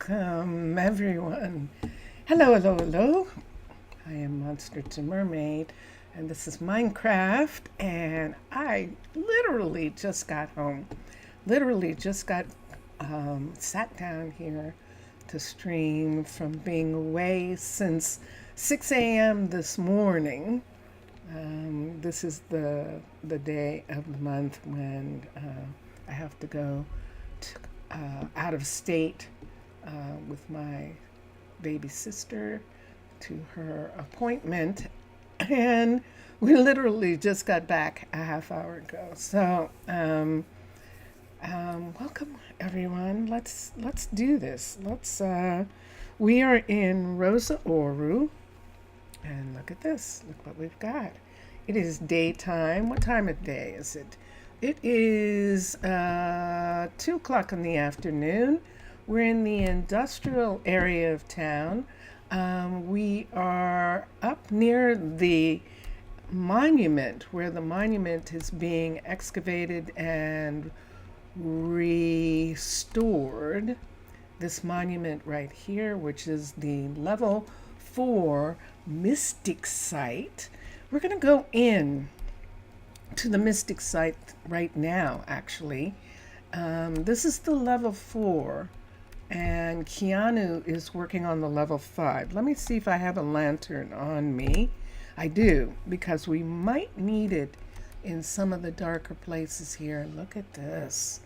Welcome, everyone. Hello, hello, hello. I am Monster to Mermaid, and this is Minecraft. And I literally just got home. Literally just got sat down here to stream from being away since 6 a.m. this morning. This is the day of the month when I have to go out of state with my baby sister to her appointment, and we literally just got back a half hour ago. So, welcome everyone. Let's do this. We are in Rosa Ouro, and look at this. Look what we've got. It is daytime. What time of day is it? It is 2 o'clock in the afternoon. We're in the industrial area of town. We are up near the monument, where the monument is being excavated and restored. This monument right here, which is the level 4 mystic site. We're going to go in to the mystic site right now, actually. This is the level 4, and Keanu is working on the level 5. Let me see if I have a lantern on me. I do, because we might need it in some of the darker places here. Look at this.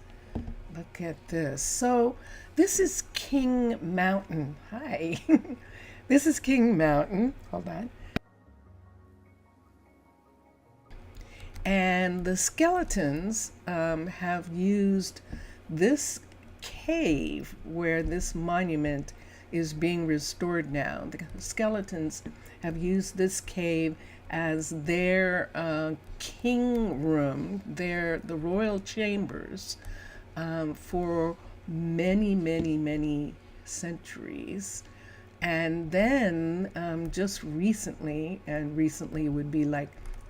Look at this. So this is King Mountain. Hi. This is King Mountain. Hold on. And the skeletons have used this cave where this monument is being restored now. The skeletons have used this cave as their king room, the royal chambers, for many, many, many centuries. And then just recently, and recently would be like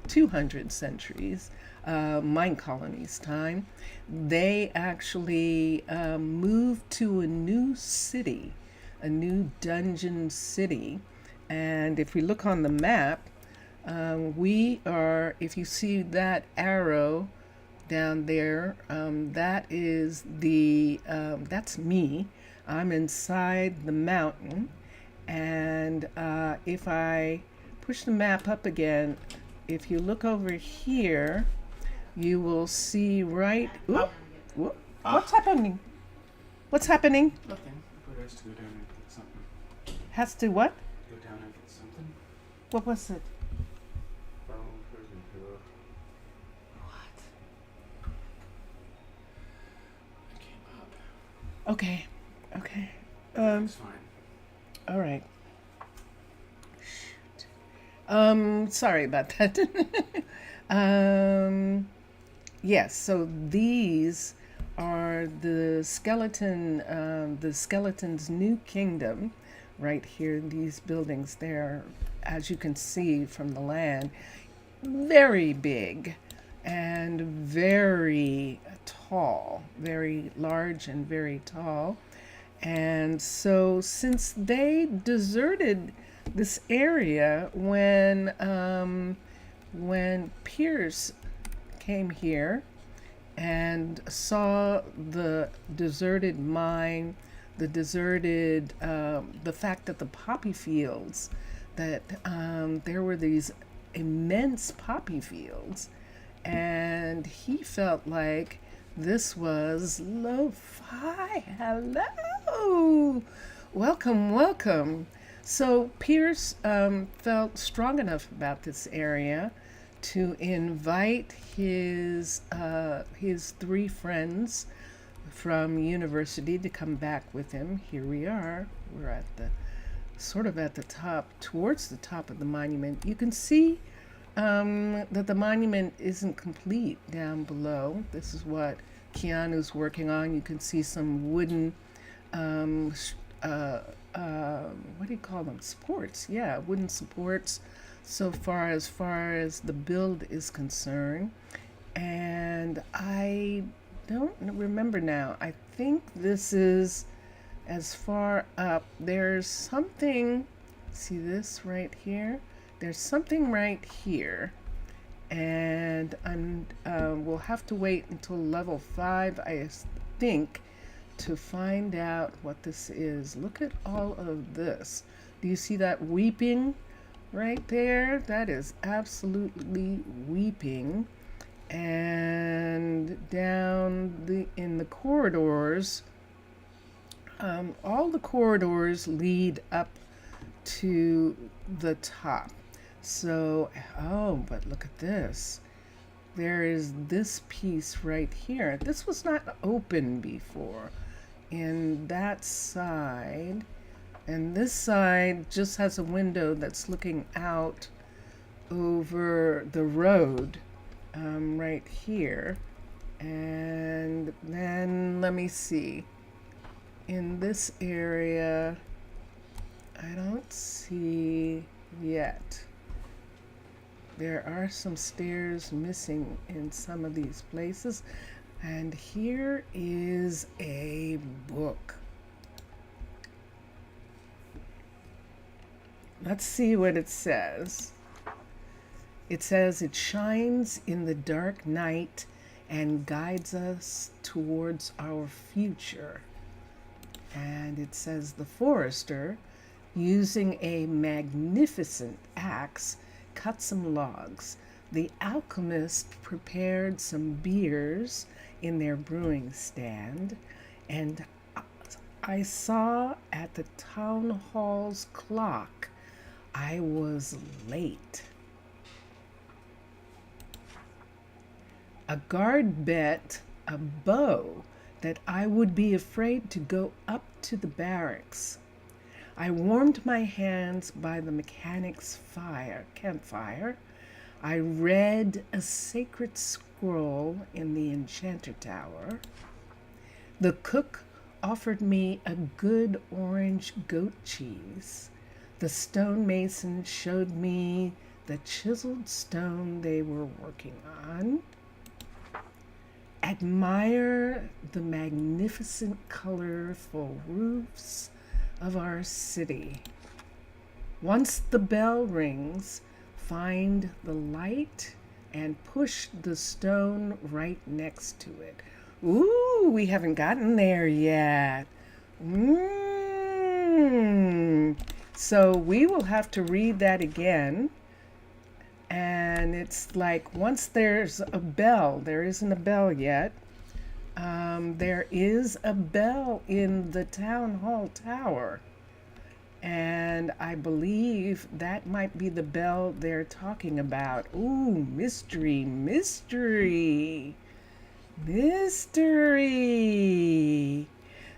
200 centuries, Minecolonies time, they actually moved to a new city, a new dungeon city. And if we look on the map, we are, if you see that arrow down there, that is that's me. I'm inside the mountain. And if I push the map up again, if you look over here, you will see right. What's happening? What's happening? Nothing. It has to go down and get something. Has to what? Go down and get something. What was it? What? I came up. Okay. Okay. It's fine. All right. Sorry about that. Yes, so these are the skeleton's new kingdom right here. These buildings there, as you can see from the land, very big and very tall, very large and very tall. And so since they deserted this area when Pierce came here and saw the deserted mine, the fact that the poppy fields, that there were these immense poppy fields, and he felt like this was lo-fi. Hello, welcome. So Pierce felt strong enough about this area to invite his 3 friends from university to come back with him. Here we are. We're at the top, towards the top of the monument. You can see that the monument isn't complete down below. This is what Keanu's working on. You can see some wooden what do you call them? Supports. Yeah, wooden supports so far as the build is concerned. And I don't remember now. I think this is as far up, there's something, see this right here? There's something right here. And we'll have to wait until level 5, I think, to find out what this is. Look at all of this. Do you see that weeping right there? That is absolutely weeping. And down in the corridors, all the corridors lead up to the top. So, oh, but look at this. There is this piece right here. This was not open before. In that side, and this side just has a window that's looking out over the road right here. And then let me see. In this area, I don't see yet. There are some stairs missing in some of these places. And here is a book. Let's see what it says. It says, "It shines in the dark night and guides us towards our future." And it says, "The forester, using a magnificent axe, cut some logs. The alchemist prepared some beers in their brewing stand, and I saw at the town hall's clock I was late. A guard bet a bow that I would be afraid to go up to the barracks. I warmed my hands by the mechanic's campfire. I read a sacred scroll in the enchanter tower. The cook offered me a good orange goat cheese. The stonemason showed me the chiseled stone they were working on. Admire the magnificent, colorful roofs of our city. Once the bell rings, find the light and push the stone right next to it." Ooh, we haven't gotten there yet. So we will have to read that again. And it's like, once there's a bell, there isn't a bell yet. There is a bell in the town hall tower. And I believe that might be the bell they're talking about. Ooh, mystery, mystery, mystery.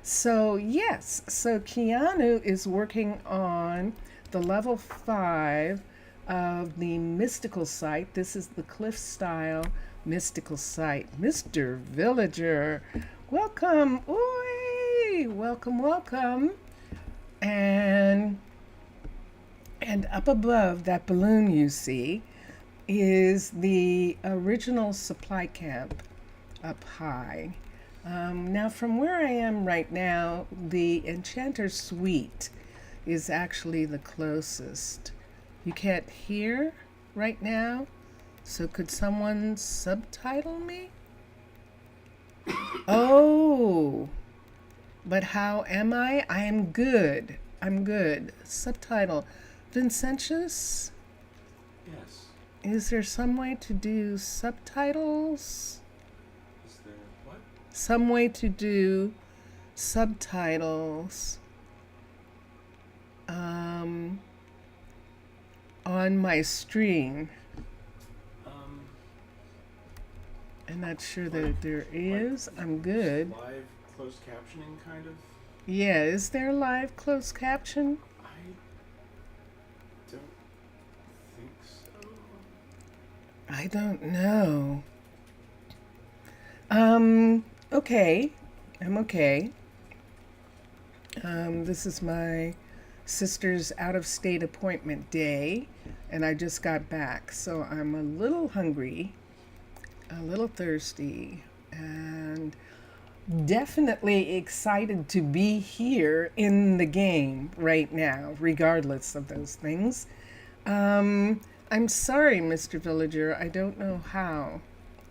So yes, so Keanu is working on the level 5 of the mystical site. This is the cliff style mystical site. Mr. Villager, welcome. Oi, welcome, welcome. And up above that balloon you see is the original supply camp up high. Now from where I am right now, the Enchanter Suite is actually the closest. You can't hear right now, so could someone subtitle me? Oh, but how am I? I am good. I'm good. Subtitle. Vincentius? Yes. Is there some way to do subtitles? Is there what? Some way to do subtitles on my stream. I'm not sure that there is. I'm good. Live closed captioning, kind of? Yeah, is there live closed caption? I don't think so. I don't know. Okay. I'm okay. This is my sister's out-of-state appointment day, and I just got back, so I'm a little hungry, a little thirsty, and definitely excited to be here in the game right now, regardless of those things. Um, I'm sorry, Mr. Villager. I don't know how.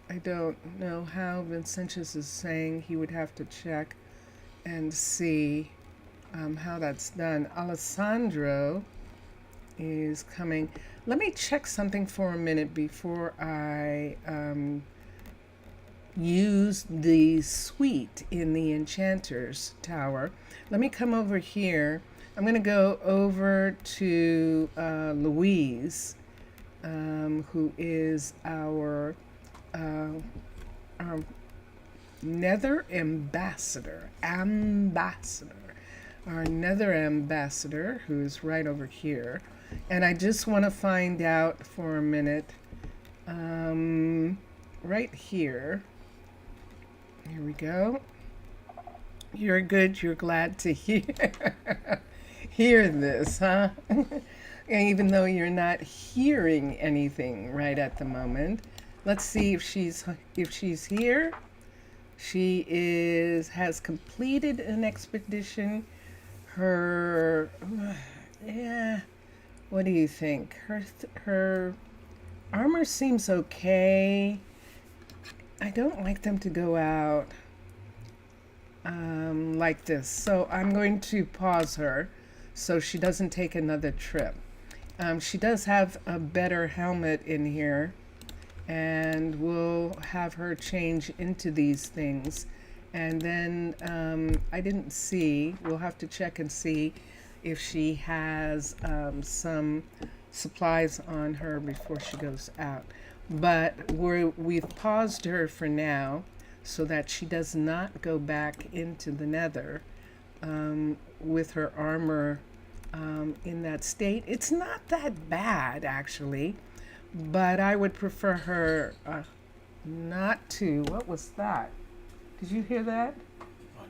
I don't know how Vincentius is saying he would have to check and see how that's done. Alessandro is coming. Let me check something for a minute before I use the suite in the Enchanter's Tower. Let me come over here. I'm going to go over to Louise, who is our Nether Ambassador. Our Nether Ambassador, who is right over here. And I just want to find out for a minute, right here. Here we go. You're good. You're glad to hear this, huh? Even though you're not hearing anything right at the moment. Let's see if she's here. She has completed an expedition. Her yeah. What do you think? Her armor seems okay. I don't like them to go out like this. So I'm going to pause her so she doesn't take another trip. She does have a better helmet in here, and we'll have her change into these things. And then I didn't see, we'll have to check and see if she has some supplies on her before she goes out. But we've paused her for now so that she does not go back into the Nether with her armor in that state. It's not that bad, actually, but I would prefer her not to. What was that? Did you hear that? What?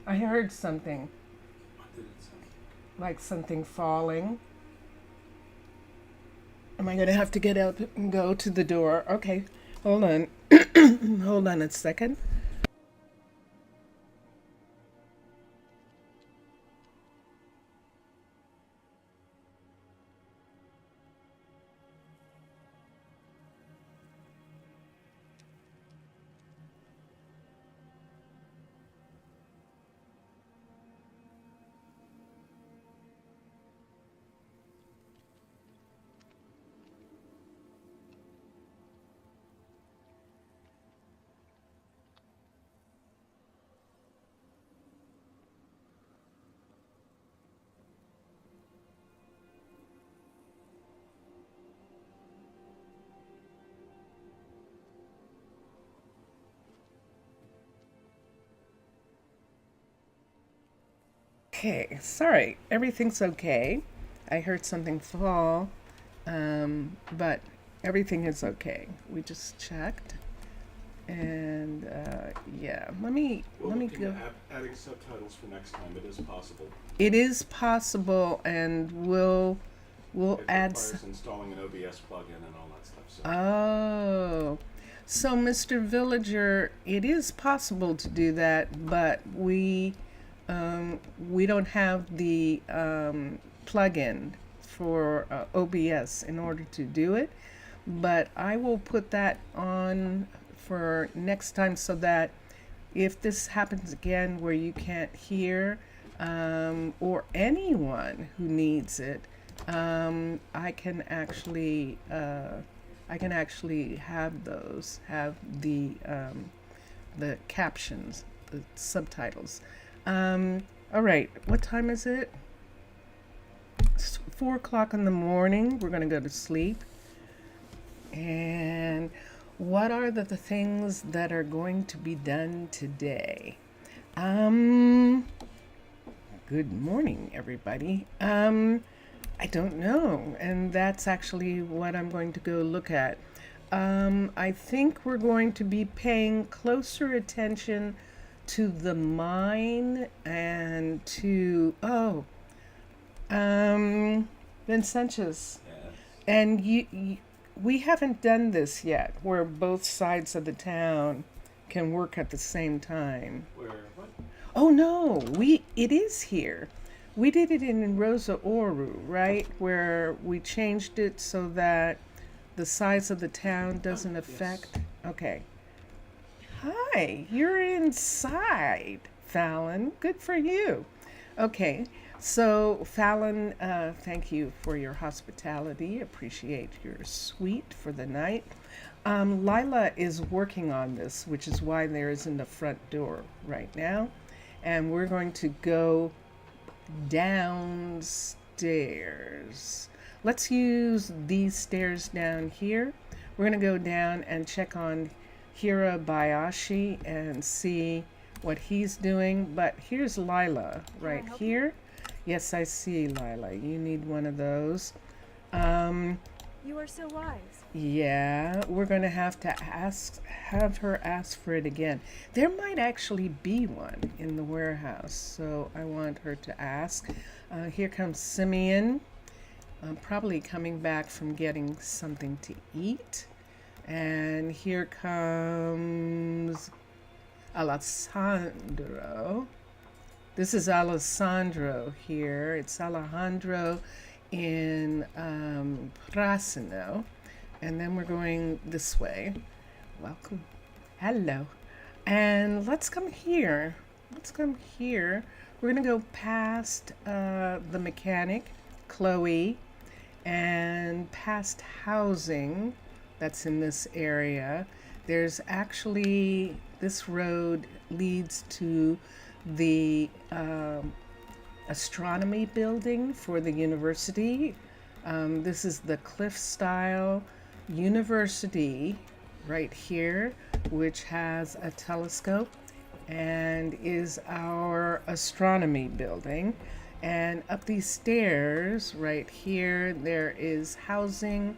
I heard something, What did it sound like something falling. Am I going to have to get up and go to the door? Okay, hold on. Hold on a second. Okay, sorry, everything's okay. I heard something fall, but everything is okay. We just checked, and yeah, We're let me looking go. at adding subtitles for next time. It is possible. It is possible, and we'll It add. requires installing an OBS plugin and all that stuff. So Oh, so Mr. Villager, it is possible to do that, but we don't have the plugin for OBS in order to do it. But I will put that on for next time so that if this happens again where you can't hear, or anyone who needs it, I can actually have the captions, the subtitles. All right, what time is it? It's 4 o'clock in the morning. We're gonna go to sleep. And what are the things that are going to be done today? Good morning, everybody. I don't know, and that's actually what I'm going to go look at. I think we're going to be paying closer attention to the mine and to Vincentius. yes. And we haven't done this yet, where both sides of the town can work at the same time. Where, what? Oh no, it is here. We did it in Rosa Ouro, right? Where we changed it so that the size of the town doesn't yes. affect. Okay. Hi, you're inside, Fallon. Good for you. Okay, so Fallon, thank you for your hospitality. Appreciate your suite for the night. Lila is working on this, which is why there isn't a front door right now. And we're going to go downstairs. Let's use these stairs down here. We're going to go down and check on Hirabayashi and see what he's doing. But here's Lila right here. Yes, I see, Lila. You need one of those. You are so wise. Yeah, we're going to have her ask for it again. There might actually be one in the warehouse, so I want her to ask. Here comes Simeon, probably coming back from getting something to eat. And here comes Alessandro. This is Alessandro here. It's Alejandro in Prasino. And then we're going this way. Welcome. Hello. And let's come here. We're going to go past the mechanic, Chloe, and past housing that's in this area. There's actually, this road leads to the astronomy building for the university. This is the cliff style university right here, which has a telescope and is our astronomy building. And up these stairs right here, there is housing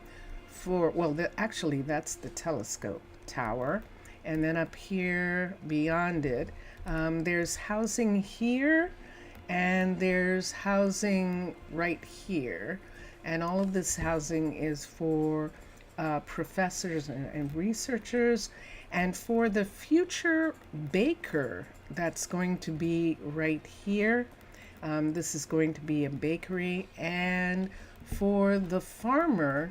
for, well, actually that's the telescope tower. And then up here beyond it, there's housing here and there's housing right here. And all of this housing is for professors and researchers, and for the future baker that's going to be right here. This is going to be a bakery. And for the farmer,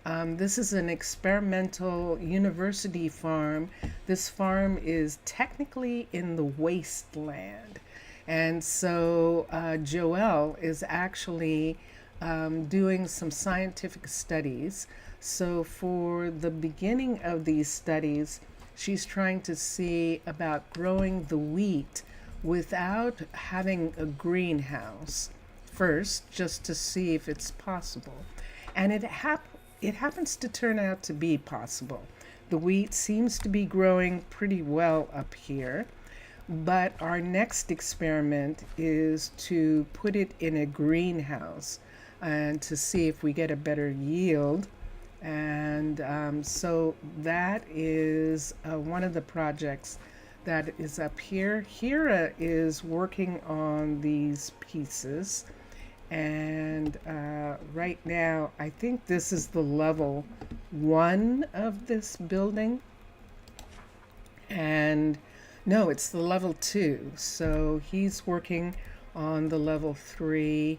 this is an experimental university farm. This farm is technically in the wasteland. And so Joelle is actually doing some scientific studies. So for the beginning of these studies, she's trying to see about growing the wheat without having a greenhouse first, just to see if it's possible. And it happens to turn out to be possible. The wheat seems to be growing pretty well up here. But our next experiment is to put it in a greenhouse and to see if we get a better yield. And so that is one of the projects that is up here. Hira is working on these pieces. And right now, I think this is the level 1 of this building. And no, it's the level 2. So he's working on the level 3.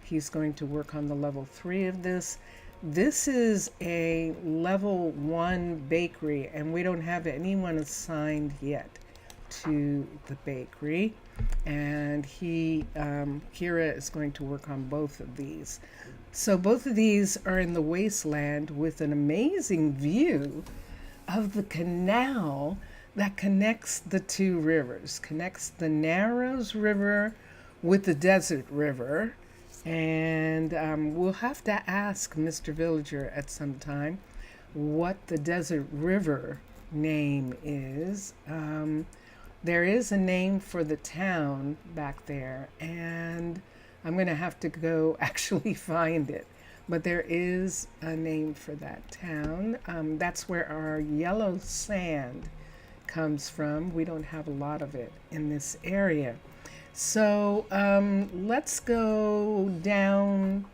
He's going to work on the level 3 of this. This is a level 1 bakery, and we don't have anyone assigned yet to the bakery. And Kira is going to work on both of these. So both of these are in the wasteland with an amazing view of the canal that connects the two rivers, connects the Narrows River with the Desert River. And we'll have to ask Mr. Villager at some time what the Desert River name is. There is a name for the town back there, and I'm going to have to go actually find it. But there is a name for that town. That's where our yellow sand comes from. We don't have a lot of it in this area. So let's go down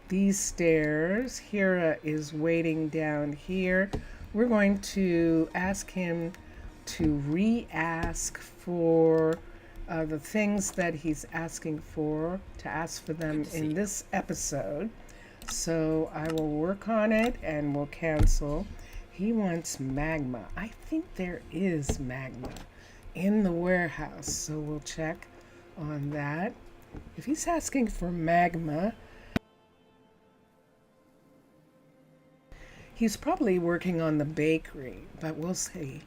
these stairs. Hira is waiting down here. We're going to ask him to re-ask for the things that he's asking for, to ask for them in this episode. So I will work on it and we'll cancel. He wants magma. I think there is magma in the warehouse, so we'll check on that. If he's asking for magma, he's probably working on the bakery, but we'll see.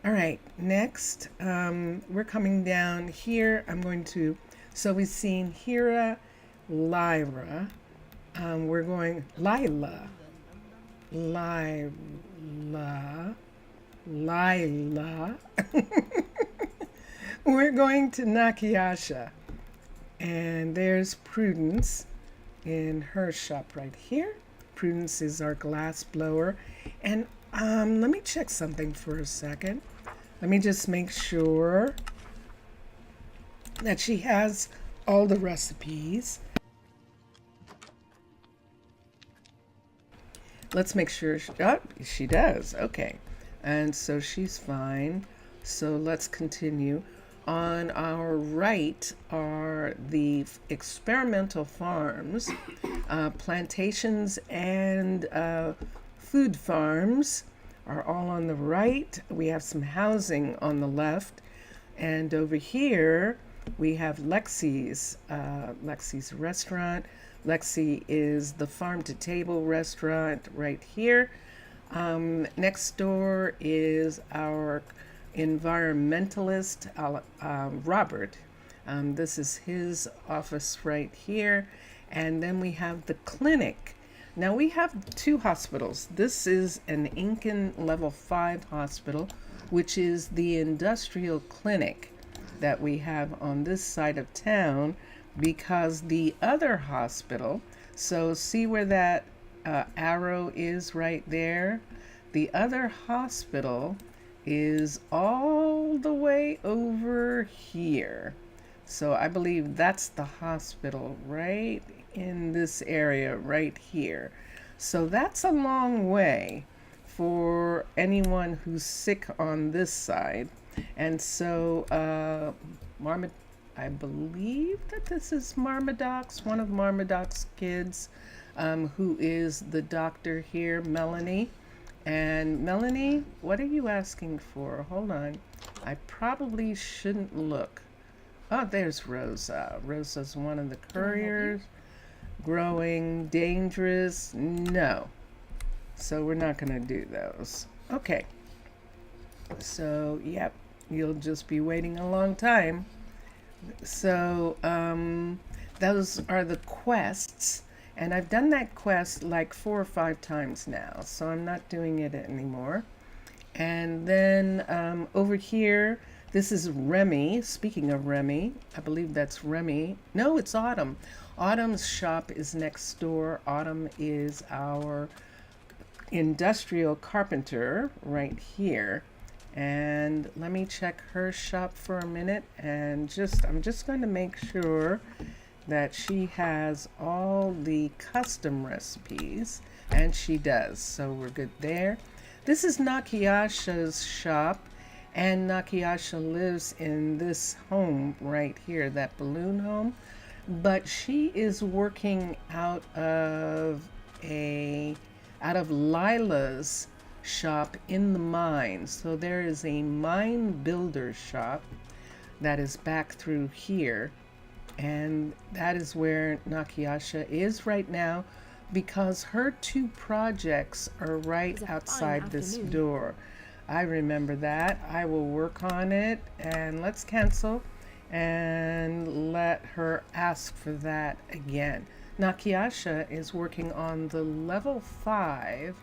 All right, next, we're coming down here. So we've seen Hira, Lyra. We're going, Lila. We're going to Nakayasha. And there's Prudence in her shop right here. Prudence is our glass blower. And let me check something for a second. Let me just make sure that she has all the recipes. Let's make sure, she does, okay. And so she's fine. So let's continue. On our right are the experimental farms, plantations and food farms are all on the right. We have some housing on the left. And over here, we have Lexi's restaurant. Lexi is the farm to table restaurant right here. Next door is our environmentalist, Robert. This is his office right here. And then we have the clinic. Now we have two hospitals. This is an Incan level 5 hospital, which is the industrial clinic that we have on this side of town, because the other hospital, so see where that arrow is right there? The other hospital is all the way over here. So I believe that's the hospital right in this area right here. So that's a long way for anyone who's sick on this side. And so I believe that this is Marmadoc's, one of Marmadoc's kids, who is the doctor here, Melanie. And Melanie, what are you asking for? Hold on. I probably shouldn't look. Oh, there's Rosa. Rosa's one of the couriers. Growing, dangerous, no. So we're not going to do those. Okay. So, yep, you'll just be waiting a long time. So, those are the quests. And I've done that quest like 4 or 5 times now, so I'm not doing it anymore. And then over here, this is Remy. Speaking of Remy, I believe that's Remy. No, it's Autumn. Autumn's shop is next door. Autumn is our industrial carpenter right here. And let me check her shop for a minute, and I'm just going to make sure that she has all the custom recipes, and she does, so we're good there. This is Nakayasha's shop, and Nakayasha lives in this home right here, that balloon home, but she is working out of Lila's shop in the mine. So there is a mine builder shop that is back through here, and that is where Nakayasha is right now, because her 2 projects are right outside this door. I remember that. I will work on it, and let's cancel and let her ask for that again. Nakayasha is working on the level 5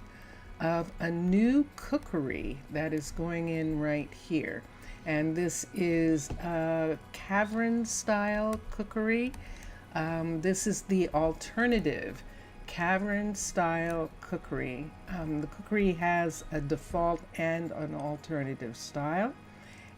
of a new cookery that is going in right here. And this is a cavern style cookery. This is the alternative cavern style cookery. The cookery has a default and an alternative style.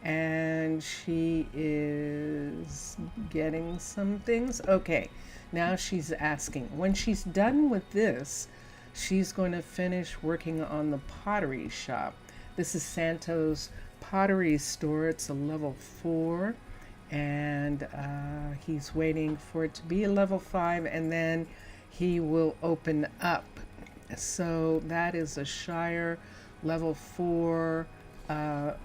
And she is getting some things. Okay, now she's asking. When she's done with this, she's going to finish working on the pottery shop. This is Santo's pottery store. It's a level 4, and he's waiting for it to be a level 5, and then he will open up. So that is a Shire level 4 stone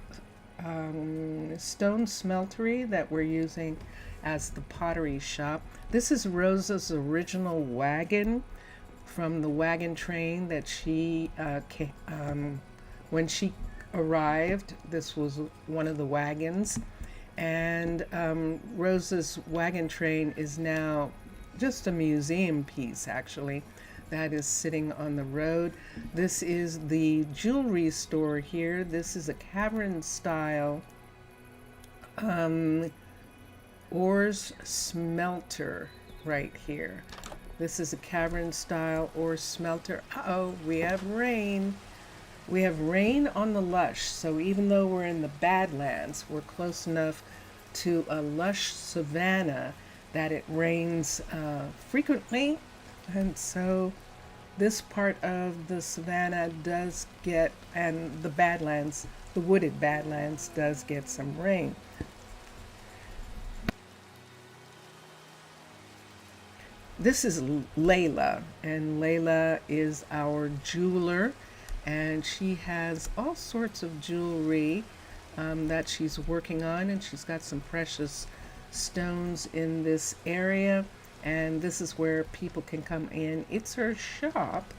smeltery that we're using as the pottery shop. This is Rosa's original wagon from the wagon train that she when she arrived. This was one of the wagons, and Rosa's wagon train is now just a museum piece, actually, that is sitting on the road. This is the jewelry store here. This is a cavern style ores smelter right here. This is a cavern style ore smelter. Uh-oh, we have rain. We have rain on the lush, so even though we're in the Badlands, we're close enough to a lush savanna that it rains frequently, and so this part of the savanna does get, and the Badlands, the wooded Badlands, does get some rain. This is Layla, and Layla is our jeweler, and she has all sorts of jewelry that she's working on, and she's got some precious stones in this area, and this is where people can come in. It's her shop,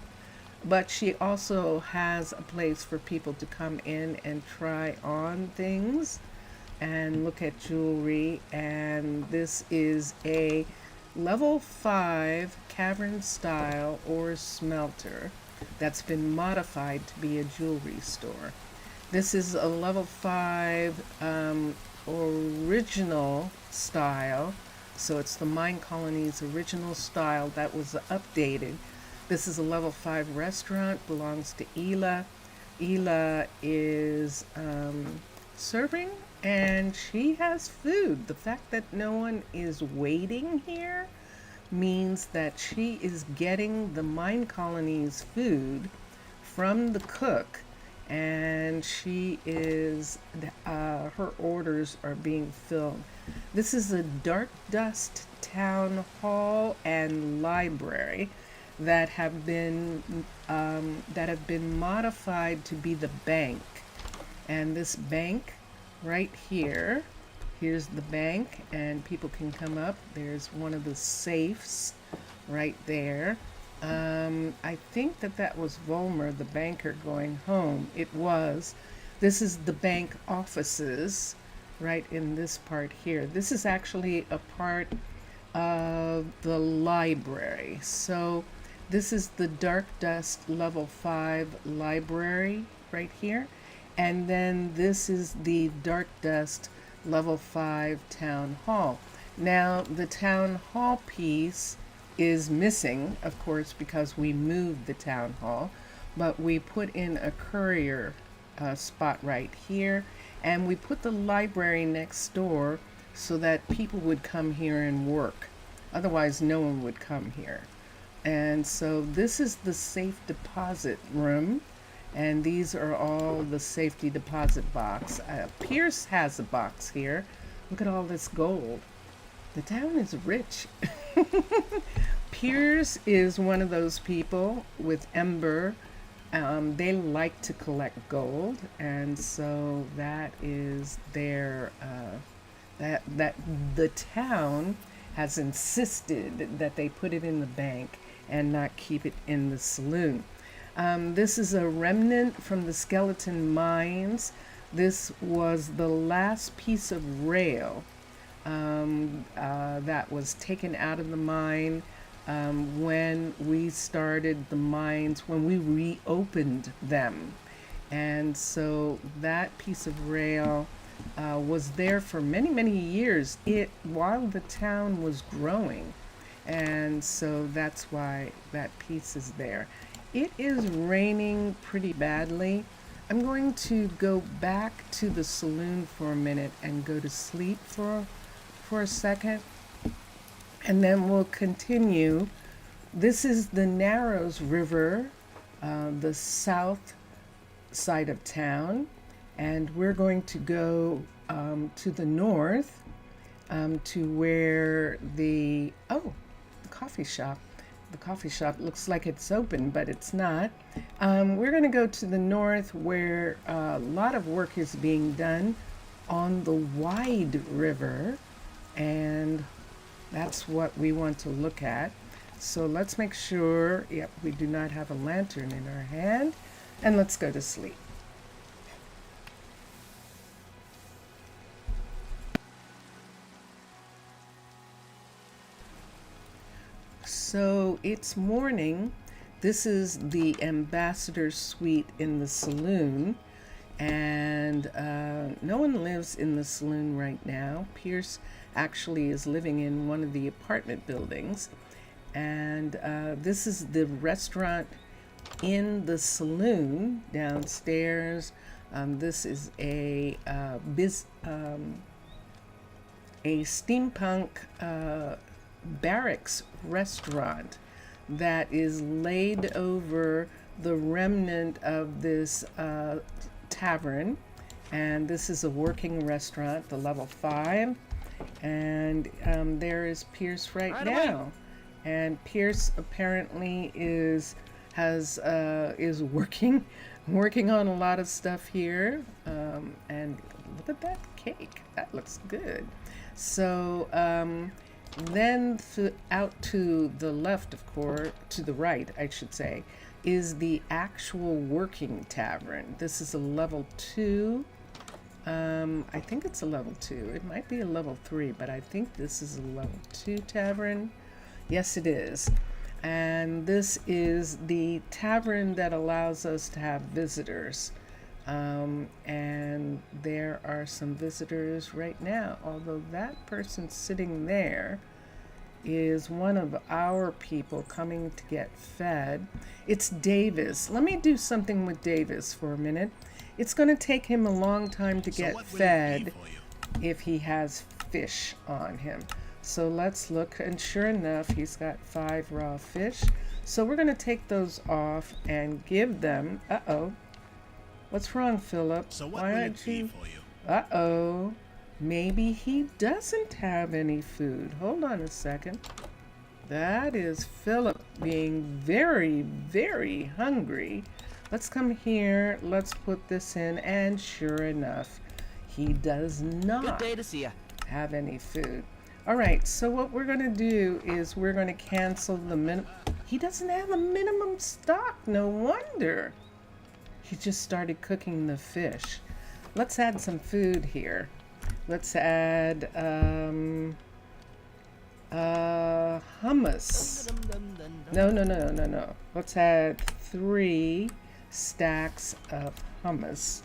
but she also has a place for people to come in and try on things and look at jewelry. And this is a level 5 cavern style ore smelter that's been modified to be a jewelry store. This is a level 5 original style, so it's the Minecolonies original style that was updated. This is a level 5 restaurant, belongs to Ela. Ela is serving, and she has food. The fact that no one is waiting here means that she is getting the Minecolonies food from the cook, and she is her orders are being filled. This is a dark dust town hall and library that have been modified to be the bank. And this bank right here, here's the bank, and people can come up. There's one of the safes right there. I think that was Volmer, the banker, going home. It was. This is the bank offices right in this part here. This is actually a part of the library. So this is the dark dust level 5 library right here. And then this is the dark dust level 5 town hall. Now the town hall piece is missing, of course, because we moved the town hall, but we put in a courier spot right here, and we put the library next door so that people would come here and work. Otherwise, no one would come here. And so this is the safe deposit room, and these are all the safety deposit box. Pierce has a box here. Look at all this gold. The town is rich. Pierce is one of those people with Ember. They like to collect gold, and so that is their that the town has insisted that they put it in the bank and not keep it in the saloon. This is a remnant from the skeleton mines. This was the last piece of rail that was taken out of the mine when we started the mines, when we reopened them. And so that piece of rail was there for many, many years while the town was growing. And so that's why that piece is there. It is raining pretty badly. I'm going to go back to the saloon for a minute and go to sleep for a second, and then we'll continue. This is the Narrows River, the south side of town, And we're going to go to the north to where the coffee shop. The coffee shop looks like it's open, but it's not. We're going to go to the north where a lot of work is being done on the Wide River, and that's what we want to look at. So let's make sure, yep, we do not have a lantern in our hand, and let's go to sleep. So it's morning. This is the ambassador suite in the saloon, and no one lives in the saloon right now. Pierce actually is living in one of the apartment buildings, and this is the restaurant in the saloon downstairs. This is a steampunk barracks restaurant that is laid over the remnant of this tavern, and this is a working restaurant, the level 5, and there is Pierce right now. And Pierce apparently is working on a lot of stuff here, and look at that cake, that looks good. So then out to the left, of course, to the right, I should say, is the actual working tavern. This is a level 2. I think it's a level 2. It might be a level 3, but I think this is a level 2 tavern. Yes, it is. And this is the tavern that allows us to have visitors. And there are some visitors right now, although that person sitting there is one of our people coming to get fed. It's Davis. Let me do something with Davis for a minute. It's going to take him a long time to get fed if he has fish on him. So let's look, and sure enough, he's got 5 raw fish. So we're going to take those off and give them, what's wrong, Philip? So what will it be for you? Maybe he doesn't have any food. Hold on a second. That is Philip being very, very hungry. Let's come here. Let's put this in. And sure enough, he does not Good day to see ya. have any food. All right, so what we're going to do is we're going to cancel the He doesn't have a minimum stock. No wonder. He just started cooking the fish. Let's add some food here. Let's add hummus. No. Let's add 3 stacks of hummus.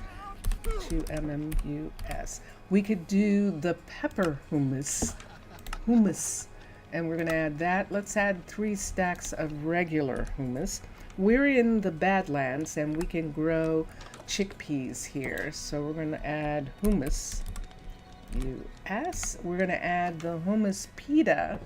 2 MMUS. We could do the pepper hummus, and we're going to add that. Let's add 3 stacks of regular hummus. We're in the Badlands, and we can grow chickpeas here, so we're going to add hummus US. We're going to add the hummus pita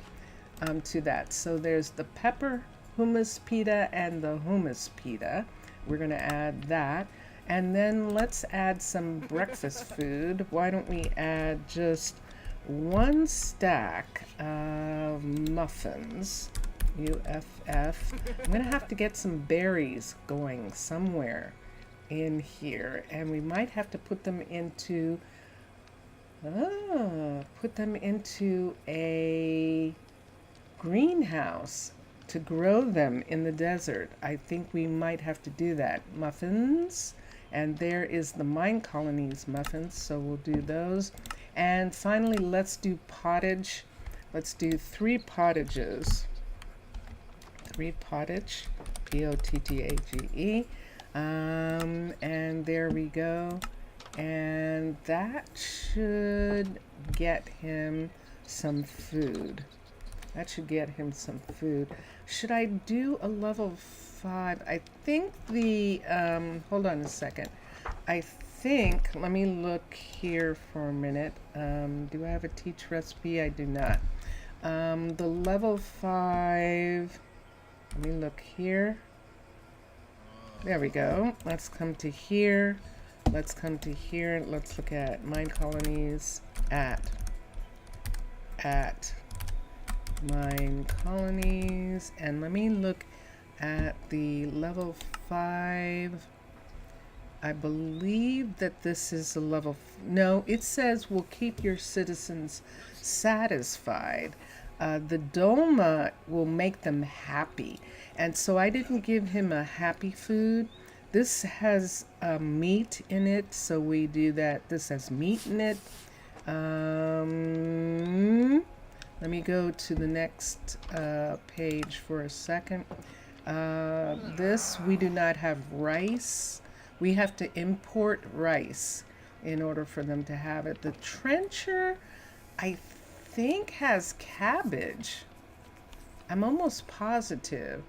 to that. So there's the pepper hummus pita and the hummus pita. We're going to add that. And then let's add some breakfast food. Why don't we add just 1 stack of muffins, UFF. I'm going to have to get some berries going somewhere in here, and we might have to put them into a greenhouse to grow them in the desert. I think we might have to do that. Muffins, and there is the Minecolonies muffins, so we'll do those. And finally, let's do pottage. Let's do 3 pottages. 3 pottage, Pottage. And there we go. And that should get him some food. Should I do a level 5? I think the, hold on a second. Let me look here for a minute. Do I have a teach recipe? I do not. The level 5, let me look here. There we go. Let's come to here. Let's come to here. Let's look at Minecolonies at Minecolonies, and let me look at the level 5. I believe that this is a level. No, it says will keep your citizens satisfied. The Doma will make them happy. And so I didn't give him a happy food. This has meat in it, so we do that. This has meat in it. Let me go to the next page for a second. This, we do not have rice. We have to import rice in order for them to have it. The trencher, I think, has cabbage. I'm almost positive.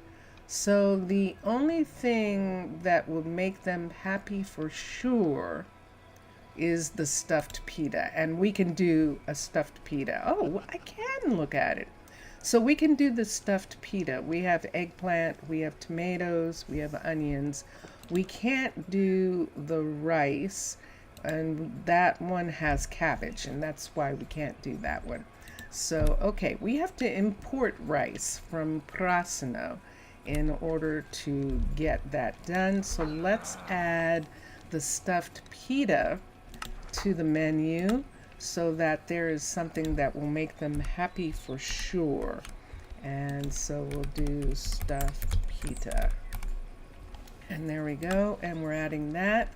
So the only thing that will make them happy for sure is the stuffed pita. And we can do a stuffed pita. Oh, I can look at it. So we can do the stuffed pita. We have eggplant, we have tomatoes, we have onions. We can't do the rice, and that one has cabbage, and that's why we can't do that one. So, okay, we have to import rice from Prasino in order to get that done. So let's add the stuffed pita to the menu so that there is something that will make them happy for sure. And so we'll do stuffed pita. And there we go. And we're adding that.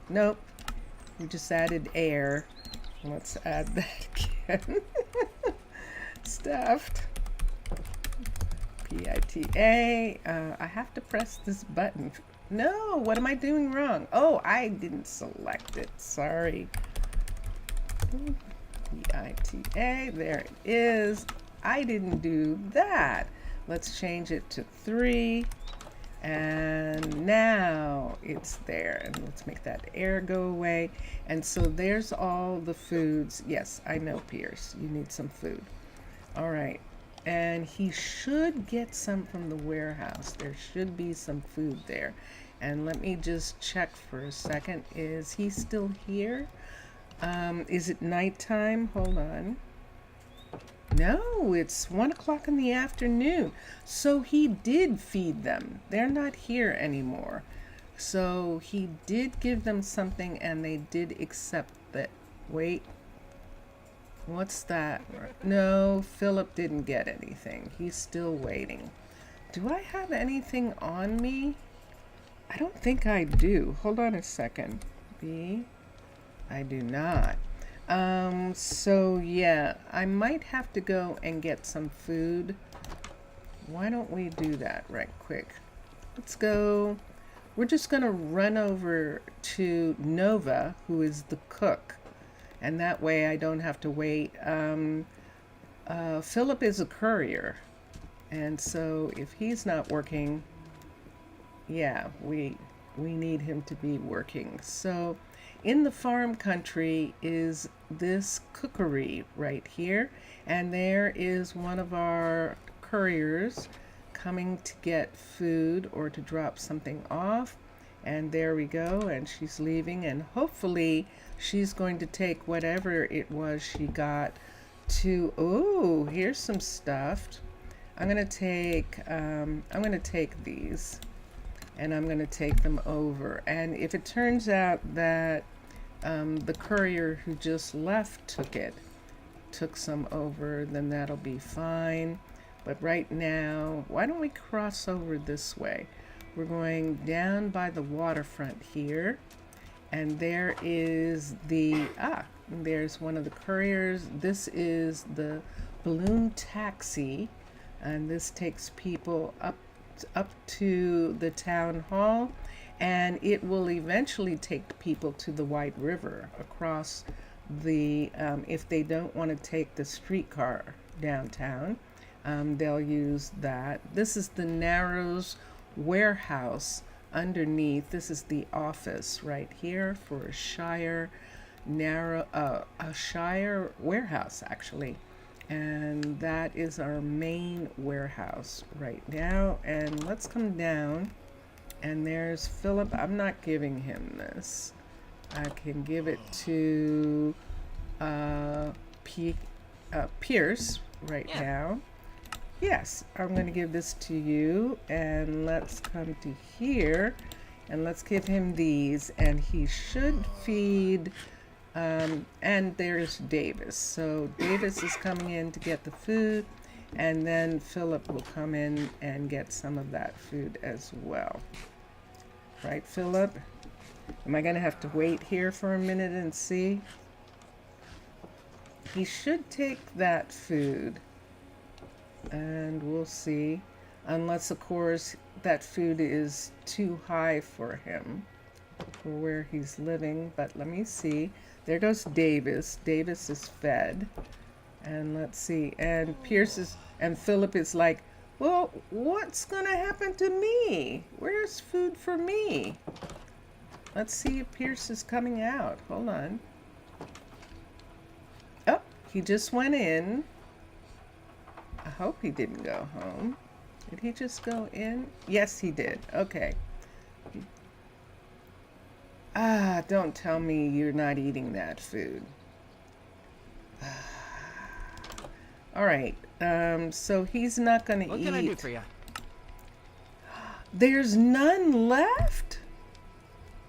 Nope. We just added air. Let's add that again. Stuffed. P-I-T-A. I have to press this button. No, what am I doing wrong? Oh, I didn't select it. Sorry. P-I-T-A. There it is. I didn't do that. Let's change it to 3. And now it's there. And let's make that air go away. And so there's all the foods. Yes, I know, Pierce. You need some food. All right. And he should get some from the warehouse. There should be some food there. And let me just check for a second. Is he still here? Is it nighttime? Hold on. No, it's 1 o'clock in the afternoon. So he did feed them. They're not here anymore. So he did give them something and they did accept it. Wait. What's that? No, Philip didn't get anything. He's still waiting. Do I have anything on me? I don't think I do. Hold on a second. B. I do not. So yeah, I might have to go and get some food. Why don't we do that right quick? Let's go. We're just gonna run over to Nova, who is the cook. And that way I don't have to wait. Philip is a courier. And so if he's not working, yeah, we need him to be working. So in the farm country is this cookery right here. And there is one of our couriers coming to get food or to drop something off. And there we go. And she's leaving. And hopefully she's going to take whatever it was she got to. Oh, here's some stuffed. I'm gonna take these. And I'm going to take them over. And if it turns out that the courier who just left took some over, then that'll be fine. But right now, why don't we cross over this way? We're going down by the waterfront here. And there is there's one of the couriers. This is the balloon taxi. And this takes people up to the town hall, and it will eventually take people to the White River across the if they don't want to take the streetcar downtown, they'll use that. This is the Narrows warehouse underneath. This is the office right here for a Shire warehouse actually. And that is our main warehouse right now. And let's come down. And there's Philip. I'm not giving him this. I can give it to Pierce right now. Yes, I'm going to give this to you, and let's come to here, and let's give him these, and he should feed, and there's Davis. So Davis is coming in to get the food, and then Philip will come in and get some of that food as well. Right, Philip? Am I going to have to wait here for a minute and see? He should take that food, and we'll see. Unless, of course, that food is too high for him, for where he's living. But let me see. There goes Davis. Davis is fed. And let's see. And and Philip is like, well, what's going to happen to me? Where's food for me? Let's see if Pierce is coming out. Hold on. Oh, he just went in. I hope he didn't go home. Did he just go in? Yes, he did. Okay. Don't tell me you're not eating that food. All right. So he's not going to eat. What can I do for you? There's none left?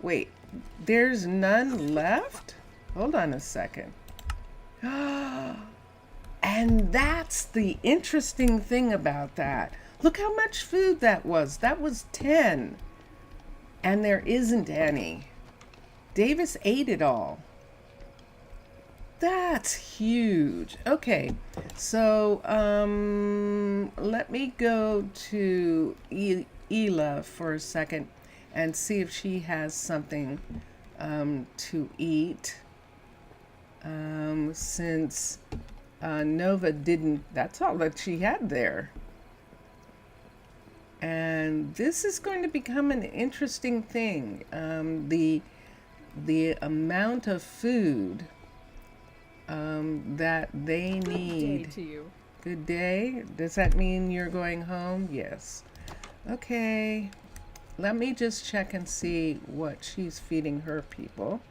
Wait, there's none left? Hold on a second. And that's the interesting thing about that. Look how much food that was. That was 10. And there isn't any. Davis ate it all. That's huge. Okay, so let me go to Ela for a second and see if she has something to eat. Since Nova didn't, that's all that she had there. And this is going to become an interesting thing. The amount of food that they need. Good day to you. Good day? Does that mean you're going home? Yes. Okay. Let me just check and see what she's feeding her people.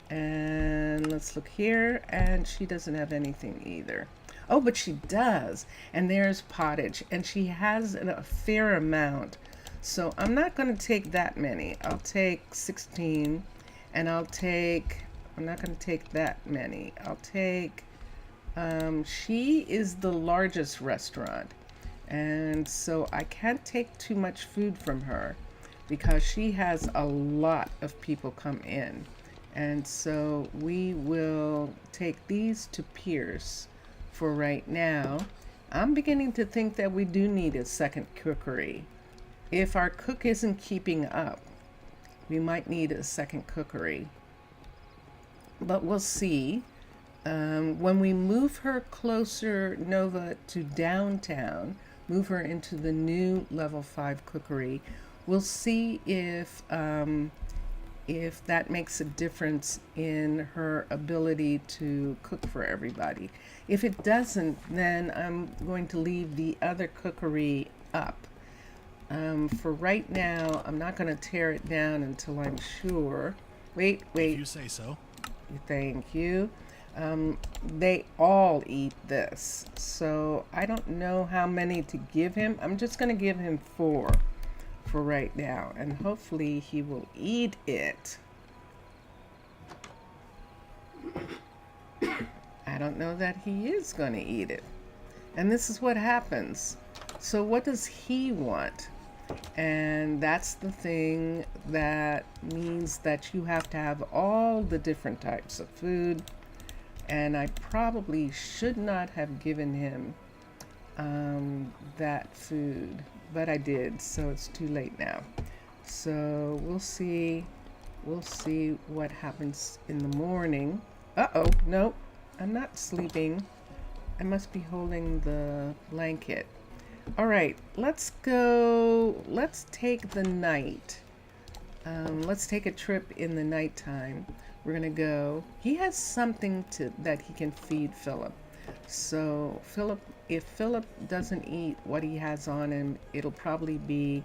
And let's look here. And she doesn't have anything either. Oh, but she does. And there's pottage. And she has a fair amount. So I'm not going to take that many. I'll take 16. And I'm not going to take that many. I'll take, she is the largest restaurant. And so I can't take too much food from her because she has a lot of people come in. And so we will take these to Pierce for right now. I'm beginning to think that we do need a second cookery. If our cook isn't keeping up, we might need a second cookery. But we'll see. When we move her closer, Nova, to downtown, move her into the new level 5 cookery, we'll see if that makes a difference in her ability to cook for everybody. If it doesn't, then I'm going to leave the other cookery up. For right now, I'm not going to tear it down until I'm sure. Wait. If you say so. Thank you. They all eat this, so I don't know how many to give him. I'm just going to give him 4 for right now, and hopefully he will eat it. I don't know that he is going to eat it. And this is what happens. So what does he want? And that's the thing that means that you have to have all the different types of food. And I probably should not have given him that food, but I did, so it's too late now. So we'll see what happens in the morning. No, I'm not sleeping. I must be holding the blanket. All right, let's go. Let's take the night. Let's take a trip in the nighttime. We're gonna go. He has something that he can feed Philip. So if Philip doesn't eat what he has on him, it'll probably be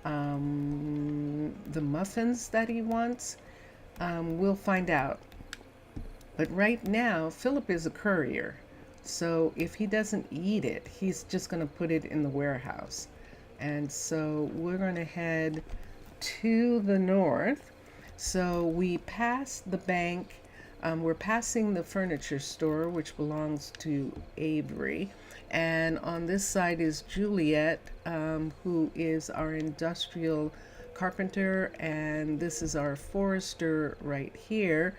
the muffins that he wants. We'll find out. But right now, Philip is a courier. So if he doesn't eat it, he's just going to put it in the warehouse. And so we're going to head to the north. So we passed the bank. We're passing the furniture store, which belongs to Avery. And on this side is Juliet, who is our industrial carpenter. And this is our forester right here.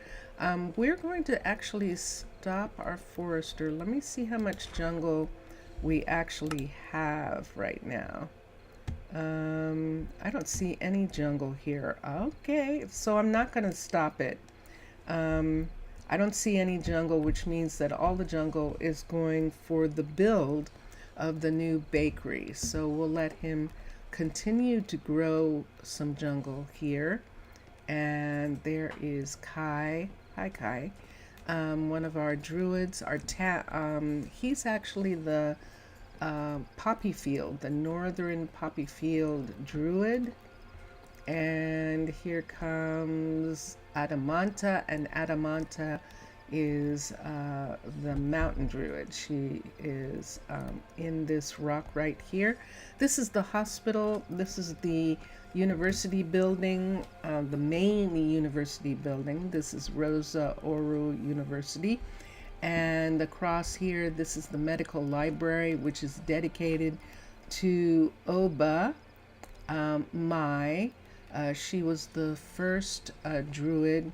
We're going to actually stop our forester. Let me see how much jungle we actually have right now. I don't see any jungle here. Okay, so I'm not going to stop it. I don't see any jungle, which means that all the jungle is going for the build of the new bakery. So we'll let him continue to grow some jungle here. And there is Kai. Hi, Kai. One of our druids. He's actually the poppy field, the northern poppy field druid. And here comes Adamanta, and Adamanta is the mountain druid. She is in this rock right here. This is the hospital. This is the university building, the main university building. This is Rosa Ouro University. And across here, this is the medical library, which is dedicated to Oba Mai. She was the first druid.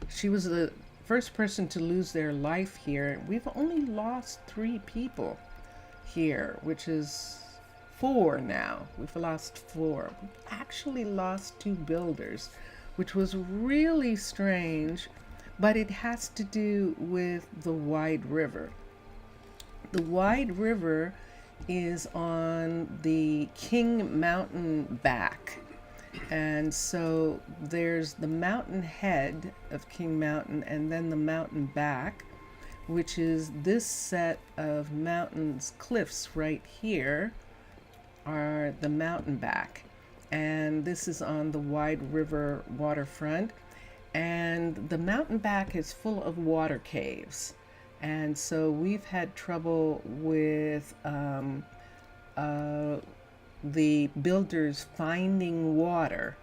She was the first person to lose their life here. We've only lost 3 people here, which is 4 now. We've lost 4. We actually lost 2 builders, which was really strange, but it has to do with the Wide River. The Wide River is on the King Mountain back. And so there's the mountain head of King Mountain and then the mountain back, which is this set of mountains, cliffs right here are the mountain back. And this is on the Wide River waterfront. And the mountain back is full of water caves. And so we've had trouble with the builders finding water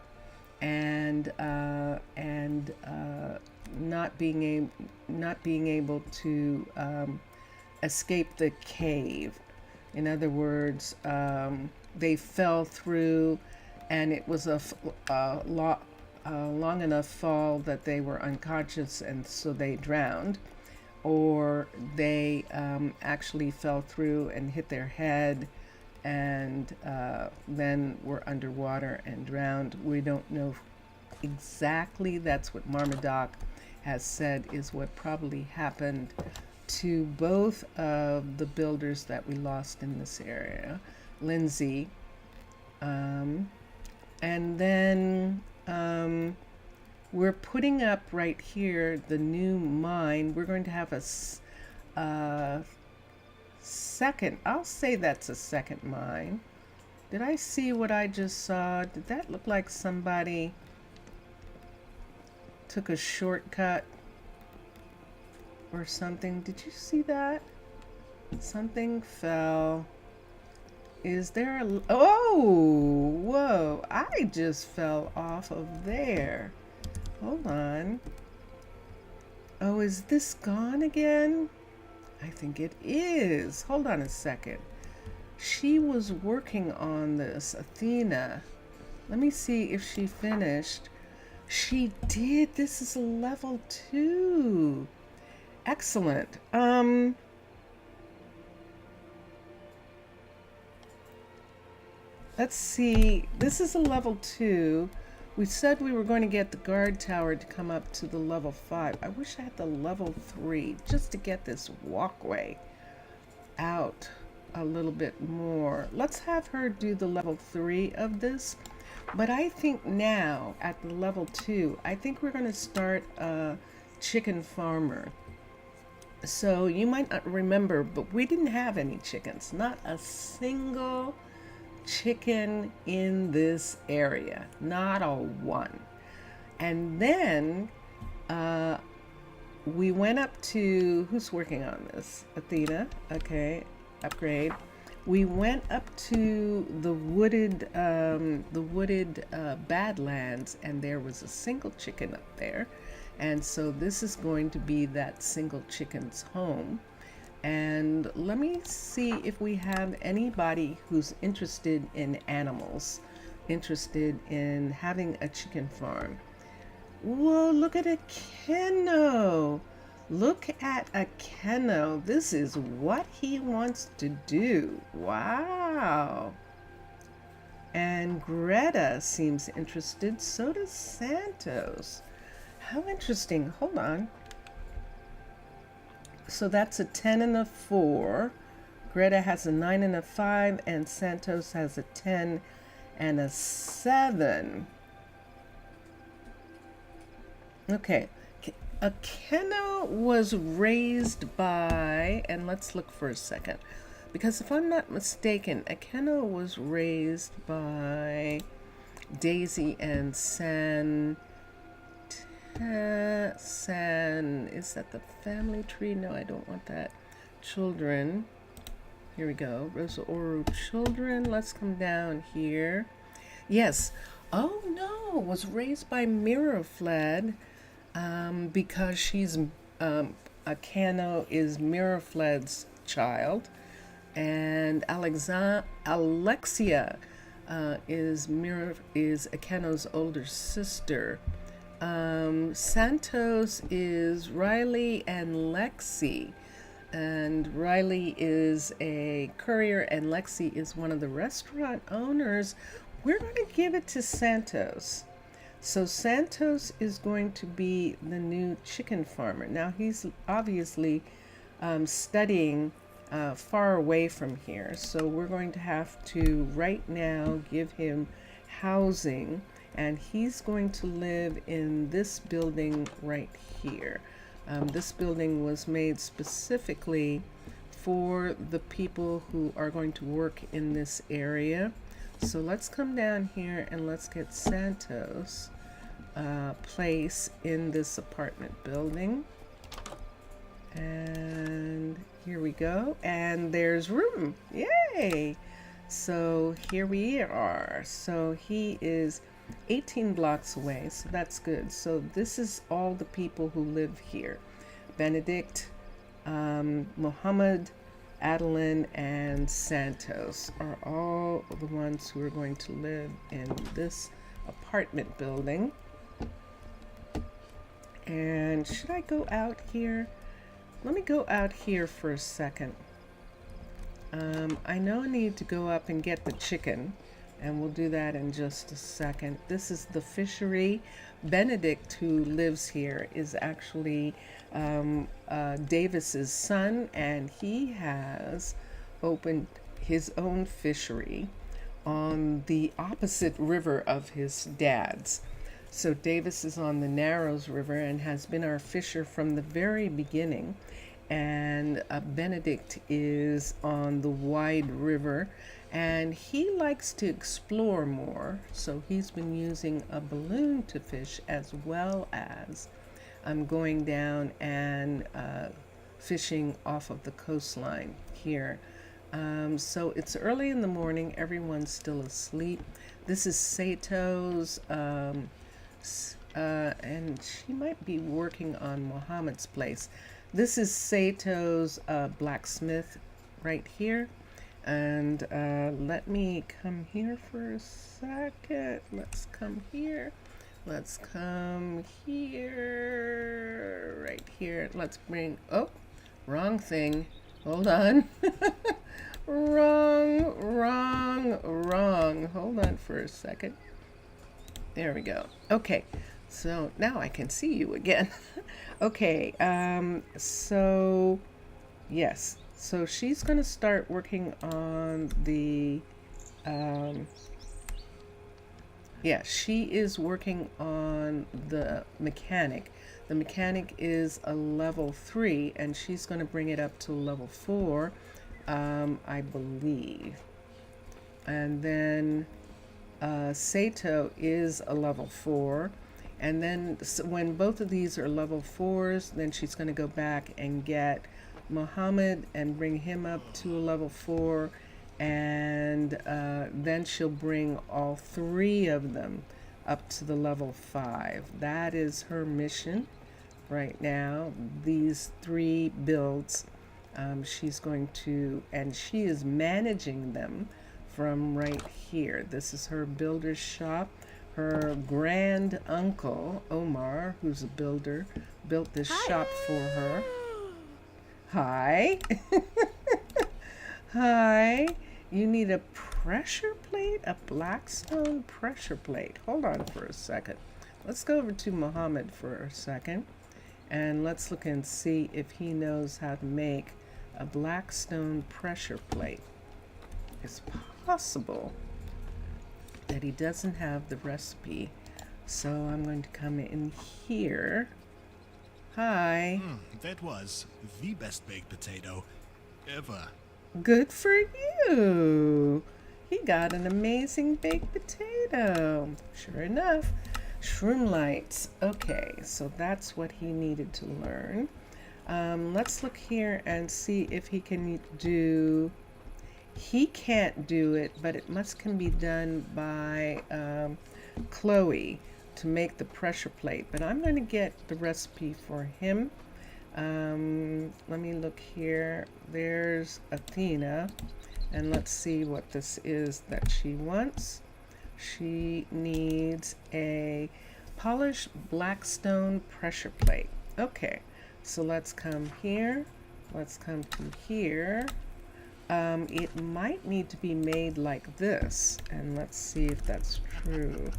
and not being able to escape the cave. In other words, they fell through, and it was a long enough fall that they were unconscious, and so they drowned, or they actually fell through and hit their head and then were underwater and drowned. We don't know exactly. That's what Marmadoc has said is what probably happened to both of the builders that we lost in this area, Lindsay. And then we're putting up right here the new mine. We're going to have a second, I'll say that's a second mine. Did I see what I just saw? Did that look like somebody took a shortcut or something? Did you see that? Something fell. Is there a... Oh, whoa, I just fell off of there. Hold on. Oh, is this gone again? I think it is. Hold on a second. She was working on this, Athena. Let me see if she finished. She did. This is level 2. Excellent. Let's see. This is a level 2. We said we were going to get the guard tower to come up to the level 5. I wish I had the level 3 just to get this walkway out a little bit more. Let's have her do the level 3 of this. But I think now at the level 2, I think we're going to start a chicken farmer. So you might not remember, but we didn't have any chickens. Not a single chicken in this area, not a one. And then We went up to, who's working on this? Athena. Okay, upgrade. We went up to the wooded Badlands, and there was a single chicken up there. And so this is going to be that single chicken's home. And let me see if we have anybody who's interested in animals, interested in having a chicken farm. Whoa, look at a kennel. Look at a kennel. This is what he wants to do. Wow. And Greta seems interested. So does Santos. How interesting. Hold on. So that's a 10 and a 4. Greta has a 9 and a 5. And Santos has a 10 and a 7. Okay, a kennel was raised by, and let's look for a second, because if I'm not mistaken, a kennel was raised by Daisy and San, is that the family tree? No, I don't want that. Children, here we go, Rosa Ouro children, let's come down here. Yes, oh no, was raised by Mirafled. Because she's Akano is Mirafled's child, and Alexia is Akano's older sister. Santos is Riley and Lexi, and Riley is a courier, and Lexi is one of the restaurant owners. We're going to give it to Santos. So Santos is going to be the new chicken farmer. Now he's obviously studying far away from here. So we're going to have to right now give him housing, and he's going to live in this building right here. This building was made specifically for the people who are going to work in this area. So let's come down here and let's get Santos place in this apartment building. And here we go. And there's room. Yay! So here we are. So he is 18 blocks away. So that's good. So this is all the people who live here. Benedict, Mohammed, Adeline, and Santos are all the ones who are going to live in this apartment building. And should I go out here? Let me go out here for a second. I know I need to go up and get the chicken, and we'll do that in just a second. This is the fishery. Benedict, who lives here, is actually Davis's son, and he has opened his own fishery on the opposite river of his dad's. So Davis is on the Narrows River and has been our fisher from the very beginning. And Benedict is on the Wide River, and he likes to explore more. So he's been using a balloon to fish, as well as going down and fishing off of the coastline here. So it's early in the morning. Everyone's still asleep. This is Sato's, and she might be working on Muhammad's place. This is Sato's blacksmith right here. And let me come here for a second. Let's come here. Let's come here. Right here. Let's bring, oh, wrong thing. Hold on. Wrong. Hold on for a second. There we go. Okay. So now I can see you again. Okay. So yes. So she's going to start working on the, she is working on the mechanic. The mechanic is a level 3, and she's going to bring it up to level 4, I believe. And then Sato is a level 4, And then when both of these are level 4s, then she's going to go back and get Muhammad and bring him up to a level 4. And then she'll bring all 3 of them up to the level 5. That is her mission right now. These 3 builds, she's going to, and she is managing them from right here. This is her builder's shop. Her grand uncle, Omar, who's a builder, built this shop for her. Hi. Hi. You need a pressure plate? A Blackstone pressure plate. Hold on for a second. Let's go over to Muhammad for a second. And let's look and see if he knows how to make a Blackstone pressure plate. It's possible that he doesn't have the recipe. So I'm going to come in here. Hi. That was the best baked potato ever. Good for you. He got an amazing baked potato. Sure enough. Shroom lights. Okay, so that's what he needed to learn. Let's look here and see if he can do... He can't do it, but it can be done by Chloe to make the pressure plate. But I'm going to get the recipe for him. Let me look here. There's Athena. And let's see what this is that she wants. She needs a polished Blackstone pressure plate. Okay, so let's come here. Let's come to here. It might need to be made like this, and let's see if that's true.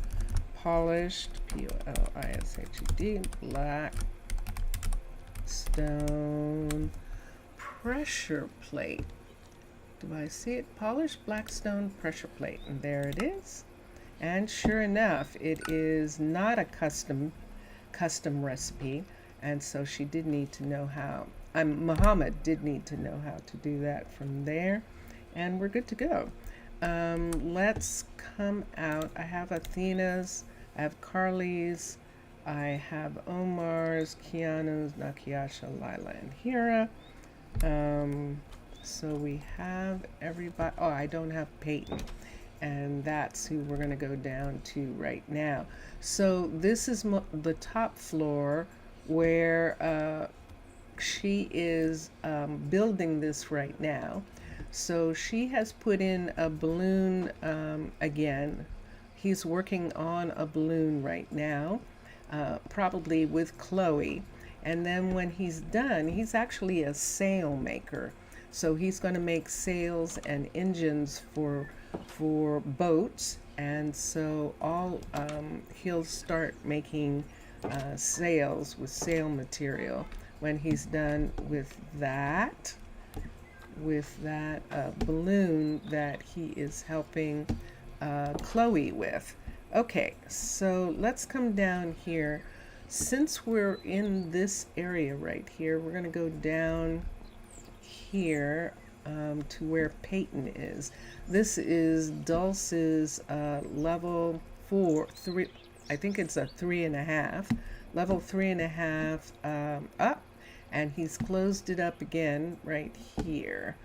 Polished, P-O-L-I-S-H-E-D, Blackstone pressure plate. Do I see it? Polished Blackstone pressure plate, and there it is. And sure enough, it is not a custom recipe, and so she did need to know how. Muhammad did need to know how to do that from there, and we're good to go. Let's come out. I have Athena's, I have Carly's, I have Omar's, Keanu's, Nakiasha, Lila, and Hira. So we have everybody. Oh, I don't have Peyton, and that's who we're going to go down to right now. So this is the top floor where she is building this right now. So she has put in a balloon again. He's working on a balloon right now, probably with Chloe. And then when he's done, he's actually a sail maker. So he's going to make sails and engines for boats. And so he'll start making sails with sail material when he's done with that balloon that he is helping Chloe with. Okay, so let's come down here. Since we're in this area right here, we're going to go down here to where Peyton is. This is Dulce's level 3. I think it's a 3.5. Level 3.5 up. And he's closed it up again right here.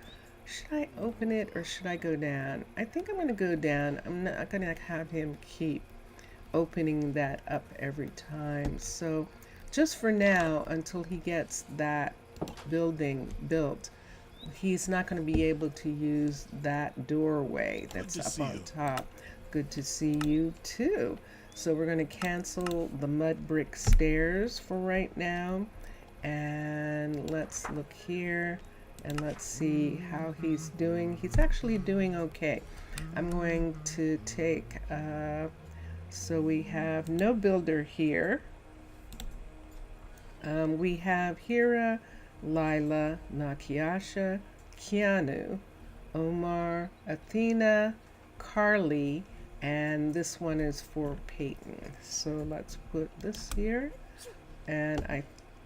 Should I open it or should I go down? I think I'm going to go down. I'm not going to have him keep opening that up every time. So just for now, until he gets that building built, he's not going to be able to use that doorway that's up on top. Good to see you too. So we're going to cancel the mud brick stairs for right now. And let's look here and let's see how he's doing. He's actually doing okay. I'm going to take, so we have no builder here. We have Hira, Lila, Nakiasha, Keanu, Omar, Athena, Carly, and this one is for Peyton. So let's put this here. And I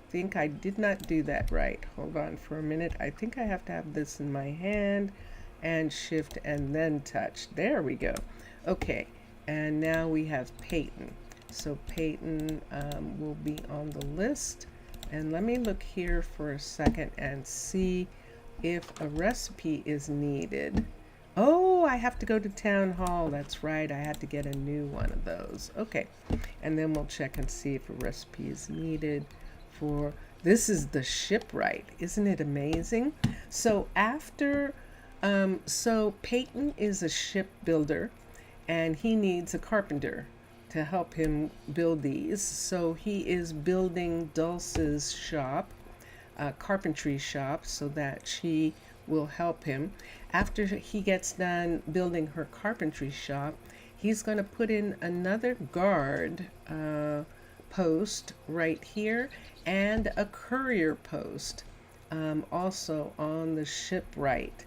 think I did not do that right. Hold on for a minute. I think I have to have this in my hand and shift and then touch. There we go. Okay, and now we have Peyton. So Peyton will be on the list. And let me look here for a second and see if a recipe is needed. Oh, I have to go to town hall. That's right. I had to get a new one of those. Okay. And then we'll check and see if a recipe is needed for, this is the shipwright. Isn't it amazing? So after, so Peyton is a shipbuilder and he needs a carpenter to help him build these. So he is building Dulce's shop, carpentry shop, so that she will help him. After he gets done building her carpentry shop, he's going to put in another guard post right here and a courier post also on the shipwright,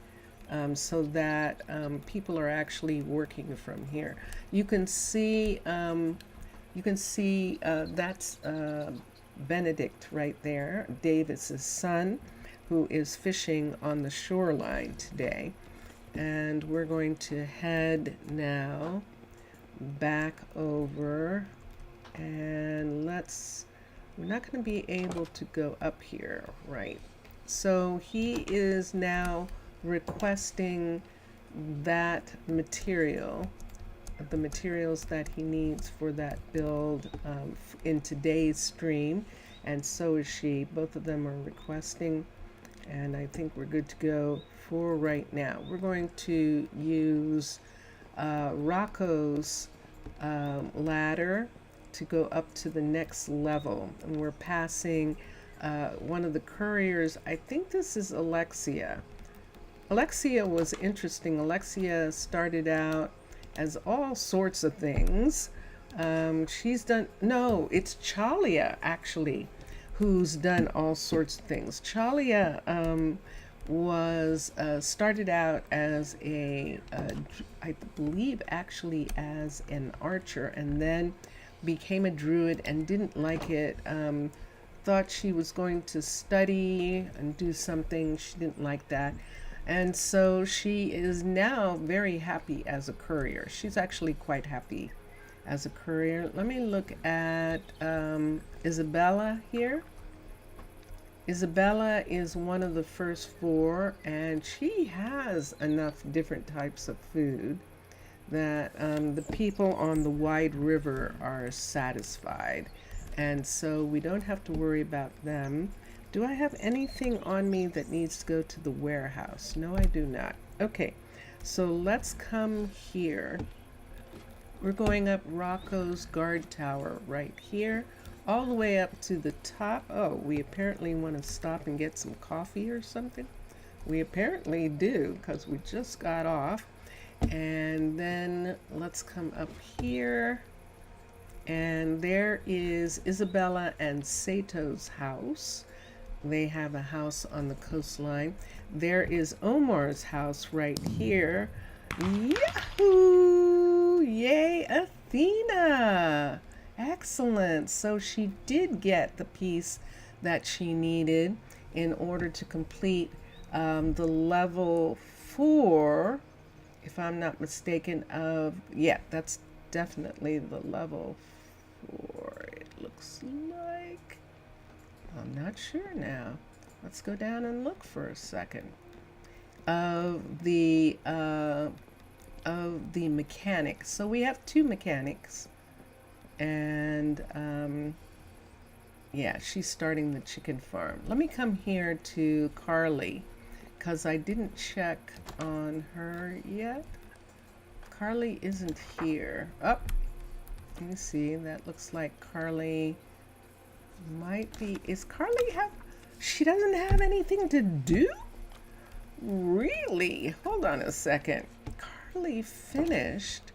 so that people are actually working from here. You can see that's Benedict right there, Davis's son, who is fishing on the shoreline today. And we're going to head now back over, and we're not going to be able to go up here, right? So he is now requesting that material, the materials that he needs for that build in today's stream, and so is she. Both of them are requesting, and I think we're good to go for right now. We're going to use Rocco's ladder to go up to the next level, and we're passing one of the couriers. I think this is Alexia. Alexia was interesting. Alexia started out as all sorts of things. She's done, no, it's Chalia actually, who's done all sorts of things. Chalia was started out as I believe actually as an archer, and then became a druid and didn't like it. Thought she was going to study and do something. She didn't like that. And so she is now very happy as a courier. She's actually quite happy as a courier. Let me look at Isabella here. Isabella is one of the first four, and she has enough different types of food that the people on the wide river are satisfied. And so we don't have to worry about them. Do I have anything on me that needs to go to the warehouse? No, I do not. Okay, so let's come here. We're going up Rocco's guard tower right here, all the way up to the top. Oh, we apparently want to stop and get some coffee or something. We apparently do, because we just got off. And then let's come up here. And there is Isabella and Sato's house. They have a house on the coastline. There is Omar's house right here. Yahoo! Yay, Athena! Excellent. So she did get the piece that she needed in order to complete the level 4, if I'm not mistaken, yeah, that's definitely the level 4, it looks like. I'm not sure now. Let's go down and look for a second. Of the mechanics. So we have 2 mechanics, and yeah, she's starting the chicken farm. Let me come here to Carly, because I didn't check on her yet. Carly isn't here. Oh, let me see. That looks like Carly might be. Is Carly she doesn't have anything to do? Really? Hold on a second. Carly finished.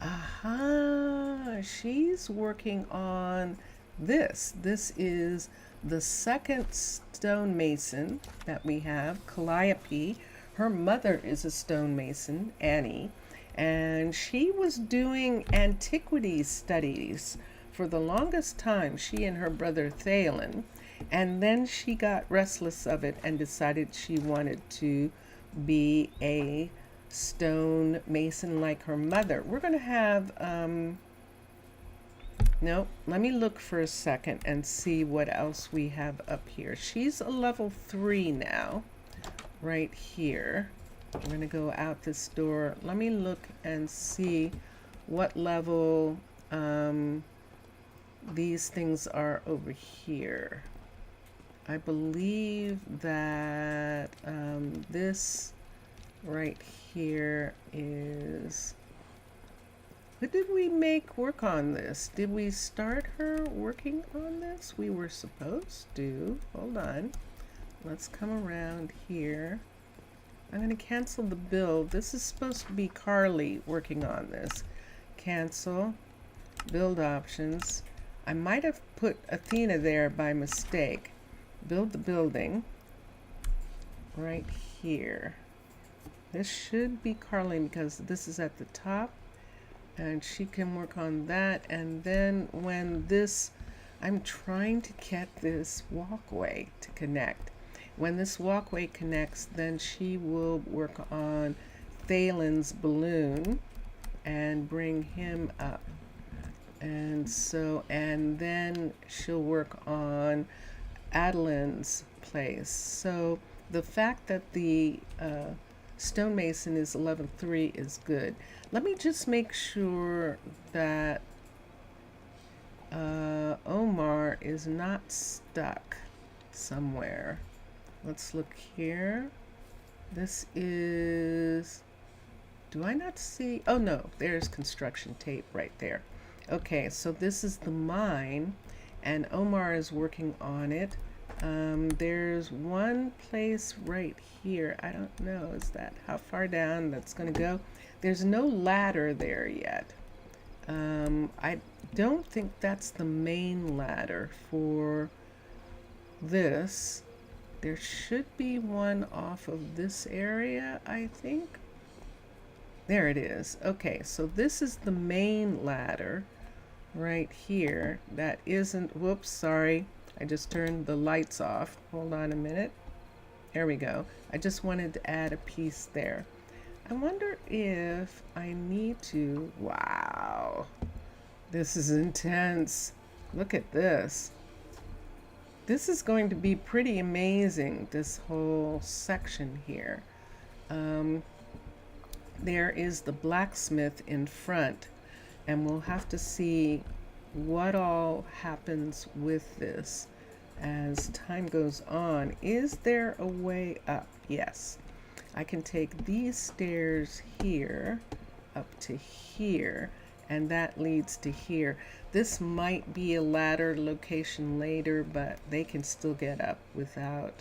Aha, she's working on this. This is the second stonemason that we have, Calliope. Her mother is a stonemason, Annie, and she was doing antiquities studies for the longest time, she and her brother Thalen, and then she got restless of it and decided she wanted to be a stone mason like her mother. We're going to have Nope. Let me look for a second and see what else we have up here. She's a level 3 now, right here. I'm going to go out this door. Let me look and see what level these things are over here. I believe that this right here is... What did we make work on this? Did we start her working on this? We were supposed to. Hold on. Let's come around here. I'm going to cancel the build. This is supposed to be Carly working on this. Cancel. Build options. I might have put Athena there by mistake. Build the building. Right here. This should be Carly because this is at the top. And she can work on that. And then when this, I'm trying to get this walkway to connect. When this walkway connects, then she will work on Thalen's balloon and bring him up. And so, and then she'll work on Adeline's place. So the fact that the stonemason is 11-3 is good. Let me just make sure that Omar is not stuck somewhere. Let's look here. This is... Do I not see? Oh no, there's construction tape right there. Okay, so this is the mine, and Omar is working on it. There's one place right here. I don't know, is that how far down that's going to go? There's no ladder there yet. I don't think that's the main ladder for this. There should be one off of this area, I think. There it is. Okay, so this is the main ladder right here. That isn't, whoops, sorry. I just turned the lights off. Hold on a minute. There we go. I just wanted to add a piece there. I wonder if I need to, wow, this is intense. Look at this. This is going to be pretty amazing, this whole section here. There is the blacksmith in front, and we'll have to see what all happens with this as time goes on. Is there a way up? Yes. I can take these stairs here up to here, and that leads to here. This might be a ladder location later, but they can still get up without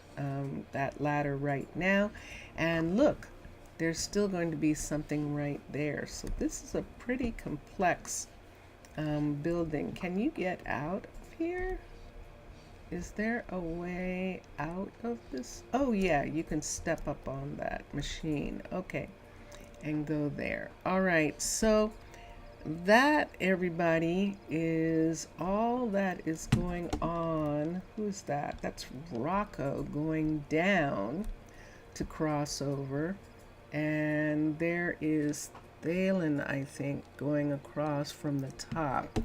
that ladder right now. And look, there's still going to be something right there. So this is a pretty complex building. Can you get out of here? Is there a way out of this? Oh yeah, you can step up on that machine. Okay, and go there. All right, so that, everybody, is all that is going on. Who's that? That's Rocco going down to cross over. And there is Thalen, I think, going across from the top.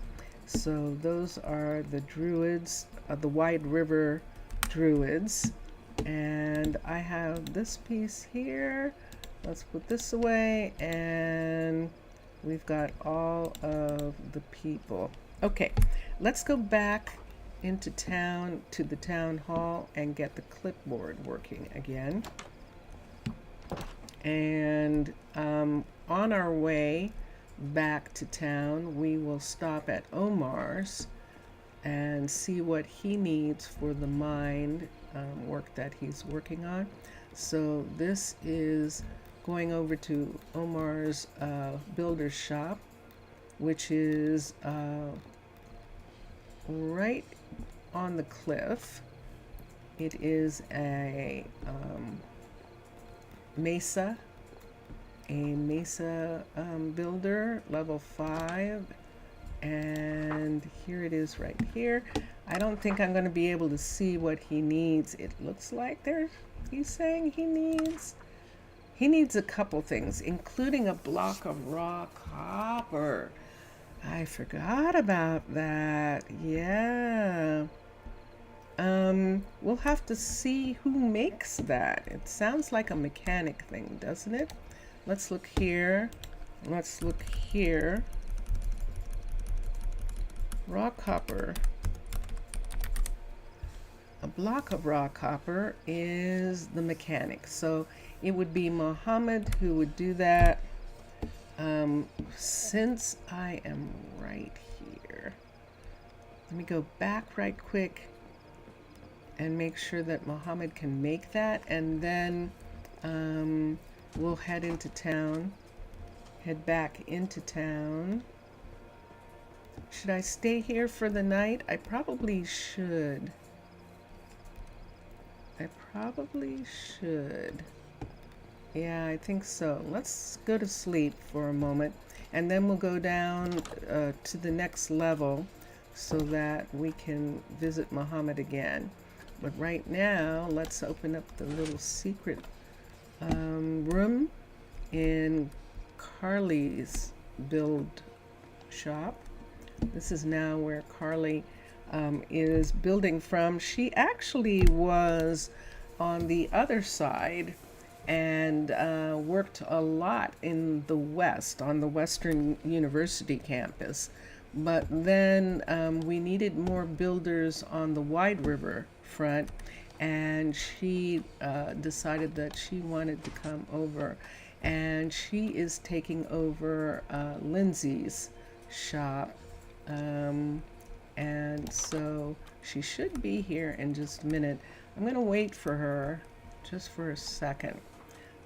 So those are the druids, the Wide River druids. And I have this piece here. Let's put this away, and we've got all of the people. Okay, let's go back into town to the town hall and get the clipboard working again. And on our way back to town, we will stop at Omar's and see what he needs for the mine work that he's working on. So this is going over to Omar's builder's shop, which is right on the cliff. It is a mesa builder, level 5, and here it is right here. I don't think I'm going to be able to see what he needs. It looks like he's saying he needs a couple things, including a block of raw copper. I forgot about that. Yeah. We'll have to see who makes that. It sounds like a mechanic thing, doesn't it? Let's look here. Let's look here. Raw copper. A block of raw copper is the mechanic. So it would be Mohammed who would do that. Since I am right here, let me go back right quick and make sure that Mohammed can make that, and then we'll head into town, head back into town. Should I stay here for the night? I probably should. I probably should. Yeah, I think so. Let's go to sleep for a moment, and then we'll go down to the next level so that we can visit Muhammad again. But right now, let's open up the little secret room in Carly's build shop. This is now where Carly is building from. She actually was on the other side and worked a lot in the West, on the Western University campus. But then we needed more builders on the Wide River front, and she decided that she wanted to come over, and she is taking over Lindsay's shop, and so she should be here in just a minute. I'm gonna wait for her just for a second,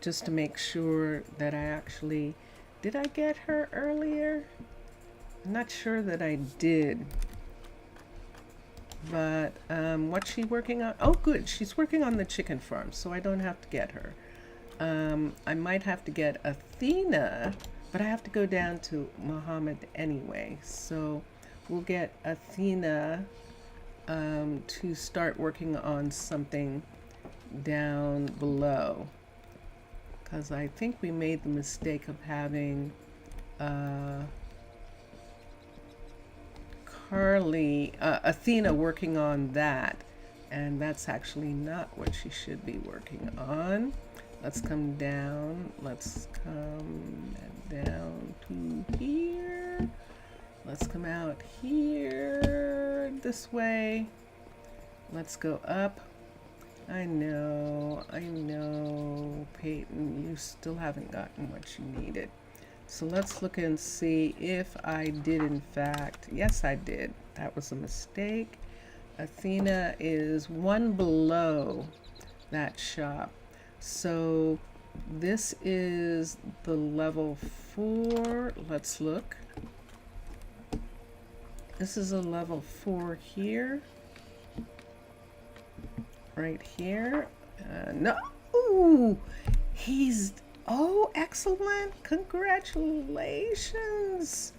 just to make sure that I actually, did I get her earlier? I'm not sure that I did. But what's she working on? Oh, good. She's working on the chicken farm, so I don't have to get her. I might have to get Athena, but I have to go down to Muhammad anyway. So we'll get Athena to start working on something down below, because I think we made the mistake of having Athena working on that, and that's actually not what she should be working on. Let's come down. Let's come down to here. Let's come out here this way. Let's go up. I know, Peyton, you still haven't gotten what you needed. So let's look and see if I did in fact. Yes, I did. That was a mistake. Athena is one below that shop. So this is the level 4. Let's look. This is a level 4 here. Right here. No. Ooh, oh, excellent. Congratulations,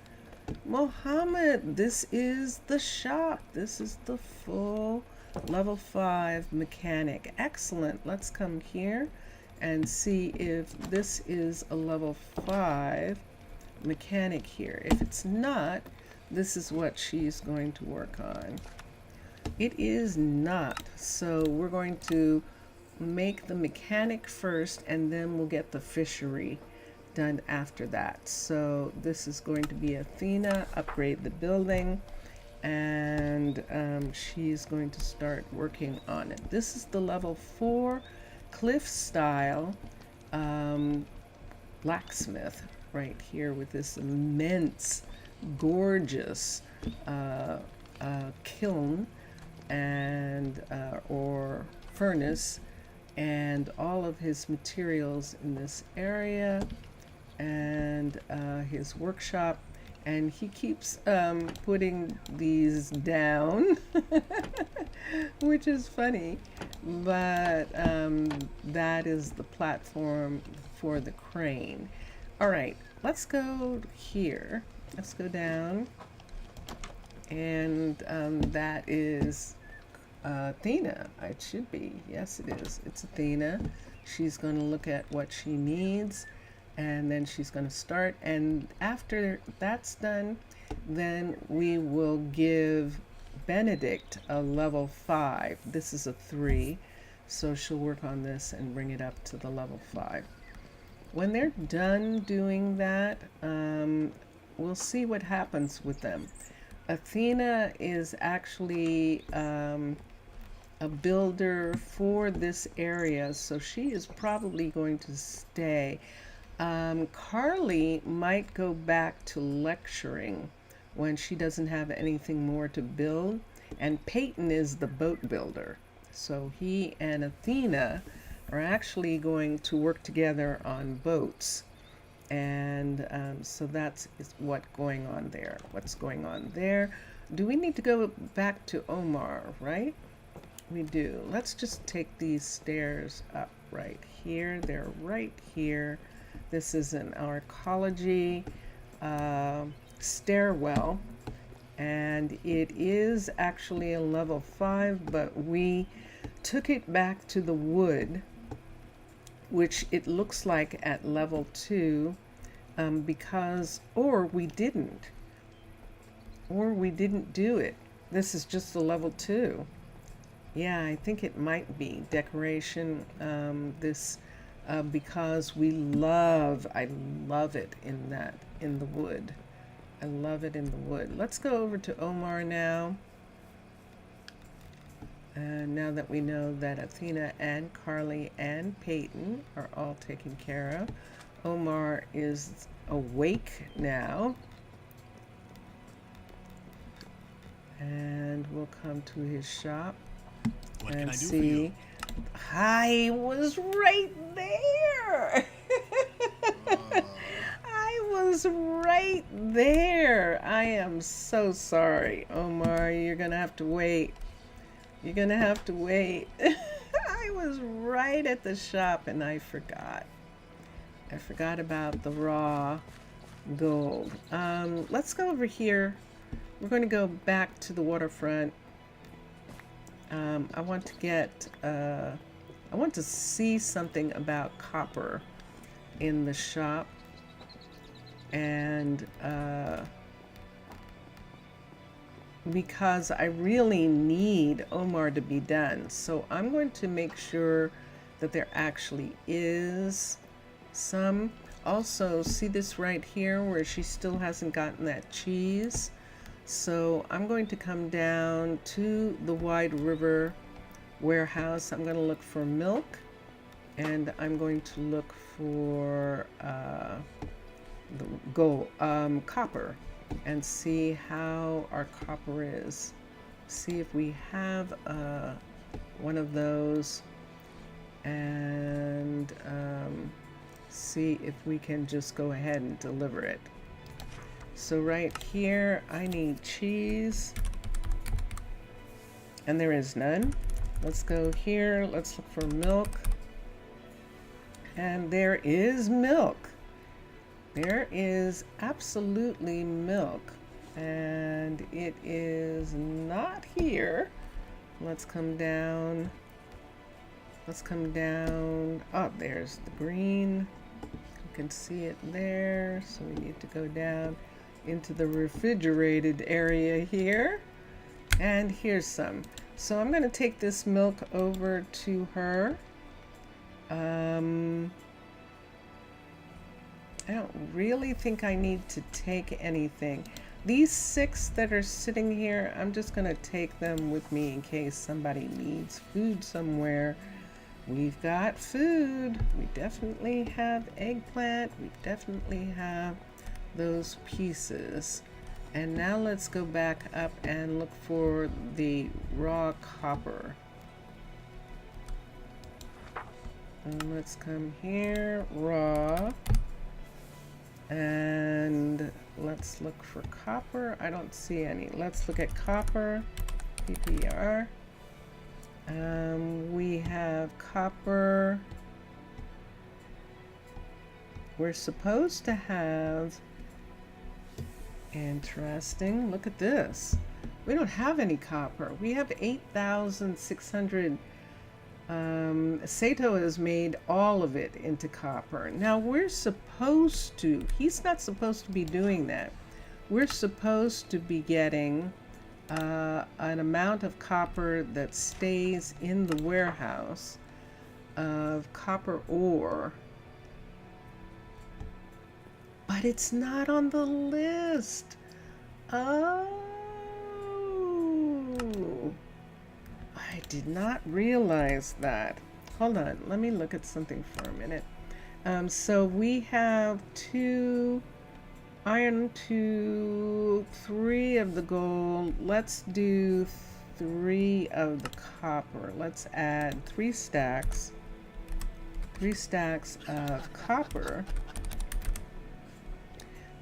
Mohammed. This is the shop. This is the full level 5 mechanic. Excellent. Let's come here and see if this is a level 5 mechanic here. If it's not, this is what she's going to work on. It is not. So we're going to make the mechanic first, and then we'll get the fishery done after that. So this is going to be Athena, upgrade the building, and she's going to start working on it. This is the level 4 cliff style blacksmith right here with this immense, gorgeous kiln and or furnace, and all of his materials in this area, and his workshop, and he keeps putting these down which is funny, but that is the platform for the crane. All right, let's go here. Let's go down, and that is Athena. It should be. Yes, it is. It's Athena. She's going to look at what she needs, And then she's going to start. And after that's done, then we will give Benedict a level 5. This is a 3. So she'll work on this and bring it up to the level 5. When they're done doing that, we'll see what happens with them. Athena is actually a builder for this area, so she is probably going to stay. Carly might go back to lecturing when she doesn't have anything more to build, and Peyton is the boat builder. So he and Athena are actually going to work together on boats. And so that's what's going on there. What's going on there? Do we need to go back to Omar, right? We do. Let's just take these stairs up right here. They're right here. This is an arcology stairwell. And it is actually a level 5, but we took it back to the wood, which it looks like at level 2, because, or we didn't do it. This is just a level 2. Yeah, I think it might be decoration, because I love it in the wood. I love it in the wood. Let's go over to Omar now. And now that we know that Athena and Carly and Peyton are all taken care of, Omar is awake now. And we'll come to his shop What and can I do see. for you? I was right there. I was right there. I am so sorry, Omar. You're going to have to wait. You're going to have to wait. I was right at the shop and I forgot. I forgot about the raw gold. Let's go over here. We're going to go back to the waterfront. I want to get, I want to see something about copper in the shop. And because I really need Omar to be done. So I'm going to make sure that there actually is some. Also, see this right here where she still hasn't gotten that cheese. So I'm going to come down to the Wide River warehouse. I'm going to look for milk, and I'm going to look for the gold, copper, and see how our copper is. See if we have one of those, and see if we can just go ahead and deliver it. So right here, I need cheese, and there is none. Let's go here, let's look for milk, and there is milk. There is absolutely milk, and it is not here. Let's come down. Let's come down. Oh, there's the green. You can see it there. So we need to go down into the refrigerated area here. And here's some. So I'm going to take this milk over to her. I don't really think I need to take anything. These 6 that are sitting here, I'm just going to take them with me in case somebody needs food somewhere. We've got food. We definitely have eggplant. We definitely have those pieces. And now let's go back up and look for the raw copper. And let's come here, raw. And let's look for copper. I don't see any. Let's look at copper, PPR. We have copper. We're supposed to have, interesting, look at this. We don't have any copper. We have 8,600 Sato has made all of it into copper. Now he's not supposed to be doing that. We're supposed to be getting an amount of copper that stays in the warehouse of copper ore. But it's not on the list. Oh, I did not realize that. Hold on, let me look at something for a minute. So we have 2 iron, 3 of the gold. Let's do 3 of the copper. Let's add 3 stacks. 3 stacks of copper.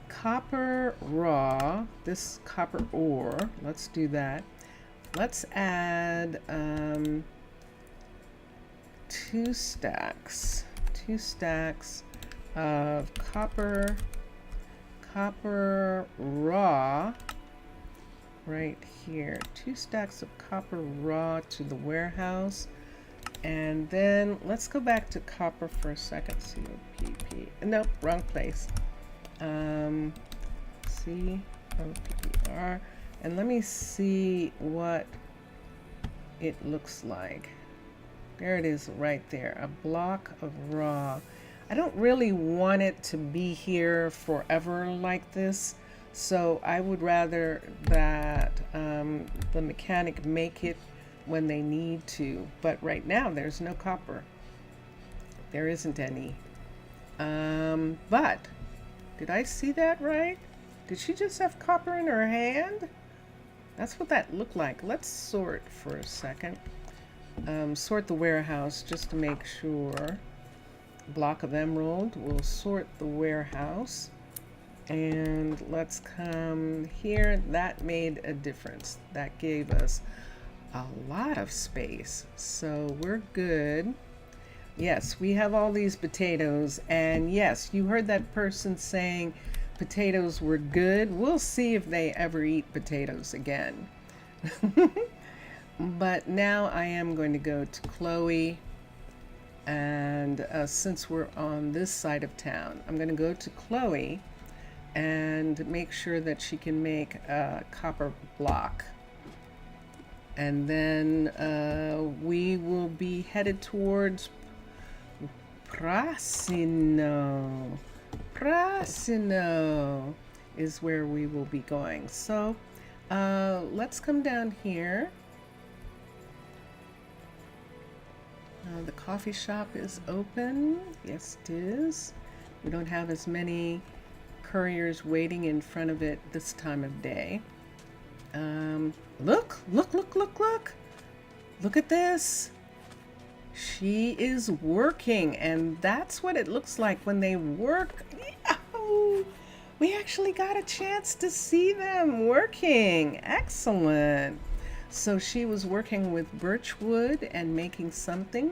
Copper raw, this copper ore, let's do that. Let's add 2 stacks of copper raw right here. 2 stacks of copper raw to the warehouse. And then let's go back to copper for a second. COPP. Nope, wrong place. COPPR, and let me see what it looks like. There it is right there, a block of raw. I don't really want it to be here forever like this, so I would rather that the mechanic make it when they need to. But right now there's no copper. There isn't any. But did I see that right? Did she just have copper in her hand? That's what that looked like. Let's sort for a second. Sort the warehouse just to make sure. Block of emerald. We'll sort the warehouse. And let's come here. That made a difference. That gave us a lot of space. So we're good. Yes, we have all these potatoes, and yes, you heard that person saying potatoes were good. We'll see if they ever eat potatoes again. But now I am going to go to Chloe, and since we're on this side of town, I'm going to go to Chloe and make sure that she can make a copper block. And then we will be headed towards Prasino. Prasino is where we will be going. So let's come down here. The coffee shop is open. Yes, it is. We don't have as many couriers waiting in front of it this time of day. Look. Look at this. She is working, and that's what it looks like when they work. Oh, we actually got a chance to see them working. Excellent. So she was working with birch wood and making something.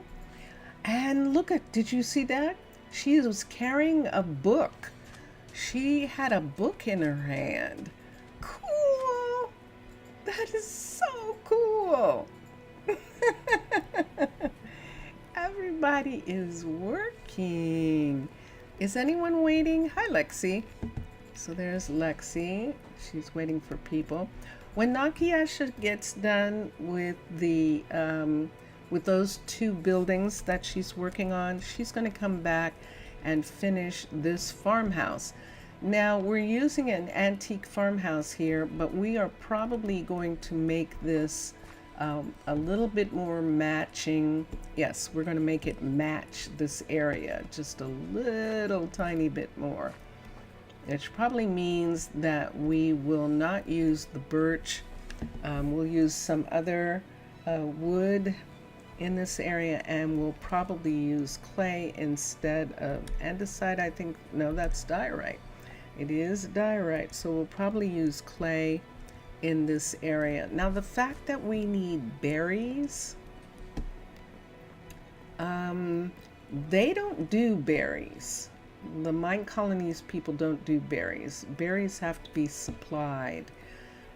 And look did you see that? She was carrying a book. She had a book in her hand. Cool. That is so cool. Everybody is working. Is anyone waiting? Hi, Lexi. So there's Lexi. She's waiting for people. When Nakiyasha gets done with the with those 2 buildings that she's working on, she's going to come back and finish this farmhouse. Now we're using an antique farmhouse here, but we are probably going to make this a little bit more matching. Yes, we're going to make it match this area just a little tiny bit more, which probably means that we will not use the birch. We'll use some other wood in this area, and we'll probably use clay instead of andesite. I think, no, that's diorite. It is diorite, so we'll probably use clay in this area. Now, the fact that we need berries, they don't do berries. The Minecolonies people don't do berries. Berries have to be supplied.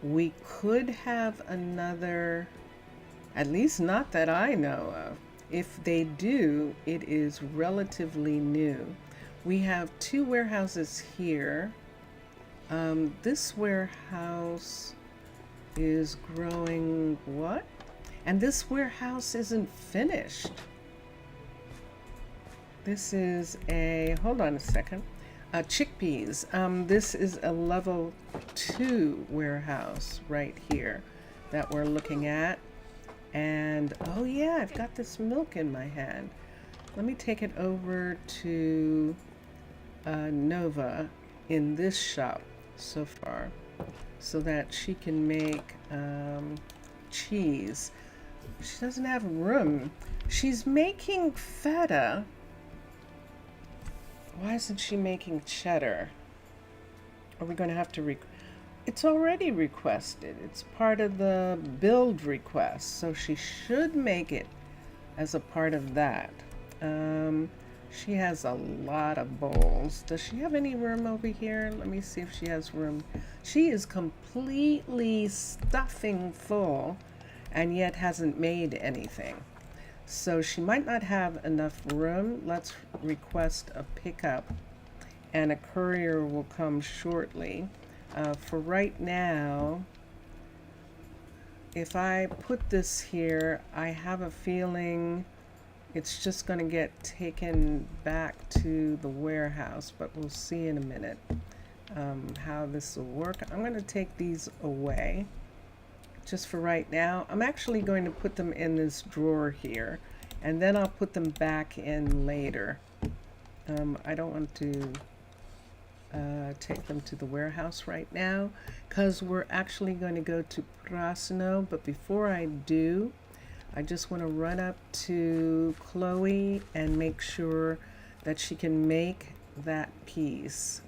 We could have another, at least not that I know of. If they do, it is relatively new. We have two warehouses here. This warehouse is growing what? And this warehouse isn't finished. This is hold on a second, chickpeas. This is a level 2 warehouse right here that we're looking at. And oh yeah, I've got this milk in my hand. Let me take it over to Nova in this shop so far so that she can make cheese. She doesn't have room. She's making feta. Why isn't she making cheddar? Are we going to have to it's already requested. It's part of the build request, so she should make it as a part of that. She has a lot of bowls. Does she have any room over here? Let me see if she has room. She is completely stuffing full and yet hasn't made anything. So she might not have enough room. Let's request a pickup and a courier will come shortly. For right now, if I put this here, I have a feeling it's just going to get taken back to the warehouse, but we'll see in a minute how this will work. I'm going to take these away just for right now. I'm actually going to put them in this drawer here, and then I'll put them back in later. I don't want to take them to the warehouse right now because we're actually going to go to Prasino, but before I do, I just want to run up to Chloe and make sure that she can make that piece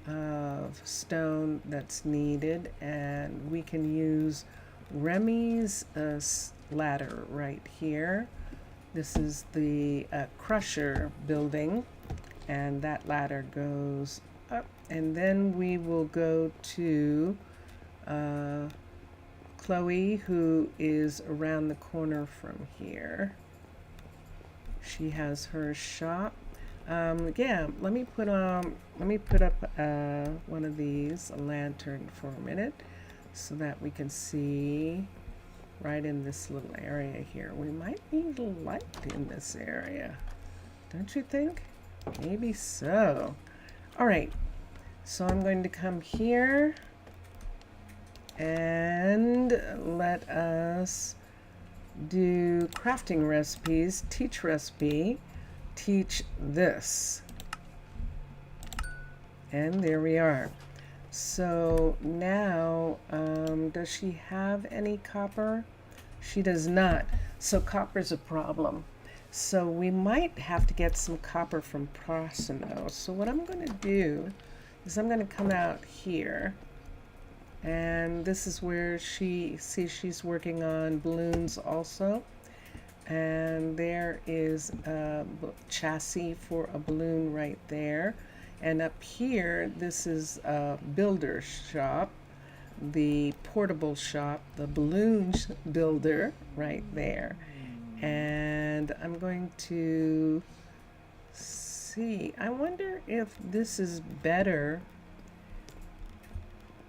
of stone that's needed, and we can use Remy's ladder right here. This is the crusher building, and that ladder goes up, and then we will go to Chloe, who is around the corner from here. She has her shop. Yeah, let me put up one of these, a lantern, for a minute so that we can see right in this little area here. We might need a light in this area, don't you think? Maybe so. All right, so I'm going to come here and let us do crafting recipes, teach recipe, teach this. And there we are. So now, does she have any copper? She does not. So copper's a problem. So we might have to get some copper from Prasino. So what I'm going to do is I'm going to come out here, and this is where she's working on balloons also, and there is a chassis for a balloon right there. And up here, this is a builder shop, the portable shop, the balloon builder right there. And I'm going to see, I wonder if this is better.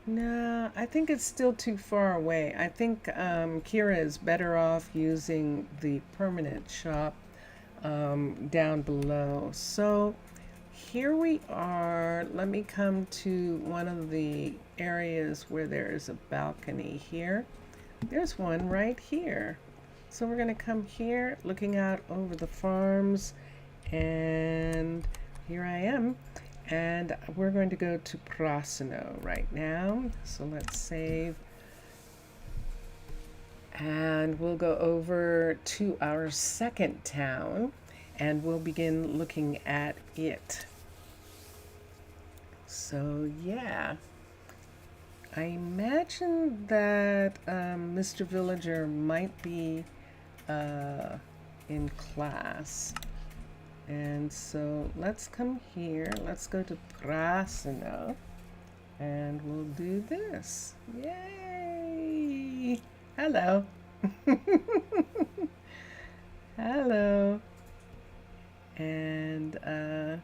No, I think it's still too far away. I think Kira is better off using the permanent shop down below. So here we are. Let me come to one of the areas where there is a balcony here. There's one right here. So we're going to come here, looking out over the farms, and here I am. And we're going to go to Prasino right now. So let's save. And we'll go over to our second town, and we'll begin looking at it. So yeah, I imagine that Mr. Villager might be in class. And so let's come here, let's go to Prasino, and we'll do this. Yay! Hello. Hello. And we're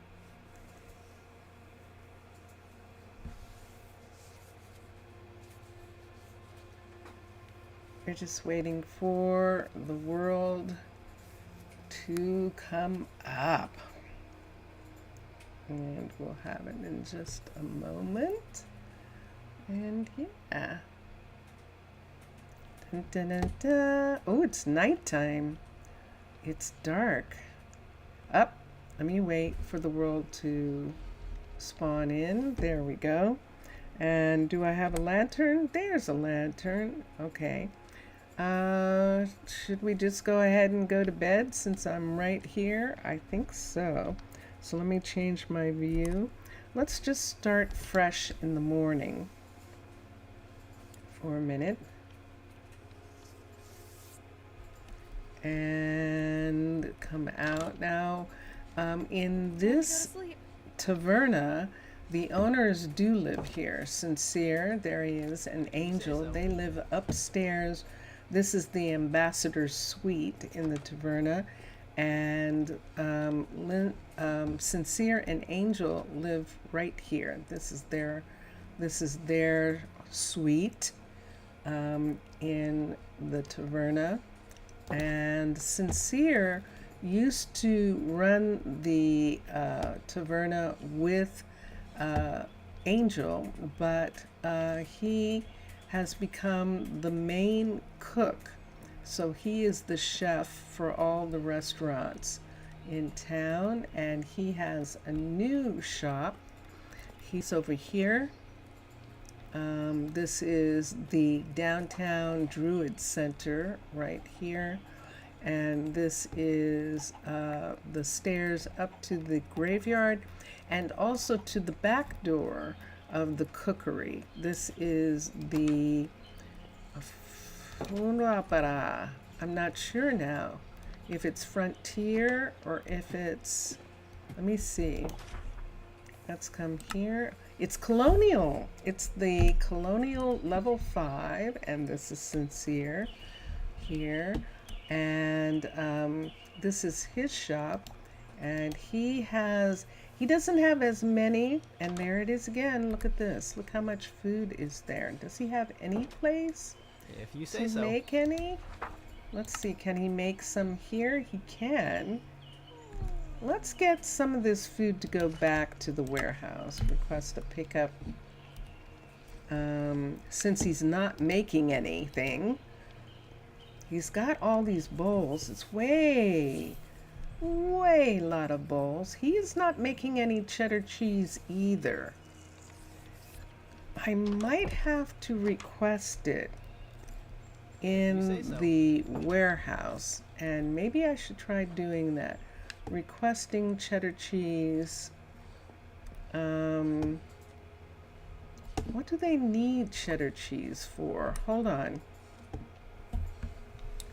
just waiting for the world to come up. And we'll have it in just a moment. And yeah. Dun, dun, dun, dun. Oh, it's nighttime. It's dark. Up. Let me wait for the world to spawn in. There we go. And do I have a lantern? There's a lantern. Okay. Should we just go ahead and go to bed since I'm right here? I think so. So let me change my view. Let's just start fresh in the morning for a minute. And come out now. In this taverna, the owners do live here. Sincere, there he is, and Angel. They live upstairs. This is the ambassador's suite in the taverna. And Sincere and Angel live right here. This is their suite in the taverna. And Sincere used to run the taverna with Angel, but he has become the main cook. So he is the chef for all the restaurants in town, and he has a new shop. He's over here. This is the downtown Druid Center right here. And this is the stairs up to the graveyard and also to the back door of the cookery. This is the Funapara. I'm not sure now if it's Frontier or if it's, let me see. Let's come here. It's Colonial. It's the Colonial level 5, and this is Sincere here. And this is his shop, and he doesn't have as many, and there it is again. Look at this. Look how much food is there. Does he have any place If you say to so. make any? Let's see, can he make some here? He can. Let's get some of this food to go back to the warehouse. Request a pickup. Since he's not making anything, he's got all these bowls. It's way a lot of bowls. He's not making any cheddar cheese either. I might have to request it in the warehouse, and maybe I should try doing that. Requesting cheddar cheese. What do they need cheddar cheese for? Hold on.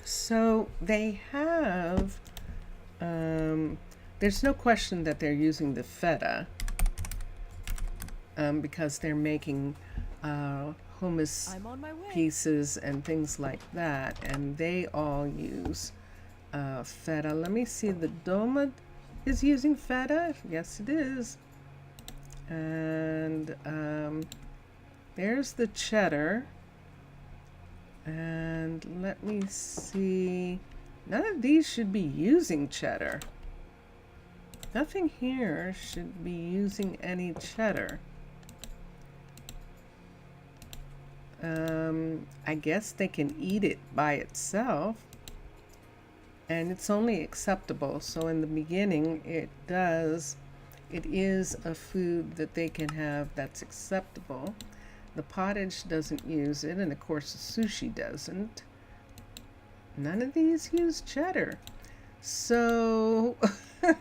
So they have, there's no question that they're using the feta because they're making hummus I'm on my way. pieces and things like that, and they all use feta. Let me see, the Doma is using feta. Yes, it is. And there's the cheddar. And let me see. None of these should be using cheddar. Nothing here should be using any cheddar. I guess they can eat it by itself. And it's only acceptable. So in the beginning, it is a food that they can have that's acceptable. The pottage doesn't use it, and of course the sushi doesn't. None of these use cheddar. So, oh,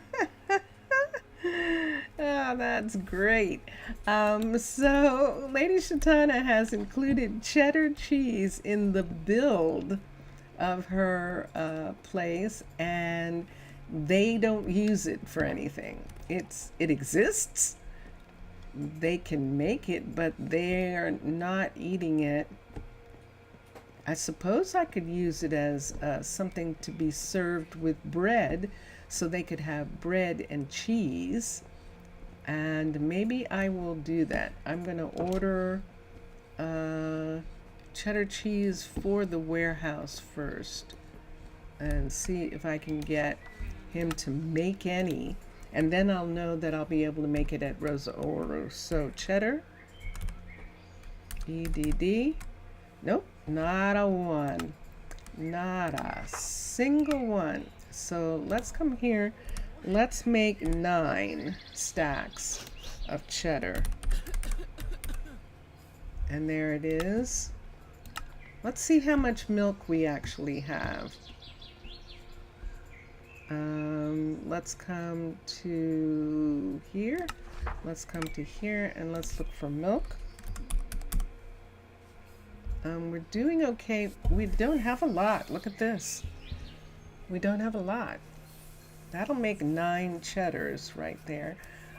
that's great. So Lady Shatana has included cheddar cheese in the build of her place, and they don't use it for anything. It exists. They can make it, but they're not eating it I suppose I could use it as something to be served with bread, so they could have bread and cheese. And maybe I will do that. I'm going to order cheddar cheese for the warehouse first and see if I can get him to make any. And then I'll know that I'll be able to make it at Rosa Ouro. So cheddar, EDD. Nope, not a one. Not a single one. So let's come here. Let's make 9 stacks of cheddar. And there it is. Let's see how much milk we actually have. Let's come to here. Let's come to here and let's look for milk. We're doing okay. We don't have a lot. Look at this. We don't have a lot. That'll make 9 cheddars right there.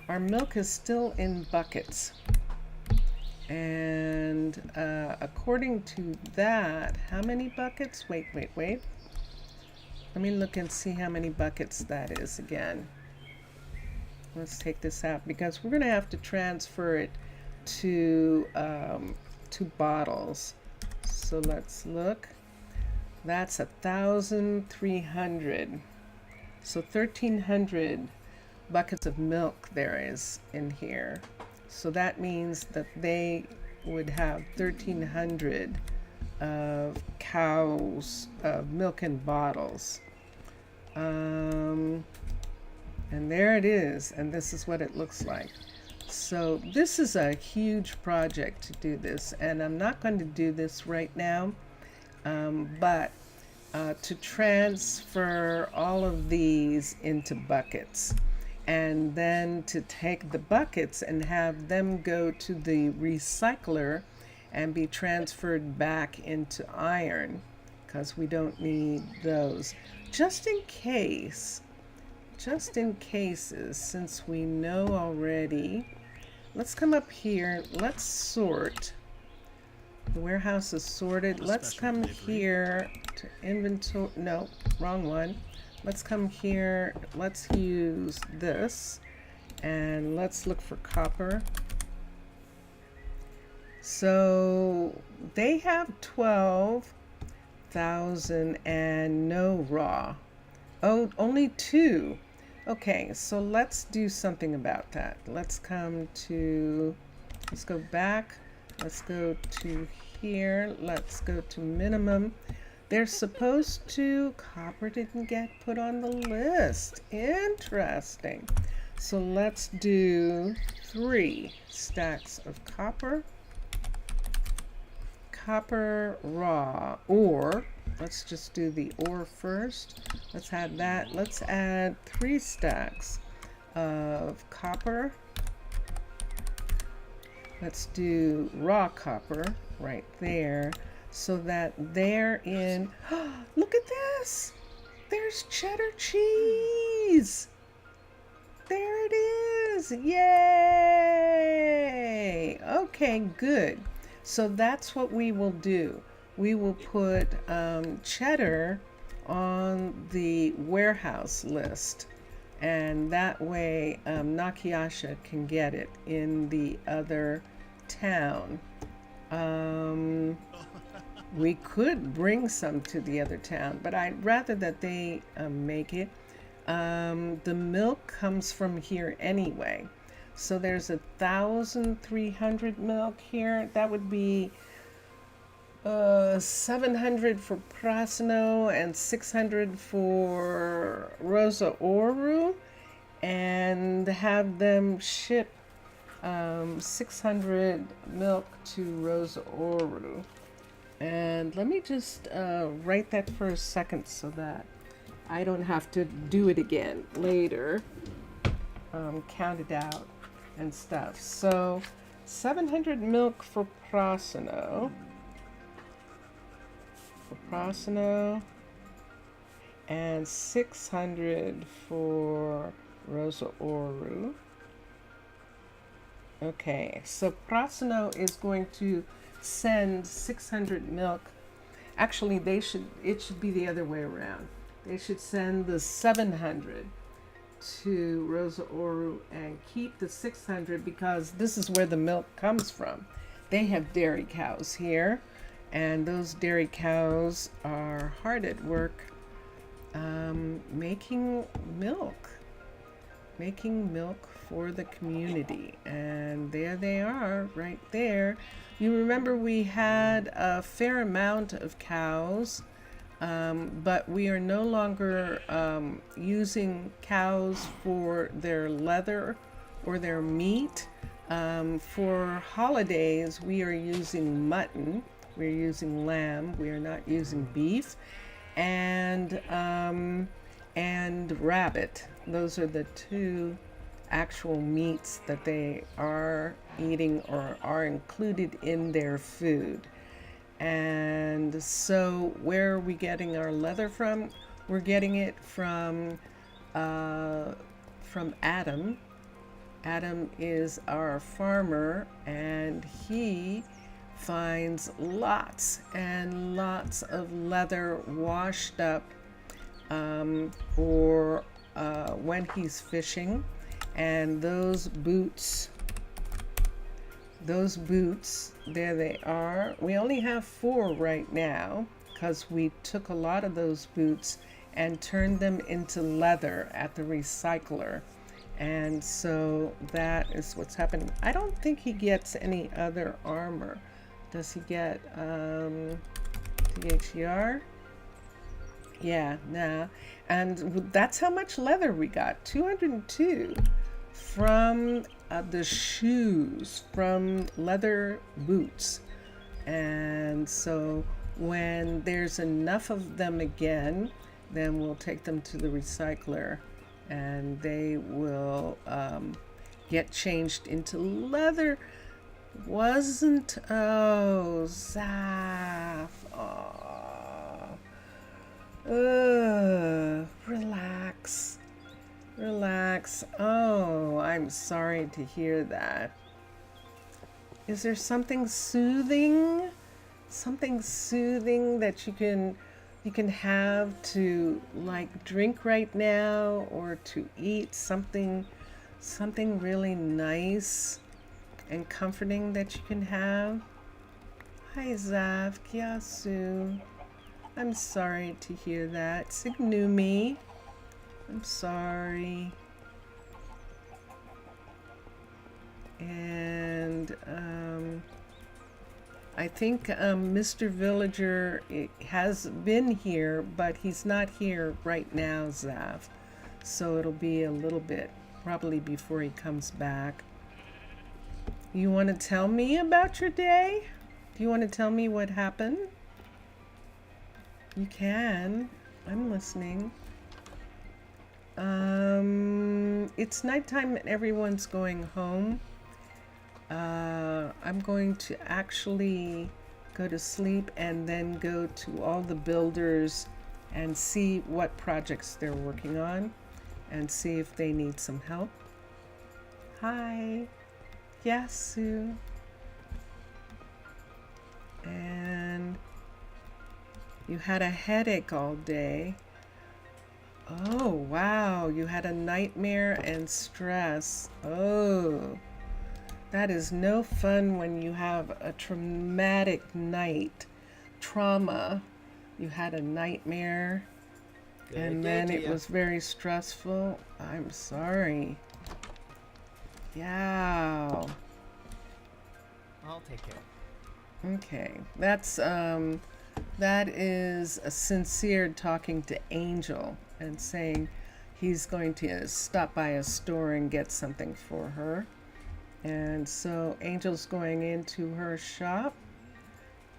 Our milk is still in buckets. And according to that, how many buckets? Wait. Let me look and see how many buckets that is again. Let's take this out because we're going to have to transfer it to bottles. So let's look. That's 1,300. So 1,300 buckets of milk there is in here. So that means that they would have 1,300 of cows of milk in bottles. And there it is. And this is what it looks like. So this is a huge project to do this. And I'm not going to do this right now. But to transfer all of these into buckets and then to take the buckets and have them go to the recycler and be transferred back into iron because we don't need those. Just in cases, since we know already, let's come up here, let's sort. The warehouse is sorted. Let's come here to inventory. No, wrong one. Let's come here. Let's use this. And let's look for copper. So they have 12,000 and no raw. Oh, only 2. Okay, so let's do something about that. Let's go back. Let's go to here. Let's go to minimum. They're supposed to, copper didn't get put on the list. Interesting. So let's do 3 stacks of copper. Copper raw, or let's just do the ore first. Let's add that. Let's add 3 stacks of copper. Let's do raw copper right there so that they're in. Look at this. There's cheddar cheese. There it is. Yay. Okay, good. So that's what we will do. We will put cheddar on the warehouse list. And that way Nakayasha can get it in the other town. We could bring some to the other town, but I'd rather that they make it. The milk comes from here anyway. So there's 1,300 milk here. That would be 700 for Prasino and 600 for Rosa Ouro, and have them ship 600 milk to Rosa Ouro. And let me just write that for a second so that I don't have to do it again later. Count it out and stuff. So 700 milk for Prasino. And 600 for Rosa Ouro. Okay, so Prasino is going to send 600 milk Actually, it should be the other way around. They should send the 700 to Rosa Ouro and keep the 600 because this is where the milk comes from. They have dairy cows here, and those dairy cows are hard at work making milk for the community. And there they are, right there. You remember we had a fair amount of cows, but we are no longer using cows for their leather or their meat. For holidays, we are using mutton, we're using lamb, we are not using beef, and rabbit. Those are the two actual meats that they are eating or are included in their food. And so where are we getting our leather from? We're getting it from Adam. Adam is our farmer, and he finds lots and lots of leather washed up or when he's fishing. And those boots, there they are. We only have 4 right now because we took a lot of those boots and turned them into leather at the recycler. And so that is what's happening. I don't think he gets any other armor. Does he get THER? Yeah, nah. And that's how much leather we got. 202 from the shoes, from leather boots. And so when there's enough of them again, then we'll take them to the recycler and they will get changed into leather. Zaf. Relax. Oh, I'm sorry to hear that. Is there something soothing? Something soothing that you can have to like drink right now, or to eat something really nice and comforting that you can have? Hi Zaf, Kyasu. I'm sorry to hear that. Signumi. I'm sorry. And I think Mr. Villager has been here, but he's not here right now, Zav. So it'll be a little bit, probably before he comes back. You want to tell me about your day? Do you want to tell me what happened? You can. I'm listening. It's nighttime and everyone's going home. I'm going to actually go to sleep and then go to all the builders and see what projects they're working on and see if they need some help. Hi. Yasu. And you had a headache all day. Oh, wow. You had a nightmare and stress. Oh, that is no fun when you have a traumatic night. Trauma. You had a nightmare and then it was very stressful. I'm sorry. Yeah. I'll take care. Okay. That is a Sincere talking to Angel and saying he's going to stop by a store and get something for her. And so Angel's going into her shop,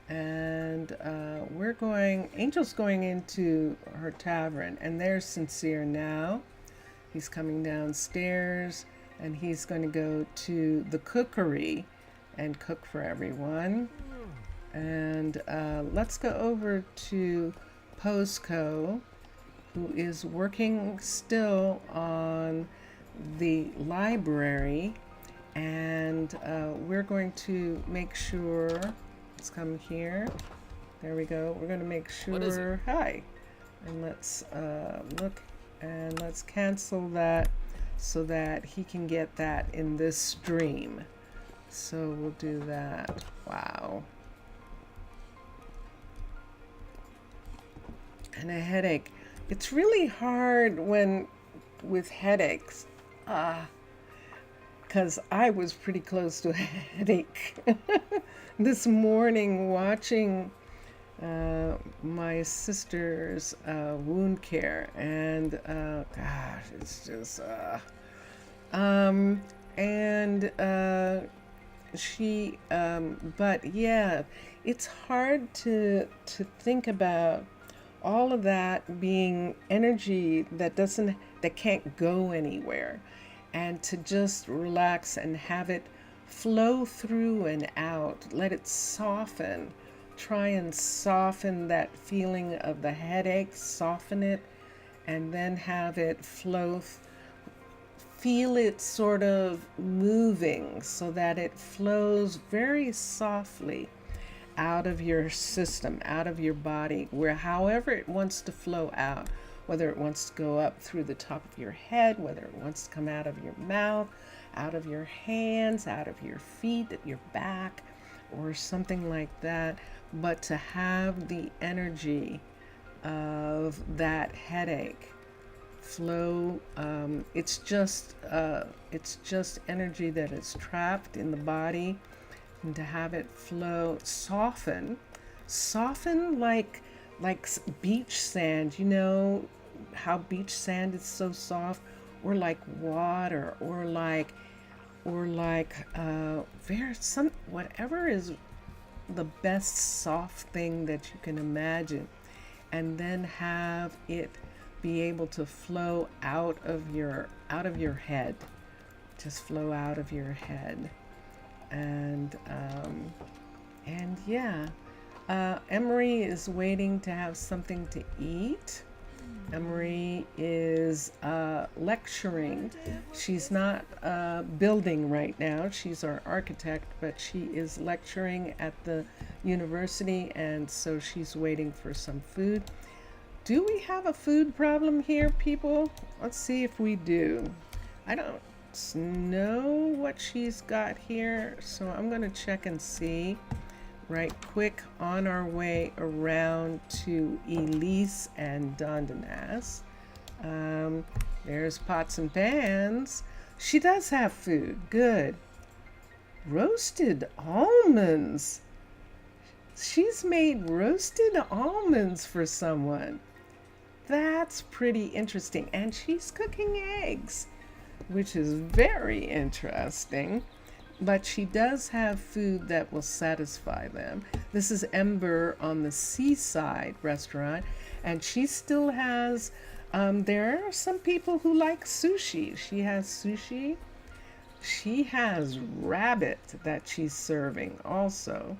and Angel's going into her tavern, and there's Sincere now. He's coming downstairs, and he's going to go to the cookery and cook for everyone. And let's go over to Posco, who is working still on the library. And we're going to make sure, let's come here, There we go. We're going to make sure. What is it? Hi. And let's look, and let's cancel that so that he can get that in this stream. So we'll do that. Wow. And a headache. It's really hard with headaches. Because I was pretty close to a headache this morning watching my sister's wound care, and gosh, it's just she but yeah, it's hard to think about all of that being energy that can't go anywhere, and to just relax and have it flow through and out. Let it soften. Try and soften that feeling of the headache, soften it, and then have it flow. Feel it sort of moving so that it flows very softly out of your system, out of your body, where however it wants to flow out, whether it wants to go up through the top of your head, whether it wants to come out of your mouth, out of your hands, out of your feet, at your back, or something like that. But to have the energy of that headache flow, it's just energy that is trapped in the body, and to have it flow, soften like beach sand. You know how beach sand is so soft, or like water, or like whatever is the best soft thing that you can imagine, and then have it be able to flow out of your head, just flow out of your head. And yeah, Emery is waiting to have something to eat. Emery is lecturing. She's not building right now. She's our architect, but she is lecturing at the university, and so she's waiting for some food. Do we have a food problem here, people? Let's see if we do. I don't know what she's got here, so I'm going to check and see right quick on our way around to Elise and Dondanas. There's Pots and Pans. She does have food. Good. Roasted almonds. She's made roasted almonds for someone. That's pretty interesting. And she's cooking eggs, which is very interesting. But she does have food that will satisfy them. This is Ember on the Seaside restaurant, and she still has, there are some people who like sushi. She has sushi. She has rabbit that she's serving also.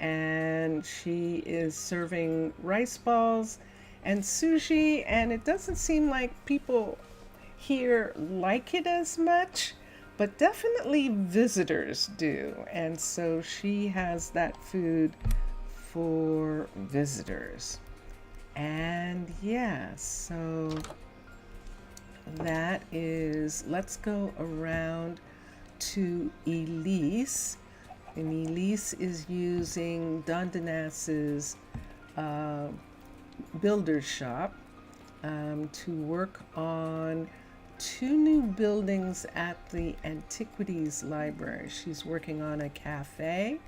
And she is serving rice balls and sushi, and it doesn't seem like people here like it as much, but definitely visitors do. And so she has that food for visitors. And yeah, so that is, let's go around to Elise. And Elise is using Dondanas's builder shop to work on 2 new buildings at the Antiquities Library. She's working on a cafe,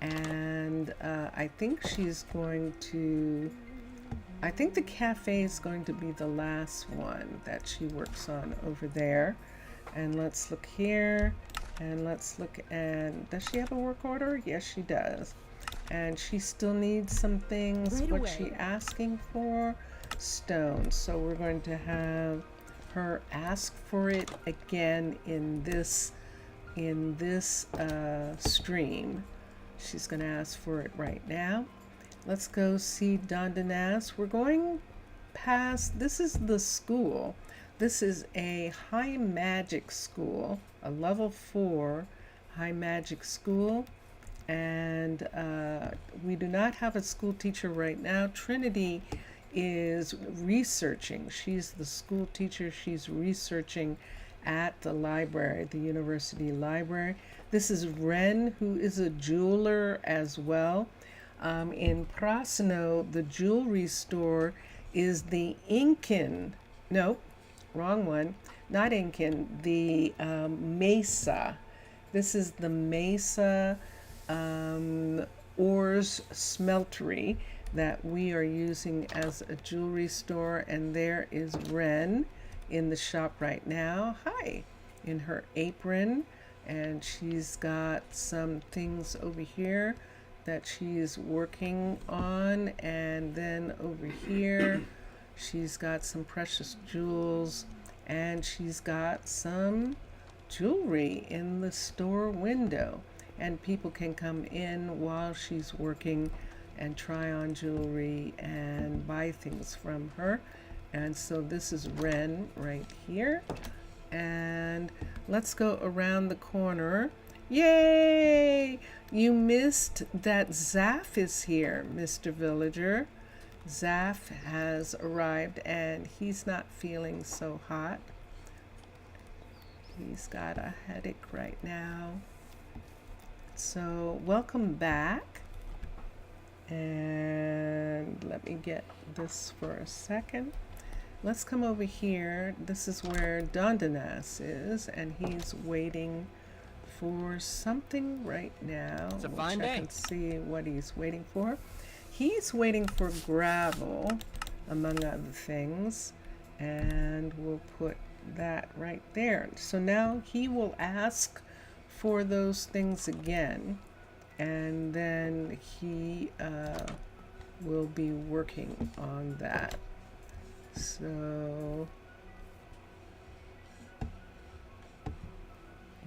and I think the cafe is going to be the last one that she works on over there. And let's look here, and let's look, and does she have a work order? Yes, she does. And she still needs some things. Right What's away. she asking for? Stone. So we're going to have her ask for it again in this stream. She's going to ask for it right now. Let's go see Dondanas. We're going past, this is the school. This is a high magic school, a level 4 high magic school. And we do not have a school teacher right now. Trinity is researching. She's the school teacher. She's researching at the library, the university library. This is Ren, who is a jeweler as well. In Prasino, the jewelry store is the Incan. Nope, wrong one. Not Incan, the Mesa. This is the Mesa ores smeltery that we are using as a jewelry store. And there is Ren in the shop right now. Hi, in her apron. And she's got some things over here that she's working on. And then over here, she's got some precious jewels. And she's got some jewelry in the store window. And people can come in while she's working and try on jewelry and buy things from her. And so this is Ren right here. And let's go around the corner. Yay! You missed that Zaf is here, Mr. Villager. Zaf has arrived and he's not feeling so hot. He's got a headache right now. So welcome back. And let me get this for a second. Let's come over here. This is where Dondanas is, and he's waiting for something right now. It's a We'll fine check day. and see what he's waiting for. He's waiting for gravel, among other things, and we'll put that right there. So now he will ask for those things again, and then he will be working on that. So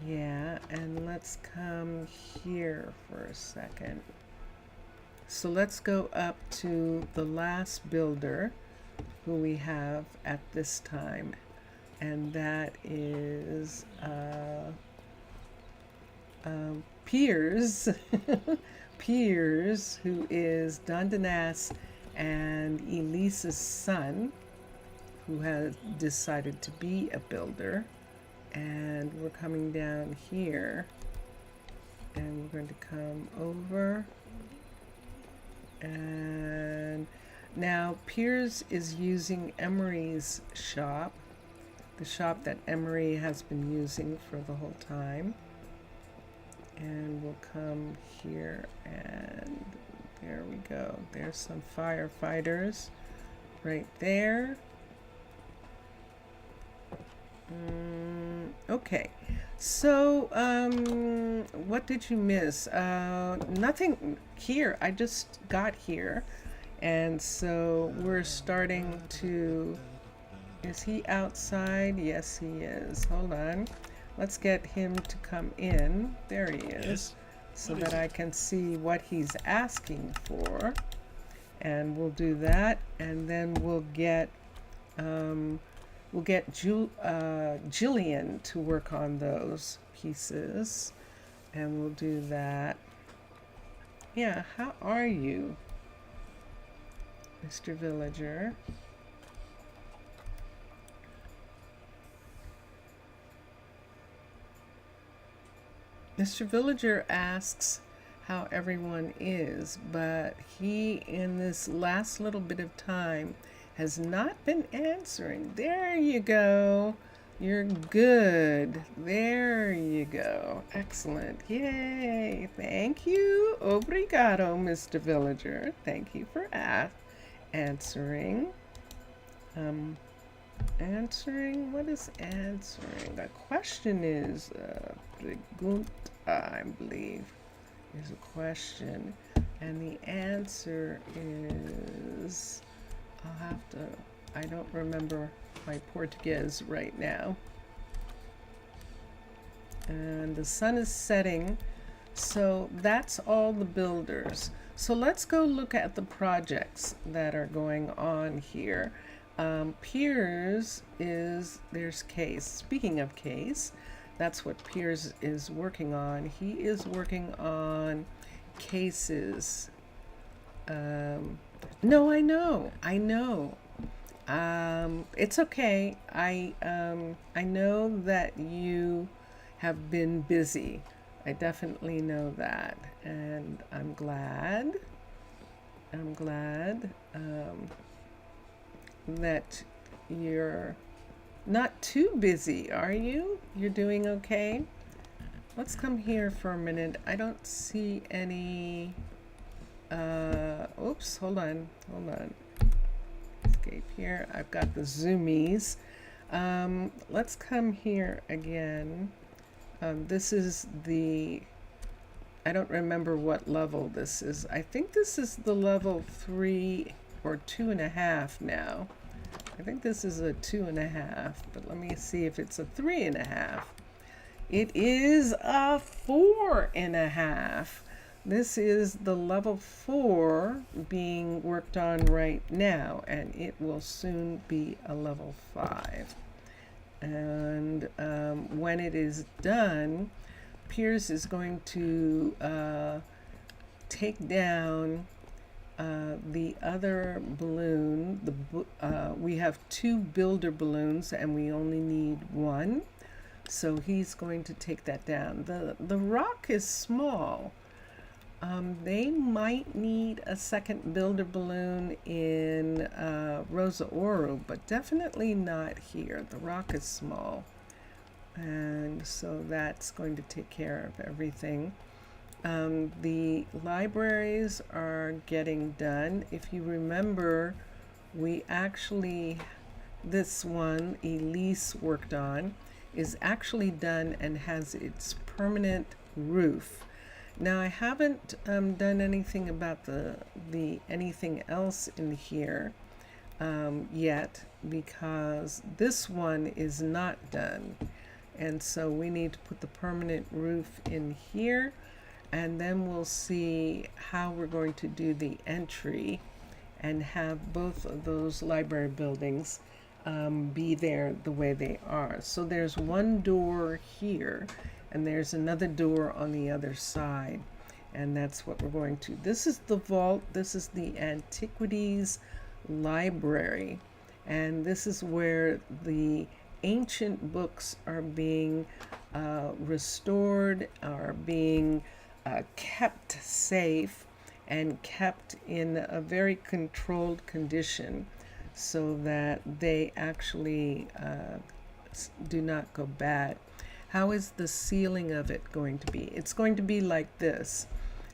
yeah, and let's come here for a second. So let's go up to the last builder who we have at this time, and that is Piers. Piers, who is Dondanas and Elisa's son, who has decided to be a builder. And we're coming down here, and we're going to come over. And now Piers is using Emery's shop, the shop that Emery has been using for the whole time. And we'll come here, and there we go. There's some firefighters right there. Okay, so what did you miss? Nothing here. I just got here, and so we're starting to... Is he outside? Yes, he is. Hold on. Let's get him to come in. There he is. Yes. So What is that I can see what he's asking for. And we'll do that, and then we'll get Jillian to work on those pieces, and we'll do that. Yeah, how are you, Mr. Villager? Mr. Villager asks how everyone is, but he, in this last little bit of time, has not been answering. There you go. You're good. There you go. Excellent. Yay. Thank you. Obrigado, Mr. Villager. Thank you for answering. Answering? What is answering? The question is, pregunta, I believe, is a question. And the answer is, I'll have to, I don't remember my Portuguese right now. And the sun is setting, so that's all the builders. So let's go look at the projects that are going on here. Piers is, there's Case. Speaking of Case, that's what Piers is working on. He is working on Case's No, I know. It's okay. I know that you have been busy. I definitely know that, and I'm glad. I'm glad that you're not too busy, are you? You're doing okay? Let's come here for a minute. I don't see any. Oops, hold on. Escape here. I've got the zoomies. Let's come here again. This is the, I don't remember what level this is. I think this is the level 3 or 2.5 now. I think this is a 2.5, but let me see if it's a 3.5. It is a 4.5. This is the level 4 being worked on right now, and it will soon be a level 5. And when it is done, Piers is going to take down the other balloon. We have 2 builder balloons, and we only need 1. So he's going to take that down. The rock is small. They might need a second builder balloon in Rosa Ouro, but definitely not here. The rock is small. And so that's going to take care of everything. The libraries are getting done. If you remember, we actually, this one Elise worked on, is actually done and has its permanent roof. Now I haven't done anything about the anything else in here yet, because this one is not done, and so we need to put the permanent roof in here, and then we'll see how we're going to do the entry and have both of those library buildings be there the way they are. So there's one door here, and there's another door on the other side, and that's what we're going to. This is the vault. This is the antiquities library, and this is where the ancient books are being restored, are being kept safe and kept in a very controlled condition, so that they actually do not go bad. How is the ceiling of it going to be? It's going to be like this.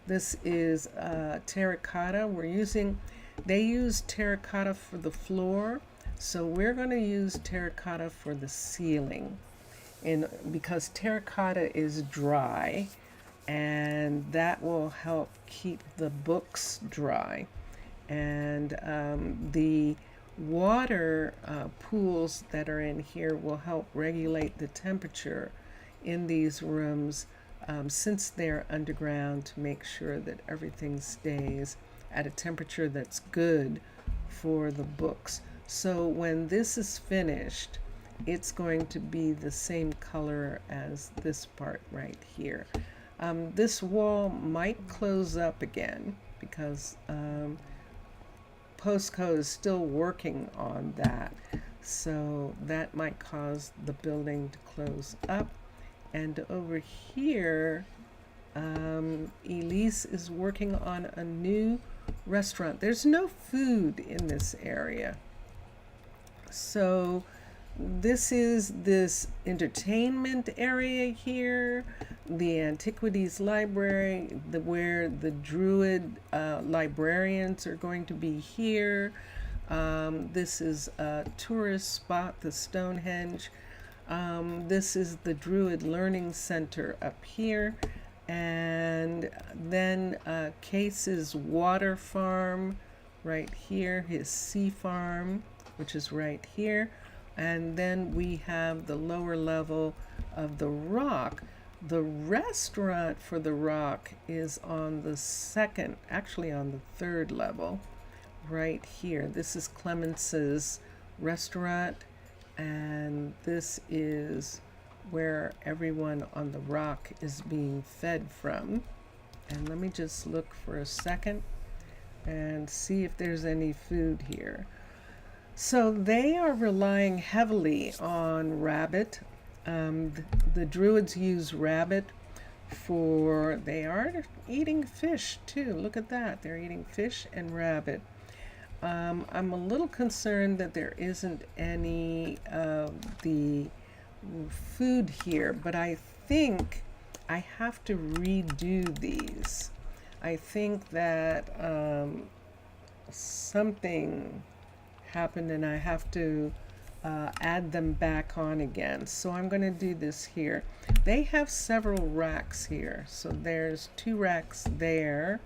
This is terracotta. They use terracotta for the floor, so we're going to use terracotta for the ceiling, because terracotta is dry, and that will help keep the books dry. And the water pools that are in here will help regulate the temperature in these rooms, since they're underground, to make sure that everything stays at a temperature that's good for the books. So when this is finished, it's going to be the same color as this part right here. This wall might close up again, because Postco is still working on that, so that might cause the building to close up. And over here, Elise is working on a new restaurant. There's no food in this area, so this is this entertainment area here, the antiquities library, where the druid librarians are going to be here. This is a tourist spot, the Stonehenge. This is the Druid Learning Center up here. And then Case's water farm right here, his sea farm, which is right here. And then we have the lower level of the rock. The restaurant for the rock is on the second, actually on the third level, right here. This is Clemence's restaurant, and this is where everyone on the rock is being fed from. And let me just look for a second and see if there's any food here. So they are relying heavily on rabbit. The druids use rabbit for, they are eating fish too. Look at that. They're eating fish and rabbit. I'm a little concerned that there isn't any of the food here, but I think I have to redo these. I think that something happened and I have to add them back on again. So I'm going to do this here. They have several racks here. So there's 2 racks there.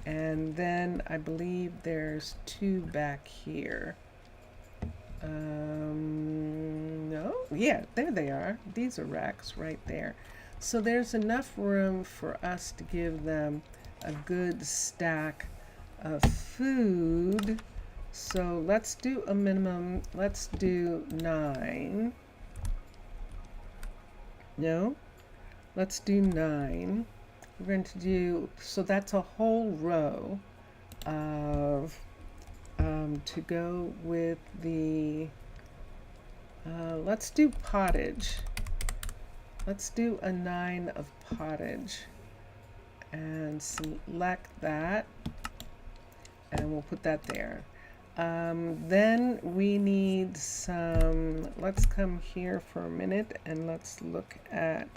And then I believe there's 2 back here. No, yeah, there they are. These are racks right there. So there's enough room for us to give them a good stack of food. So let's do a minimum, let's do 9. No, let's do 9. We're going to do, so that's a whole row of, to go with the, let's do pottage. Let's do a 9 of pottage and select that, and we'll put that there. Then we need some, let's come here for a minute and let's look at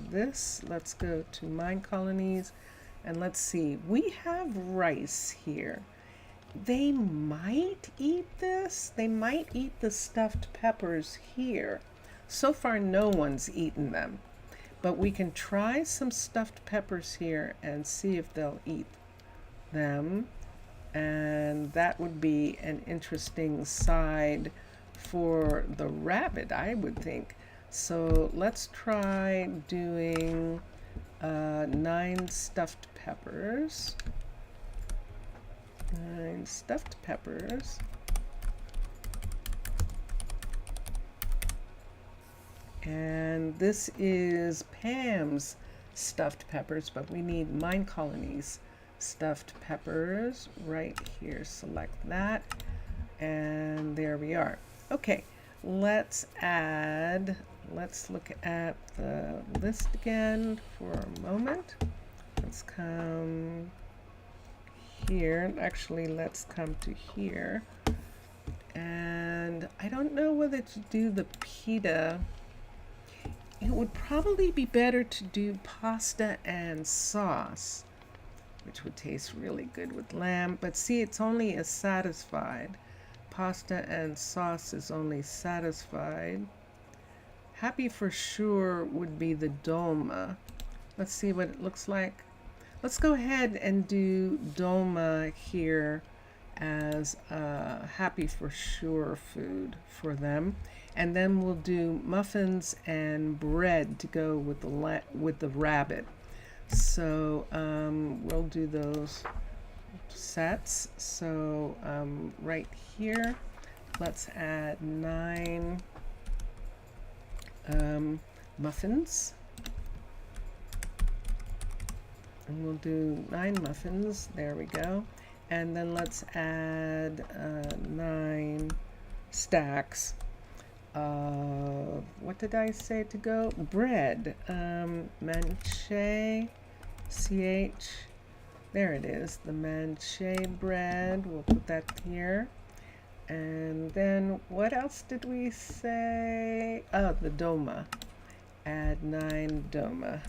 this. Let's go to Minecolonies and let's see. We have rice here. They might eat this. They might eat the stuffed peppers here. So far, no one's eaten them. But we can try some stuffed peppers here and see if they'll eat them. And that would be an interesting side for the rabbit, I would think. So let's try doing 9 stuffed peppers. 9 stuffed peppers. And this is Pam's stuffed peppers, but we need Minecolonies stuffed peppers right here. Select that, and there we are. Okay, let's add, let's look at the list again for a moment. Let's come here. Actually, let's come to here. And I don't know whether to do the pita. It would probably be better to do pasta and sauce, which would taste really good with lamb. But see, it's only a satisfied. Pasta and sauce is only satisfied. Happy for sure would be the dolma. Let's see what it looks like. Let's go ahead and do dolma here as a happy for sure food for them. And then we'll do muffins and bread to go with the rabbit. So we'll do those sets. So right here, let's add 9 muffins. And we'll do 9 muffins. There we go. And then let's add 9 stacks of, what did I say to go? Bread. Manche, CH. There it is, the manche bread. We'll put that here. And then what else did we say? Oh, the doma. Add 9 doma.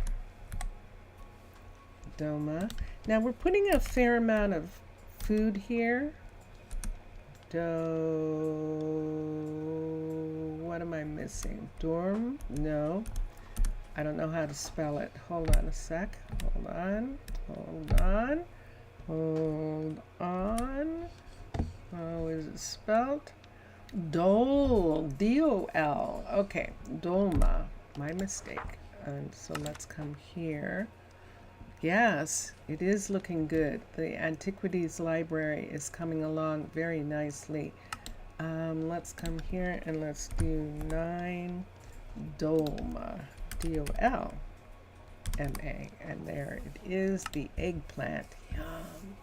Doma. Now we're putting a fair amount of food here. What am I missing? Dorm? No. I don't know how to spell it. Hold on a sec. Hold on. Hold on. Hold on. How is it spelled? Dole. D-O-L. Okay. Dolma. My mistake. And so let's come here. Yes, it is looking good. The Antiquities Library is coming along very nicely. Let's come here and let's do 9 dolma. D-O-L. M-A. And there it is, the eggplant. Yum.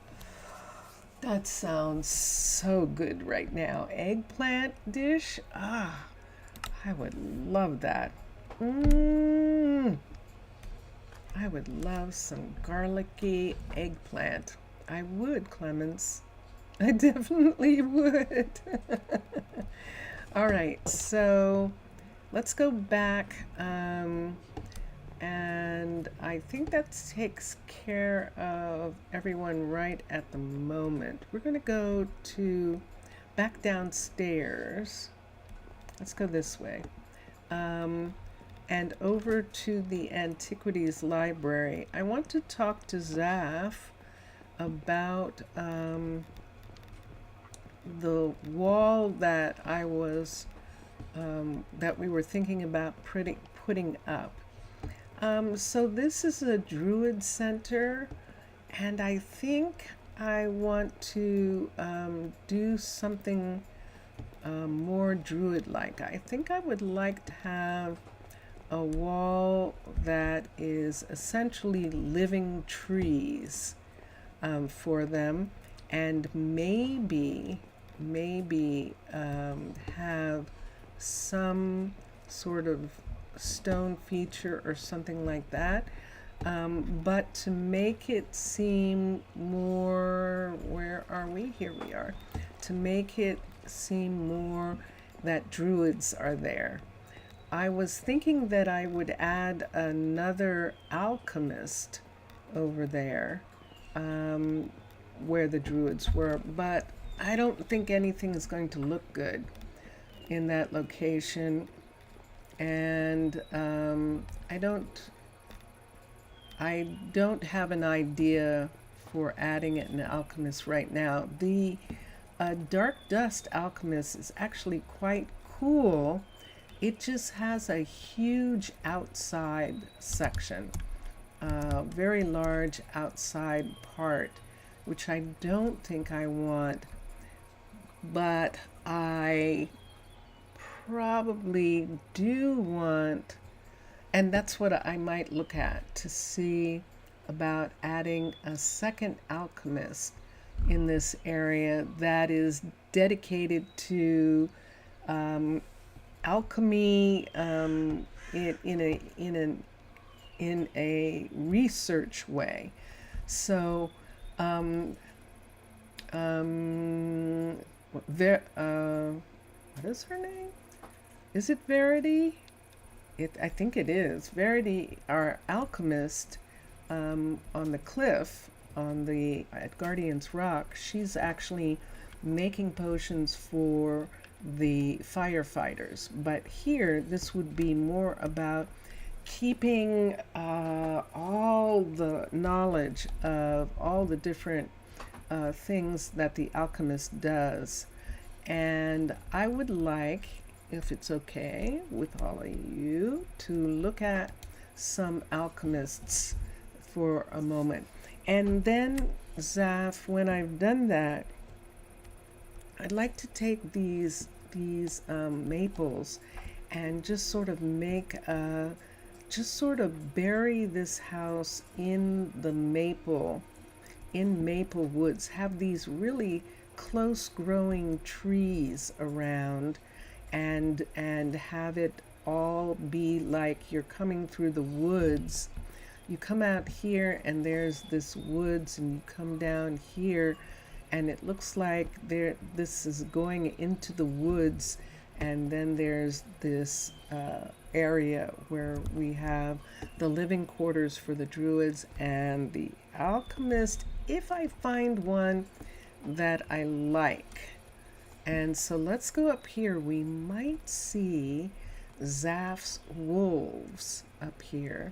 That sounds so good right now. Eggplant dish? Ah, I would love that. Mmm. I would love some garlicky eggplant. I would, Clemens. I definitely would. All right, so let's go back. And I think that takes care of everyone right at the moment. We're going to go to back downstairs. Let's go this way. And over to the Antiquities Library. I want to talk to Zaf about the wall that I was that we were thinking about putting up. So this is a Druid Center, and I think I want to do something more Druid-like. I think I would like to have a wall that is essentially living trees for them, and maybe have some sort of stone feature or something like that, but to make it seem more, where are we? Here we are. To make it seem more that druids are there. I was thinking that I would add another alchemist over there where the druids were, but I don't think anything is going to look good in that location. And I don't have an idea for adding an alchemist right now. The Dark Dust alchemist is actually quite cool. It just has a huge outside section, very large outside part, which I don't think I want, but I probably do want, and that's what I might look at to see about adding a second alchemist in this area that is dedicated to alchemy in a research way. So what is her name? Is it Verity? I think it is. Verity, our alchemist on the cliff at Guardian's Rock, she's actually making potions for the firefighters. But here, this would be more about keeping all the knowledge of all the different things that the alchemist does. And I would like, if it's okay with all of you, to look at some alchemists for a moment. And then, Zaf, when I've done that, I'd like to take these maples and just sort of bury this house in maple woods, have these really close growing trees around, and have it all be like you're coming through the woods. You come out here and there's this woods, and you come down here and it looks like this is going into the woods, and then there's this area where we have the living quarters for the druids and the alchemist, if I find one that I like. And so let's go up here. We might see Zaf's wolves up here.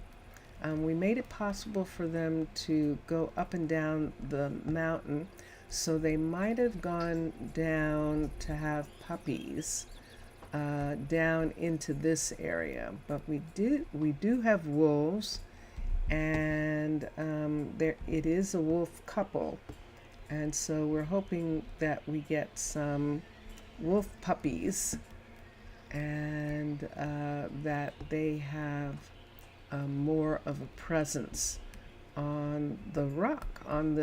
We made it possible for them to go up and down the mountain, so they might have gone down to have puppies down into this area. But we do have wolves, and it is a wolf couple, and so we're hoping that we get some wolf puppies, and that they have more of a presence on the rock on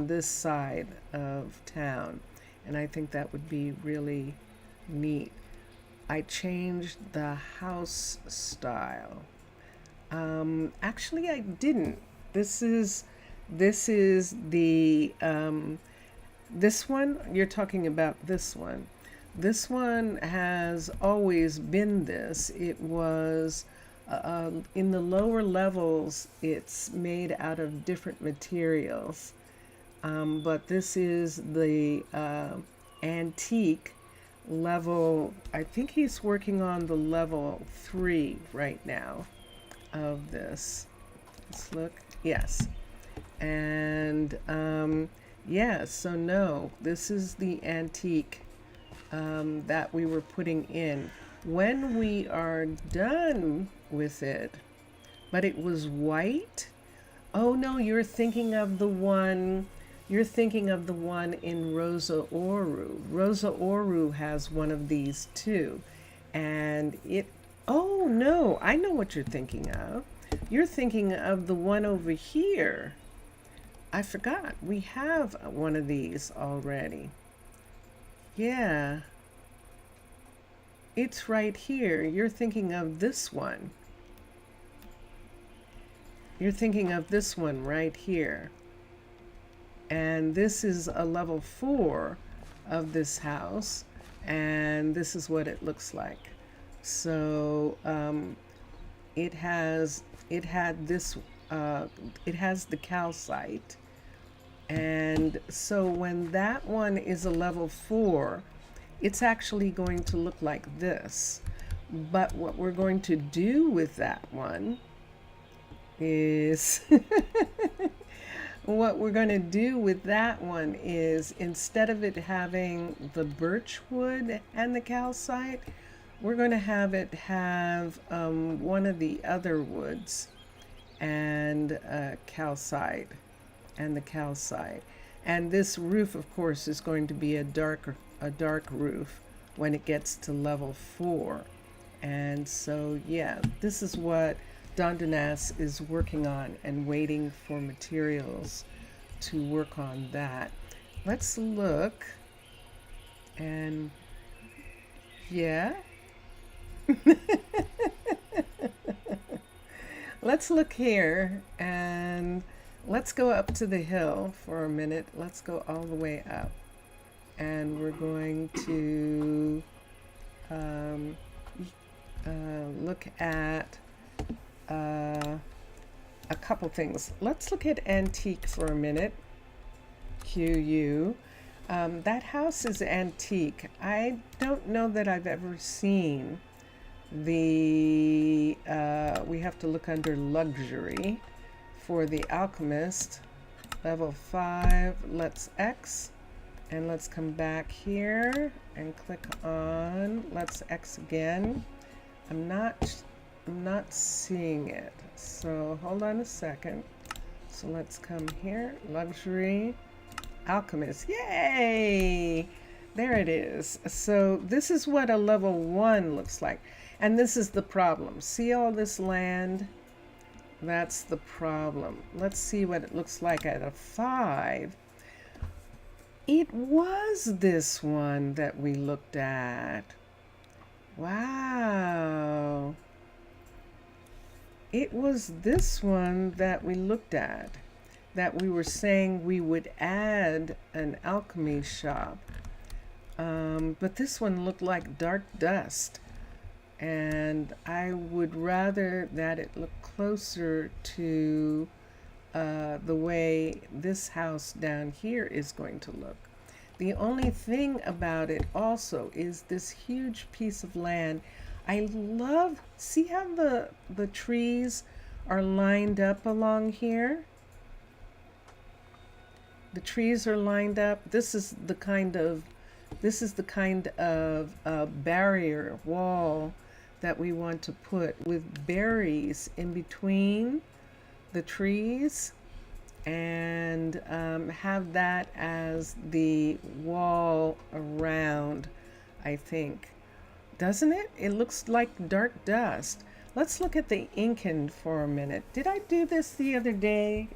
this side of town, and I think that would be really neat. I changed the house style. Actually, I didn't. This is the this one you're talking about. This one. This one has always been this. It was in the lower levels. It's made out of different materials, but this is the antique level. I think he's working on the level 3 right now of this. Let's look. Yes. And yeah, so no, this is the antique that we were putting in. When we are done with it, but it was white. Oh no, you're thinking of the one in Rosa Ouro. Rosa Ouro has one of these too. And oh no, I know what you're thinking of. You're thinking of the one over here. I forgot, we have one of these already. Yeah. It's right here. You're thinking of this one. You're thinking of this one right here. And this is a level 4 of this house. And this is what it looks like. So it has the calcite. And so when that one is a level 4, it's actually going to look like this. But what we're going to do with that one is what we're going to do with that one is, instead of it having the birch wood and the calcite, we're going to have it have one of the other woods and calcite and the calcite. And this roof, of course, is going to be a dark roof when it gets to level 4. And so, yeah, this is what Dondanas is working on and waiting for materials to work on that. Let's look. And yeah. Let's look here and let's go up to the hill for a minute. Let's go all the way up. And we're going to look at a couple things. Let's look at antique for a minute. QU. That house is antique. I don't know that I've ever seen the, we have to look under luxury for the alchemist. Level 5, let's X. And let's come back here and click on, let's X again. I'm not seeing it. So hold on a second. So let's come here, luxury, alchemist, yay! There it is. So this is what a level 1 looks like. And this is the problem. See all this land? That's the problem. Let's see what it looks like at a 5. It was this one that we looked at. Wow. It was this one that we looked at, that we were saying we would add an alchemy shop. But this one looked like dark dust. And I would rather that it look closer to the way this house down here is going to look. The only thing about it also is this huge piece of land. I love, see how the trees are lined up along here? The trees are lined up. This is the kind of barrier wall that we want to put, with berries in between the trees, and have that as the wall around, I think. Doesn't it? It looks like dark dust. Let's look at the Incan for a minute. Did I do this the other day,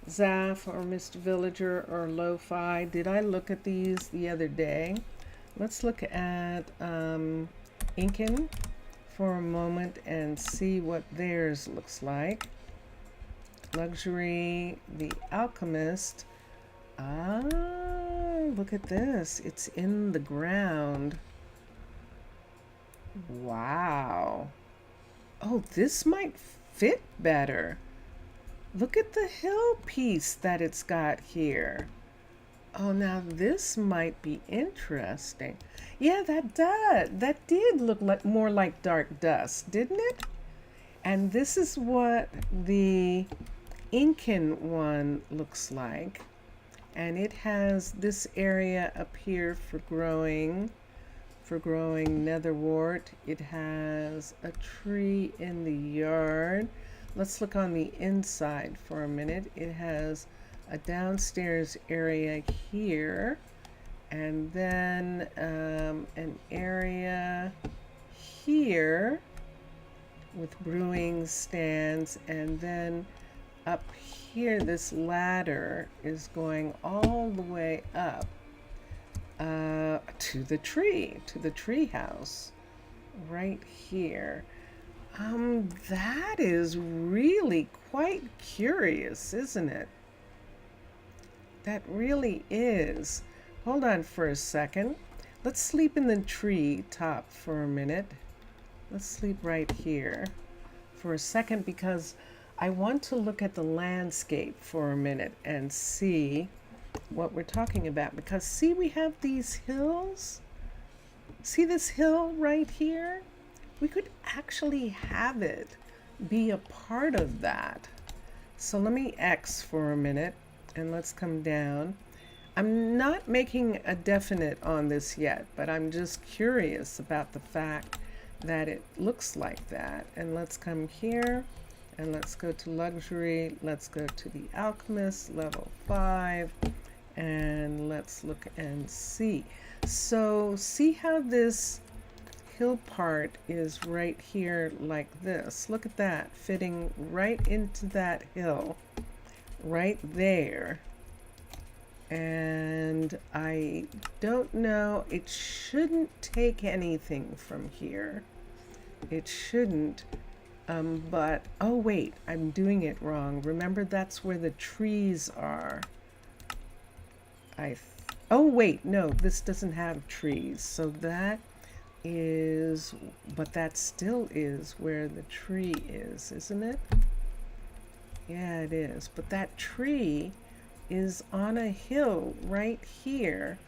Zaf or Mr. Villager or Lo-Fi? Did I look at these the other day? Let's look at Incan for a moment and see what theirs looks like. Luxury, the Alchemist. Ah, look at this. It's in the ground. Wow. Oh, this might fit better. Look at the hill piece that it's got here. Oh, now this might be interesting. Yeah, that did look like more like dark dust, didn't it? And this is what the Incan one looks like. And it has this area up here for growing netherwort. It has a tree in the yard. Let's look on the inside for a minute. It has a downstairs area here, and then an area here with brewing stands, and then up here this ladder is going all the way up to the tree house right here. That is really quite curious, isn't it? That really is. Hold on for a second. Let's sleep in the tree top for a minute. Let's sleep right here for a second because I want to look at the landscape for a minute and see what we're talking about. Because see, we have these hills. See this hill right here? We could actually have it be a part of that. So let me X for a minute and let's come down. I'm not making a definite on this yet, but I'm just curious about the fact that it looks like that. And let's come here and let's go to luxury. Let's go to the alchemist level 5 and let's look and see. So see how this hill part is right here like this. Look at that, fitting right into that hill right there. And I don't know, it shouldn't take anything from here. It shouldn't, but, oh wait, I'm doing it wrong. Remember, that's where the trees are. Oh wait, no, this doesn't have trees. So that is, but that still is where the tree is, isn't it? Yeah, it is. But that tree is on a hill right here,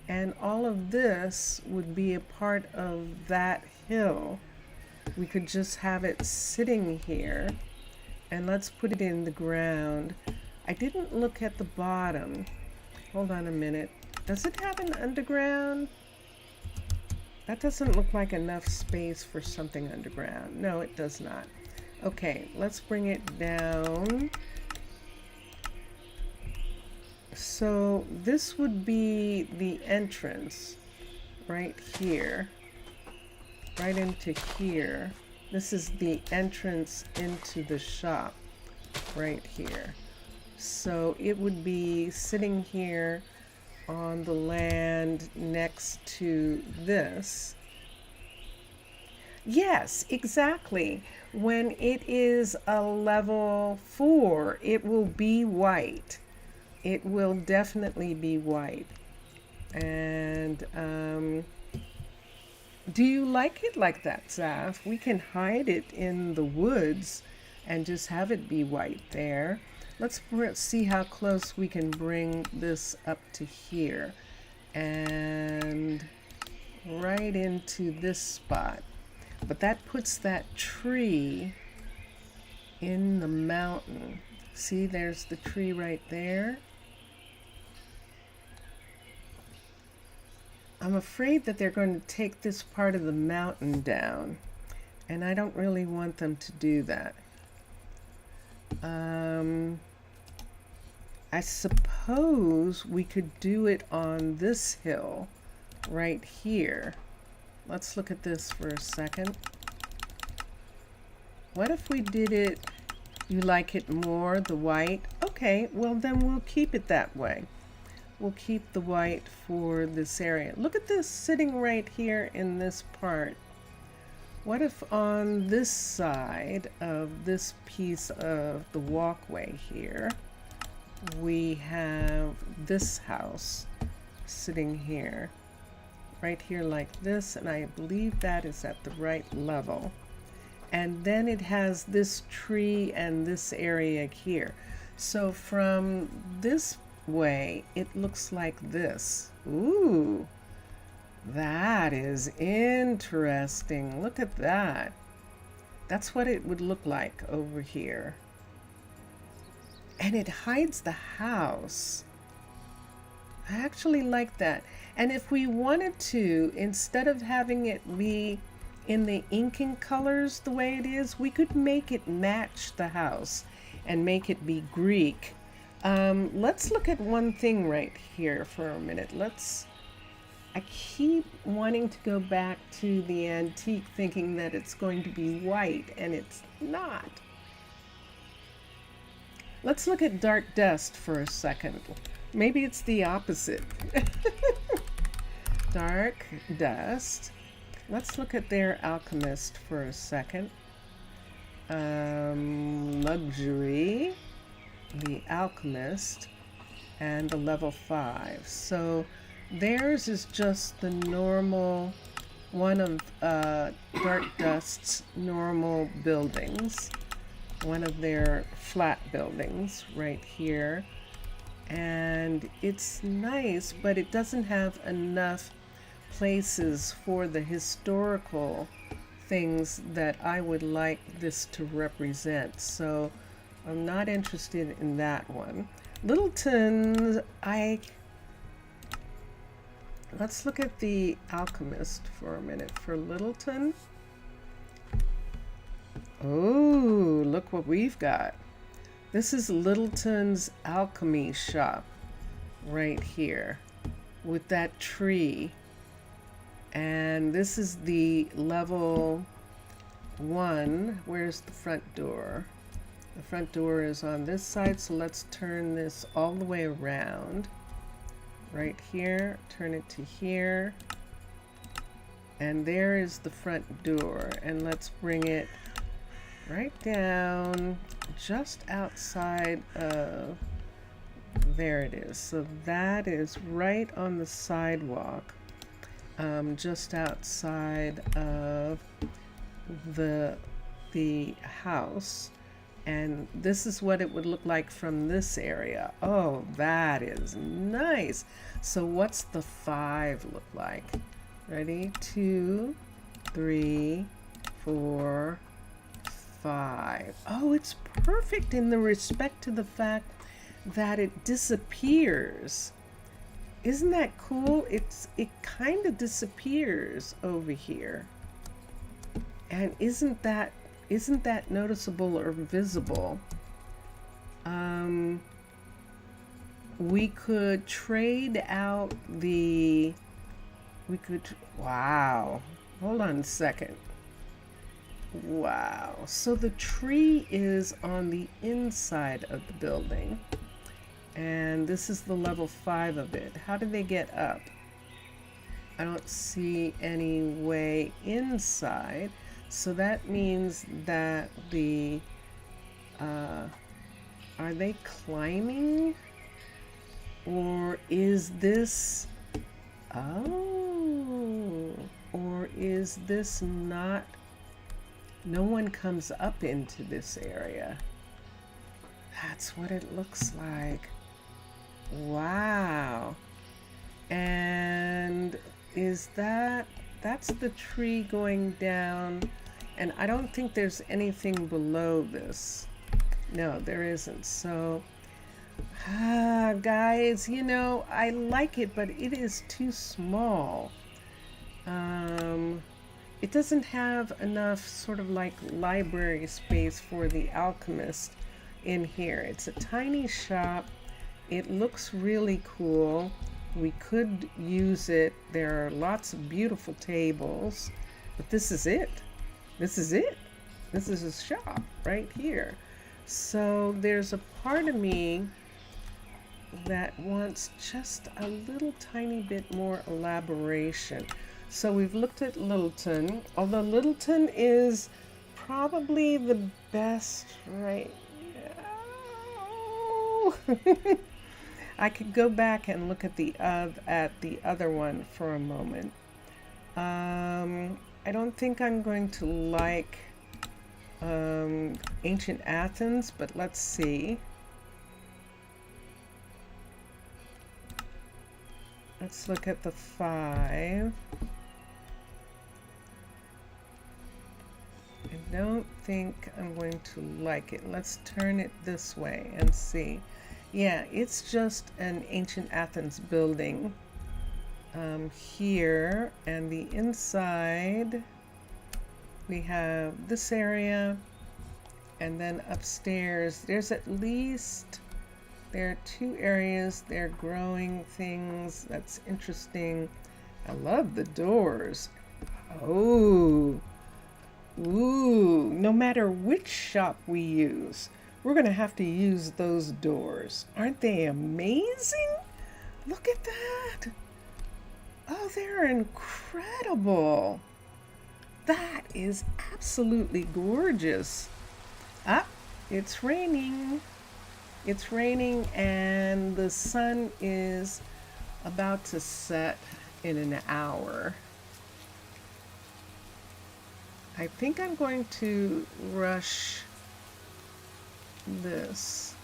and all of this would be a part of that hill. We could just have it sitting here, and let's put it in the ground. I didn't look at the bottom. Hold on a minute. Does it have an underground? That doesn't look like enough space for something underground. No, it does not. Okay, let's bring it down. So this would be the entrance right here, right into here. This is the entrance into the shop right here. So it would be sitting here on the land next to this. Yes, exactly. When it is a level 4, it will be white. It will definitely be white. And do you like it like that, Zaf? We can hide it in the woods and just have it be white there. Let's see how close we can bring this up to here. And right into this spot. But that puts that tree in the mountain. See, there's the tree right there. I'm afraid that they're going to take this part of the mountain down, and I don't really want them to do that. I suppose we could do it on this hill right here. Let's look at this for a second. What if we did it, you like it more, the white? Okay, well then we'll keep it that way. We'll keep the white for this area. Look at this sitting right here in this part. What if on this side of this piece of the walkway here, we have this house sitting here, right here like this, and I believe that is at the right level. And then it has this tree and this area here. So from this way, it looks like this. Ooh, that is interesting. Look at that. That's what it would look like over here. And it hides the house. I actually like that. And if we wanted to, instead of having it be in the inking colors the way it is, we could make it match the house and make it be Greek. Let's look at one thing right here for a minute. I keep wanting to go back to the antique thinking that it's going to be white, and it's not. Let's look at dark dust for a second. Maybe it's the opposite. Dark dust. Let's look at their alchemist for a second. Luxury, the alchemist, and the level 5. So theirs is just the normal, one of Dark Dust's normal buildings. One of their flat buildings right here. And it's nice, but it doesn't have enough places for the historical things that I would like this to represent. So I'm not interested in that one. Littleton, let's look at the alchemist for a minute. For Littleton, oh, look what we've got. This is Littleton's alchemy shop right here with that tree. And this is the level 1. Where's the front door? The front door is on this side, so let's turn this all the way around. Right here, turn it to here. And there is the front door. And let's bring it right down just outside of, there it is. So that is right on the sidewalk, just outside of the house. And this is what it would look like from this area. Oh, that is nice. So what's the 5 look like? Ready? 2, 3, 4, 5. Oh, it's perfect in the respect to the fact that it disappears. Isn't that cool? It kind of disappears over here. And isn't that noticeable or visible? We could trade out wow. Hold on a second. Wow. So the tree is on the inside of the building. And this is the level 5 of it. How do they get up? I don't see any way inside. So that means that are they climbing? Or is this, or is this not, no one comes up into this area? That's what it looks like. Wow. And that's the tree going down, and I don't think there's anything below this. No, there isn't. So, guys, I like it, but it is too small. It doesn't have enough sort of like library space for the alchemist in here. It's a tiny shop. It looks really cool. We could use it. There are lots of beautiful tables, but this is it. This is it. This is his shop right here. So there's a part of me that wants just a little tiny bit more elaboration. So we've looked at Littleton, although Littleton is probably the best right now. I could go back and look at the other one for a moment. I don't think I'm going to like ancient Athens, but let's see. Let's look at the 5. I don't think I'm going to like it. Let's turn it this way and see. Yeah, it's just an ancient Athens building here, and the inside we have this area, and then upstairs there's at least, there are 2 areas, they're growing things. That's interesting. I love the doors. Oh, ooh, no matter which shop we use, we're gonna have to use those doors. Aren't they amazing? Look at that. Oh, they're incredible. That is absolutely gorgeous. Ah, it's raining. It's raining and the sun is about to set in an hour. I think I'm going to rush this.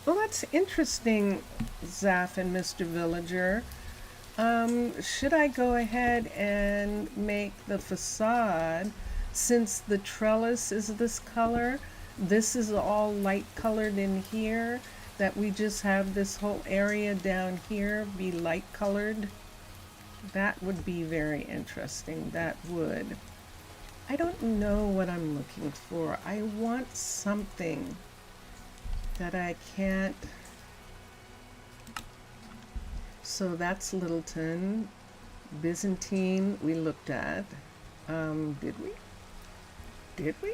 Well, that's interesting, Zaf and Mr. Villager. Should I go ahead and make the facade, since the trellis is this color, this is all light colored in here, that we just have this whole area down here be light colored? That would be very interesting. That would. I don't know what I'm looking for. I want something that I can't. So that's Littleton. Byzantine we looked at. Did we? Did we?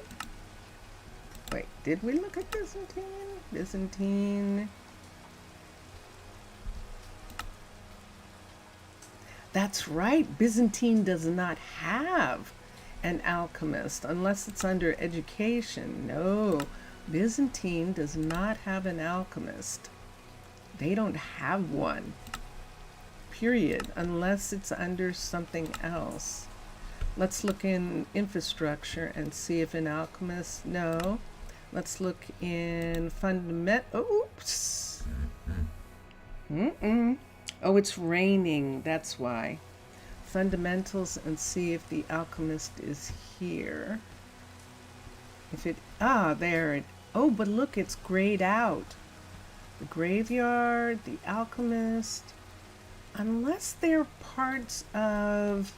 Wait, did we look at Byzantine? Byzantine. That's right. Byzantine does not have an alchemist unless it's under education. No, Byzantine does not have an alchemist. They don't have one. Period. Unless it's under something else. Let's look in infrastructure and see if an alchemist. No. Let's look in oops. Oh, it's raining. That's why. Fundamentals and see if the alchemist is here. If it, there it, oh, but look, it's grayed out. The graveyard, the alchemist, unless they're parts of,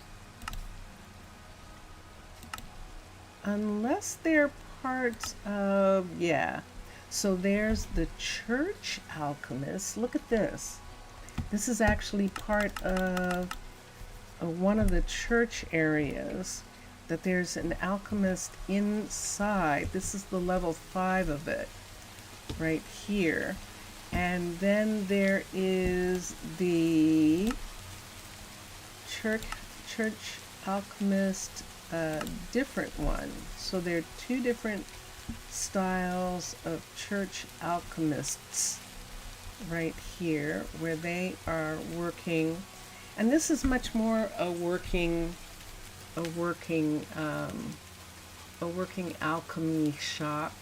yeah. So there's the church alchemist. Look at this. This is actually part of one of the church areas, that there's an alchemist inside. This is the level 5 of it right here. And then there is the church alchemist, different one. So there are 2 different styles of church alchemists right here, where they are working, and this is much more a working alchemy shop,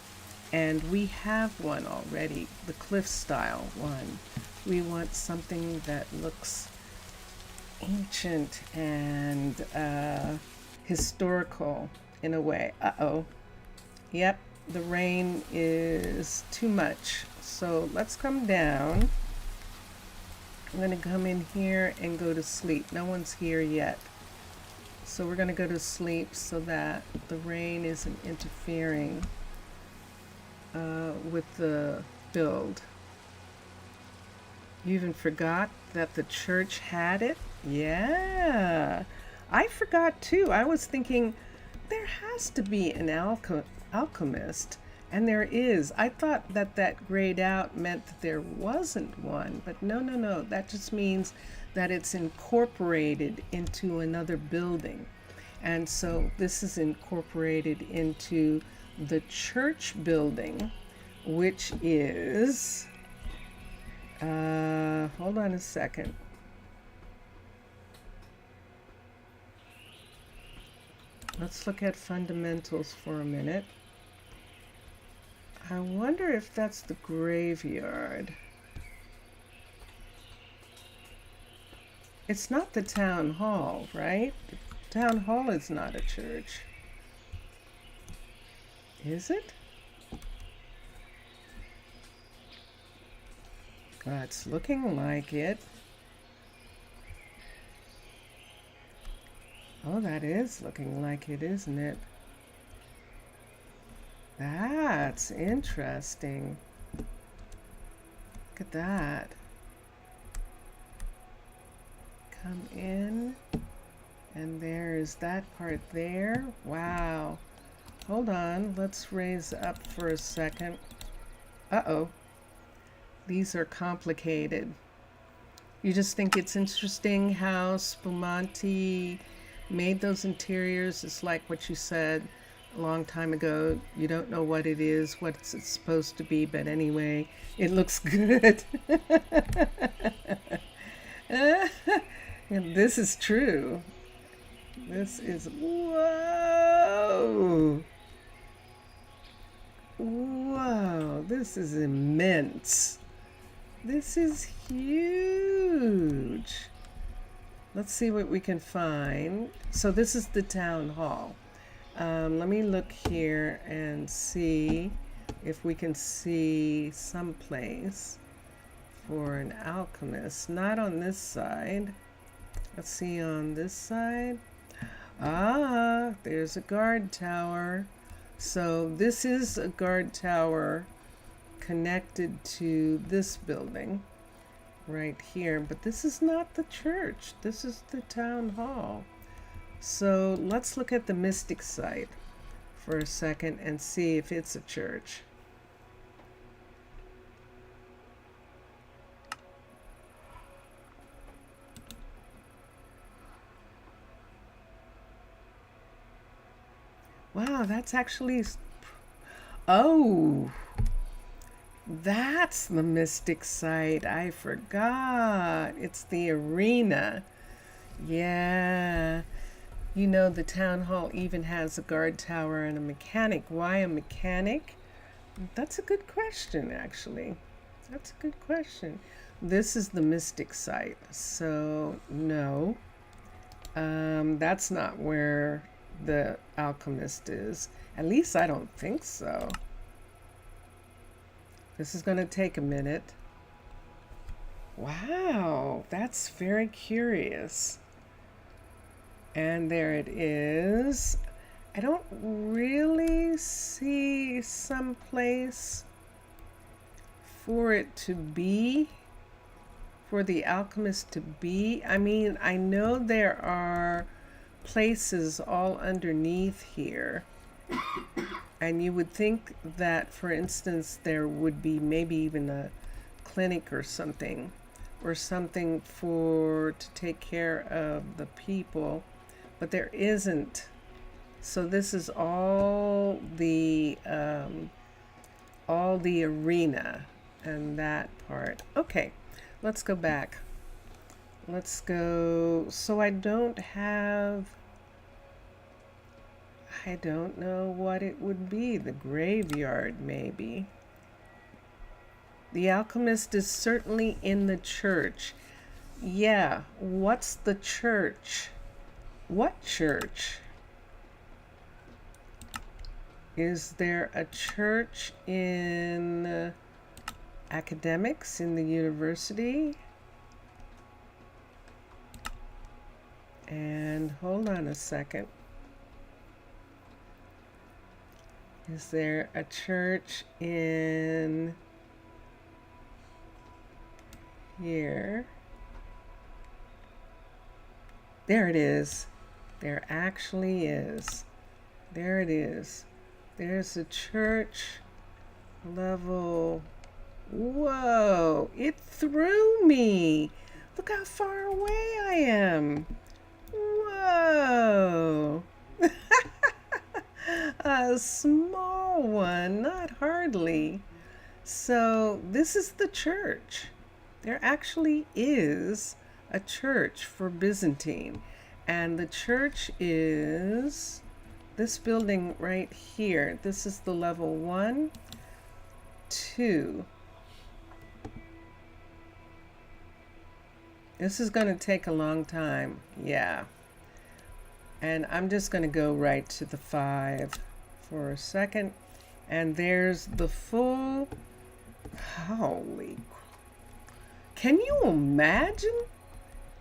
and we have one already, the cliff style one. We want something that looks ancient and historical in a way. Yep, the rain is too much. So let's come down. I'm going to come in here and go to sleep. No one's here yet. So we're going to go to sleep so that the rain isn't interfering with the build. You even forgot that the church had it? Yeah. I forgot too. I was thinking there has to be an alchemist, and there is. I thought that that grayed out meant that there wasn't one, but no, no, no. That just means that it's incorporated into another building. And so this is incorporated into the church building, which is, hold on a second. Let's look at fundamentals for a minute. I wonder if that's the graveyard. It's not the town hall, right? The town hall is not a church. Is it? It's looking like it. Oh, that is looking like it, isn't it? That's interesting. Look at that. Come in, and there's that part there. Wow. Hold on, let's raise up for a second. Uh-oh. These are complicated. You just think it's interesting how Spumante made those interiors. It's like what you said a long time ago. You don't know what it is, what it's supposed to be, but anyway, it looks good. And this is true. This is, whoa. Whoa, this is immense. This is huge. Let's see what we can find. So this is the town hall. Let me look here and see if we can see some place for an alchemist. Not on this side. Let's see on this side. Ah, there's a guard tower. So this is a guard tower connected to this building right here, but this is not the church. This is the town hall. So let's look at the mystic site for a second and see if it's a church. Wow, that's actually, oh, that's the mystic site. I forgot. It's the arena. Yeah. You know, the town hall even has a guard tower and a mechanic. Why a mechanic? That's a good question, actually. That's a good question. This is the mystic site. So, no. That's not where the alchemist is. At least I don't think so. This is going to take a minute. Wow, that's very curious. And there it is. I don't really see some place for it to be, for the alchemist to be. I mean, I know there are places all underneath here. And you would think that, for instance, there would be maybe even a clinic or something for to take care of the people, but there isn't. So this is all the arena and that part. Okay, let's go back. Let's go. So I don't know what it would be. The graveyard, maybe. The alchemist is certainly in the church. Yeah, what's the church? What church? Is there a church in academics in the university? And hold on a second. Is there a church in here? There it is. There actually is. There it is. There's the church level. Whoa, it threw me. Look how far away I am. Whoa. A small one, not hardly. So this is the church. There actually is a church for Byzantine. And the church is this building right here. This is the level 1, 2. This is going to take a long time. Yeah. And I'm just going to go right to the 5 for a second. And there's the full. Holy. Can you imagine?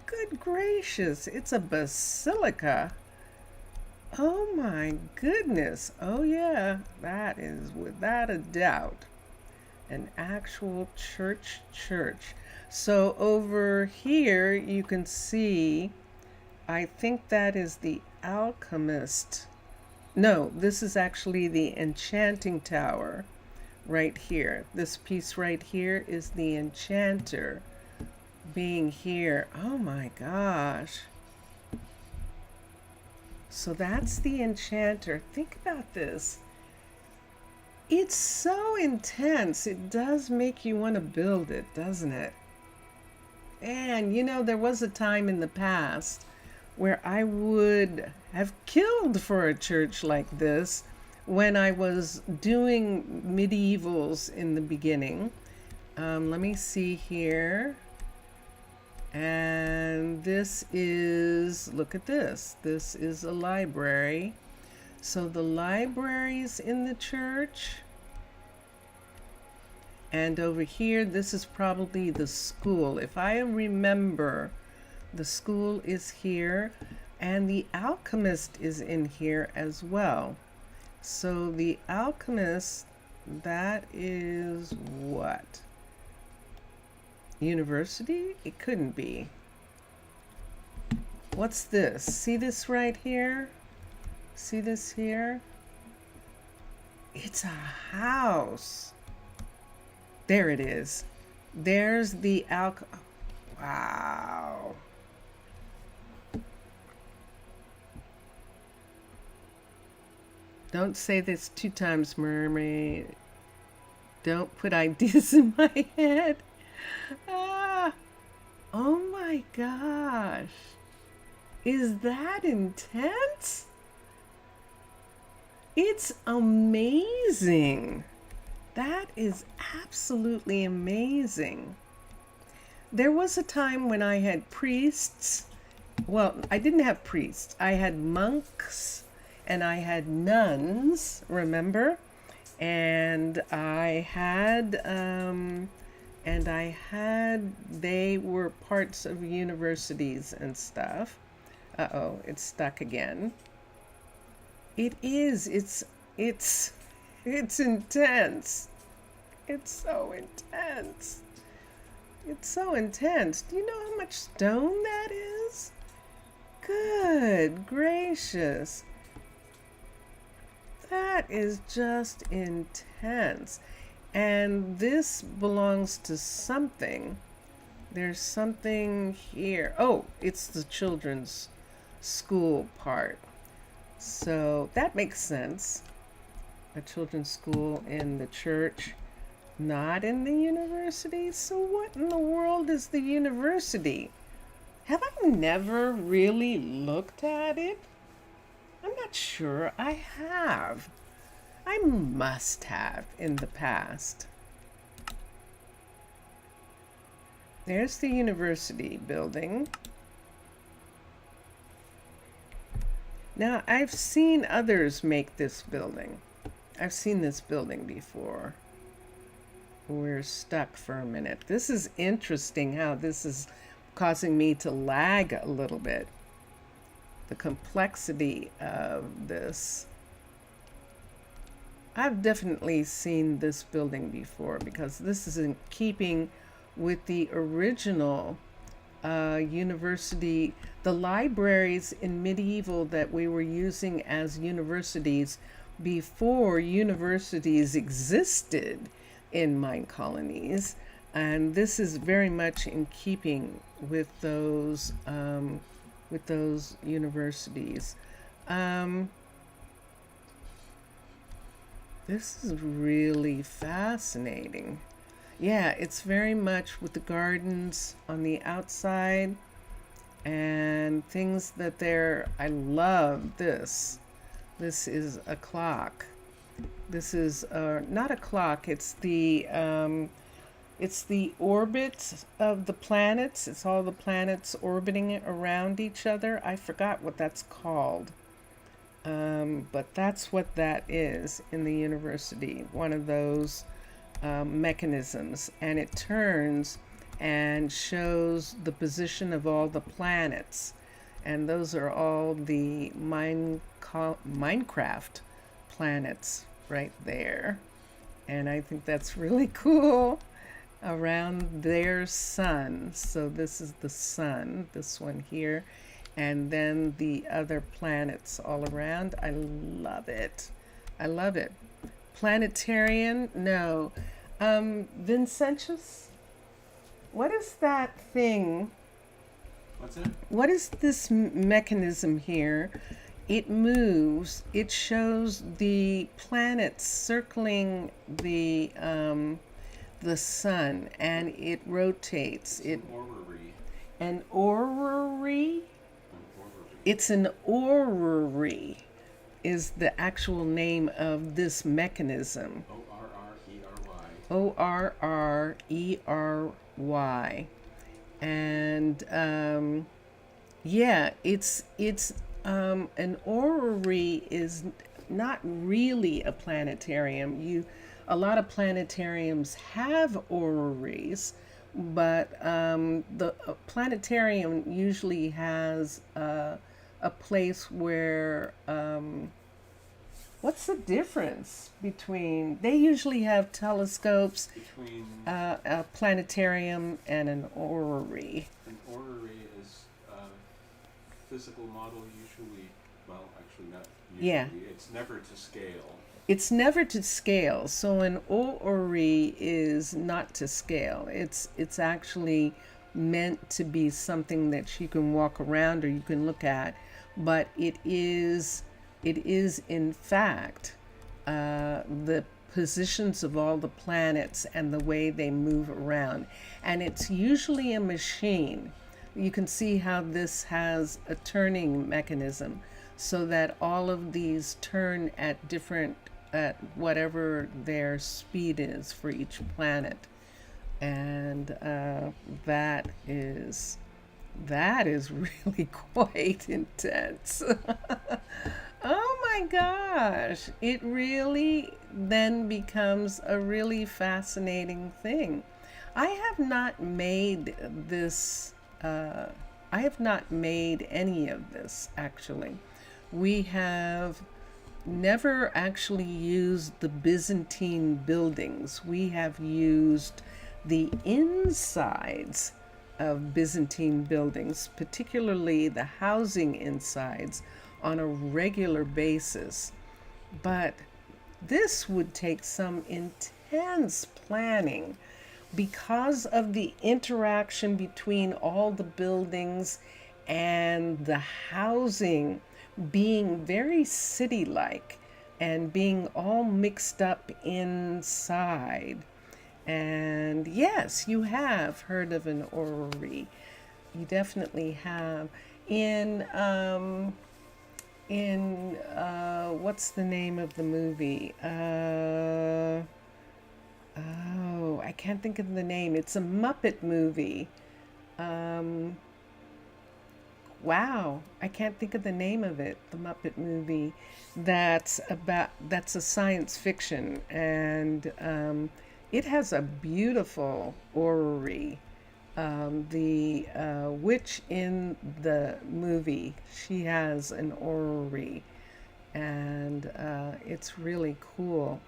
Good gracious. It's a basilica. Oh my goodness. Oh yeah. That is without a doubt an actual church. So over here you can see, I think that is the alchemist. No, this is actually the enchanting tower right here. This piece right here is the enchanter being here. Oh my gosh. So that's the enchanter. Think about this. It's so intense. It does make you want to build it, doesn't it? And you know, there was a time in the past where I would have killed for a church like this when I was doing medievals in the beginning. Let me see here. And this is, look at this. This is a library. So the library's in the church. And over here, this is probably the school. If I remember, the school is here. And the alchemist is in here as well. So the alchemist, that is what? University? It couldn't be. What's this? See this right here? See this here? It's a house. There it is. There's the wow. Don't say this 2 times, mermaid. Don't put ideas in my head. Ah. Oh my gosh. Is that intense? It's amazing. That is absolutely amazing. There was a time when I had priests. Well, I didn't have priests. I had monks and I had nuns, remember? And they were parts of universities and stuff. Uh-oh, it's stuck again. It is, it's intense. It's so intense. It's so intense. Do you know how much stone that is? Good gracious. That is just intense. And this belongs to something. There's something here. Oh, it's the children's school part. So that makes sense. A children's school in the church, not in the university. So what in the world is the university? Have I never really looked at it? I'm not sure I have. I must have in the past. There's the university building. Now, I've seen others make this building. I've seen this building before. We're stuck for a minute. This is interesting how this is causing me to lag a little bit. The complexity of this. I've definitely seen this building before because this is in keeping with the original university, the libraries in medieval that we were using as universities before universities existed in Minecolonies. And this is very much in keeping with those universities. This is really fascinating. Yeah, it's very much with the gardens on the outside and things that they're. I love this. This is a clock. This is not a clock. It's the orbit of the planets. It's all the planets orbiting around each other. I forgot what that's called. But that's what that is in the university, one of those mechanisms. And it turns and shows the position of all the planets. And those are all the Minecraft planets right there. And I think that's really cool around their sun. So this is the sun, this one here. And then the other planets all around. I love it. I love it. Planetarian? No. Vincentius? What is that thing? What's that? What is this mechanism here? It moves. It shows the planets circling the sun, and it rotates. It's an orrery. An orrery? An orrery. It's an orrery is the actual name of this mechanism. ORRERY. And yeah, it's an orrery is not really a planetarium. A lot of planetariums have orreries, but the planetarium usually has a place where what's the difference between? They usually have telescopes, Between a planetarium, and an orrery. an orrery is a physical model usually, well, actually not usually. Yeah. It's never to scale. It's never to scale. So an orrery is not to scale. It's actually meant to be something that you can walk around or you can look at, but it is in fact the positions of all the planets and the way they move around. And it's usually a machine. You can see how this has a turning mechanism so that all of these turn at whatever their speed is for each planet. And that is really quite intense. Oh my gosh, it really then becomes a really fascinating thing. I have not made this, I have not made any of this actually. We have never actually used the Byzantine buildings. We have used the insides of Byzantine buildings, particularly the housing insides, on a regular basis. But this would take some intense planning because of the interaction between all the buildings and the housing being very city-like and being all mixed up inside. And yes, you have heard of an orrery. You definitely have. In what's the name of the movie? Oh, I can't think of the name. It's a Muppet movie. Wow, I can't think of the name of it. The Muppet movie. That's a science fiction, and it has a beautiful orrery. The witch in the movie, she has an orrery, and it's really cool.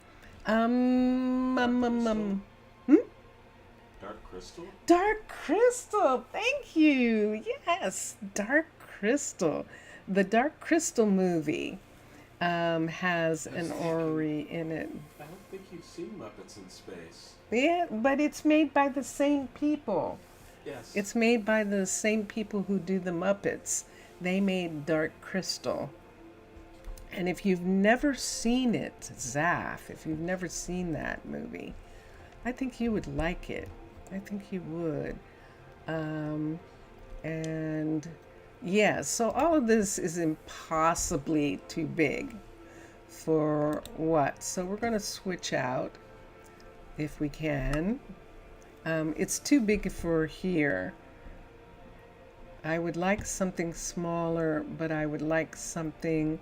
Dark crystal? Dark crystal, thank you. Yes, dark Crystal. The Dark Crystal movie has an That's- orrery in it. I don't think you've seen Muppets in Space. Yeah, but it's made by the same people. Yes. It's made by the same people who do the Muppets. They made Dark Crystal. And if you've never seen it, Zaf, if you've never seen that movie, I think you would like it. I think you would. And yeah, so all of this is impossibly too big for what? So we're going to switch out if we can. It's too big for here. I would like something smaller, but I would like something...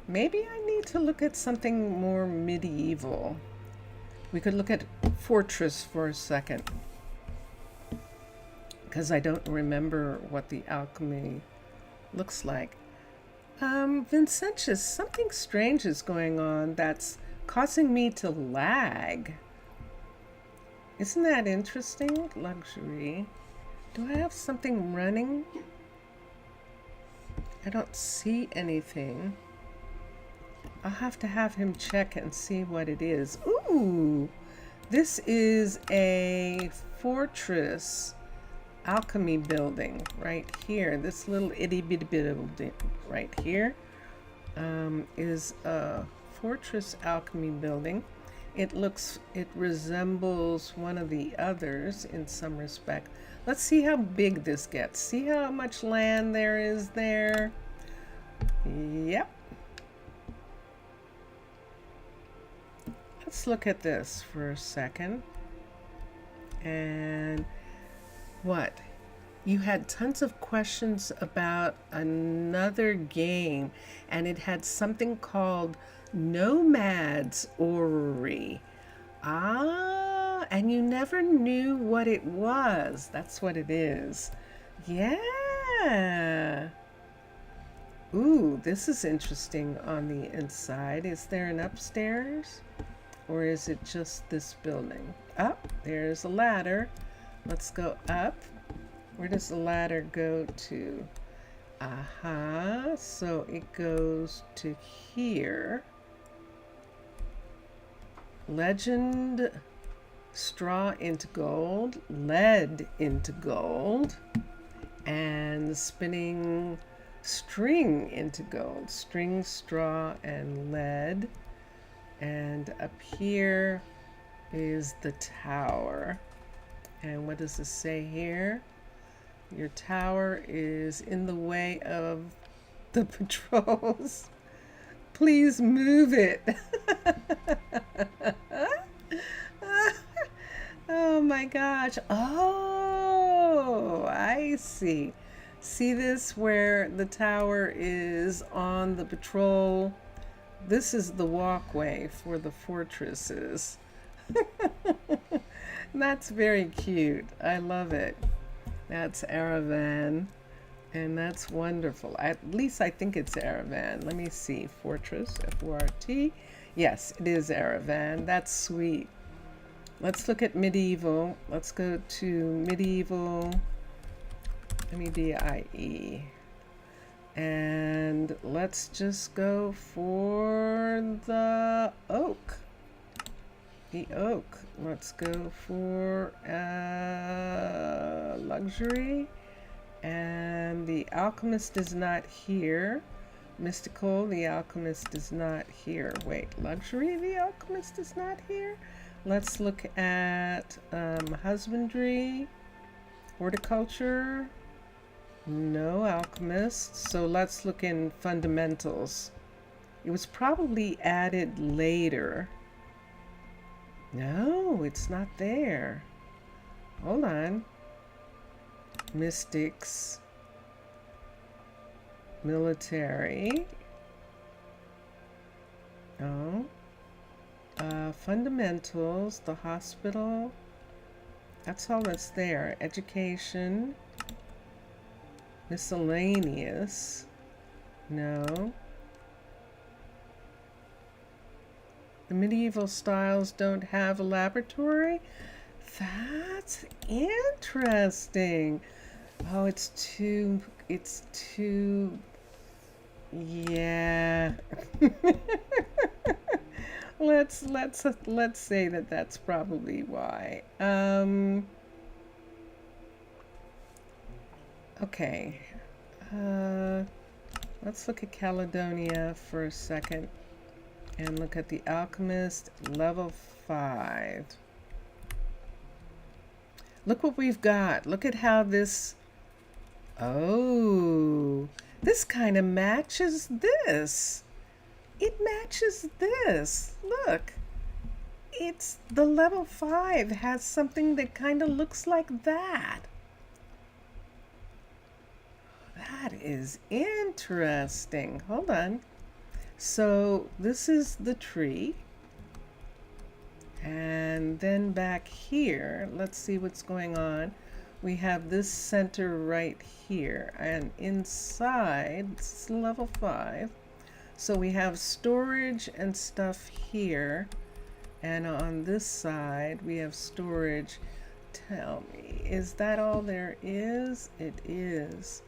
Maybe I need to look at something more medieval. We could look at Fortress for a second, because I don't remember what the alchemy looks like. Vincentius, something strange is going on that's causing me to lag. Isn't that interesting? Luxury. Do I have something running? I don't see anything. I'll have to have him check and see what it is. Ooh, this is a fortress alchemy building right here. This little itty bitty building right here is a fortress alchemy building. It resembles one of the others in some respect. Let's see how big this gets. See how much land there is there? Yep. Let's look at this for a second. And what? You had tons of questions about another game, and it had something called Nomad's Orrery. Ah, and you never knew what it was. That's what it is. Yeah. Ooh, this is interesting on the inside. Is there an upstairs? Or is it just this building? Up, there's a ladder. Let's go up. Where does the ladder go to? Aha, so it goes to here. Legend, straw into gold, lead into gold, and spinning string into gold. String, straw, and lead. And up here is the tower. And what does this say here? Your tower is in the way of the patrols. Please move it. Oh my gosh. Oh, I see. See this where the tower is on the patrol? This is the walkway for the fortresses. That's very cute. I love it. That's Aravan. And that's wonderful. At least I think it's Aravan. Let me see. Fortress, F-O-R-T. Yes, it is Aravan. That's sweet. Let's look at medieval. Let's go to medieval. M-E-D-I-E. And let's just go for the oak. The oak. Let's go for luxury. And the alchemist is not here. Mystical, the alchemist is not here. Wait, luxury, the alchemist is not here. Let's look at husbandry, horticulture. No alchemists. So let's look in fundamentals. It was probably added later. No, it's not there. Hold on. Mystics. Military. Oh. Fundamentals. The hospital. That's all that's there. Education. Miscellaneous. No. The medieval styles don't have a laboratory? That's interesting. Oh, it's too, yeah. Let's say that that's probably why. Okay. Let's look at Caledonia for a second and look at the Alchemist level 5. Look what we've got. Look at how this, oh, this kind of matches this. It matches this. Look. It's the level 5 has something that kind of looks like that. That is interesting. Hold on. So this is the tree. And then back here, let's see what's going on. We have this center right here. And inside, it's level 5. So we have storage and stuff here. And on this side, we have storage. Tell me, is that all there is? It is.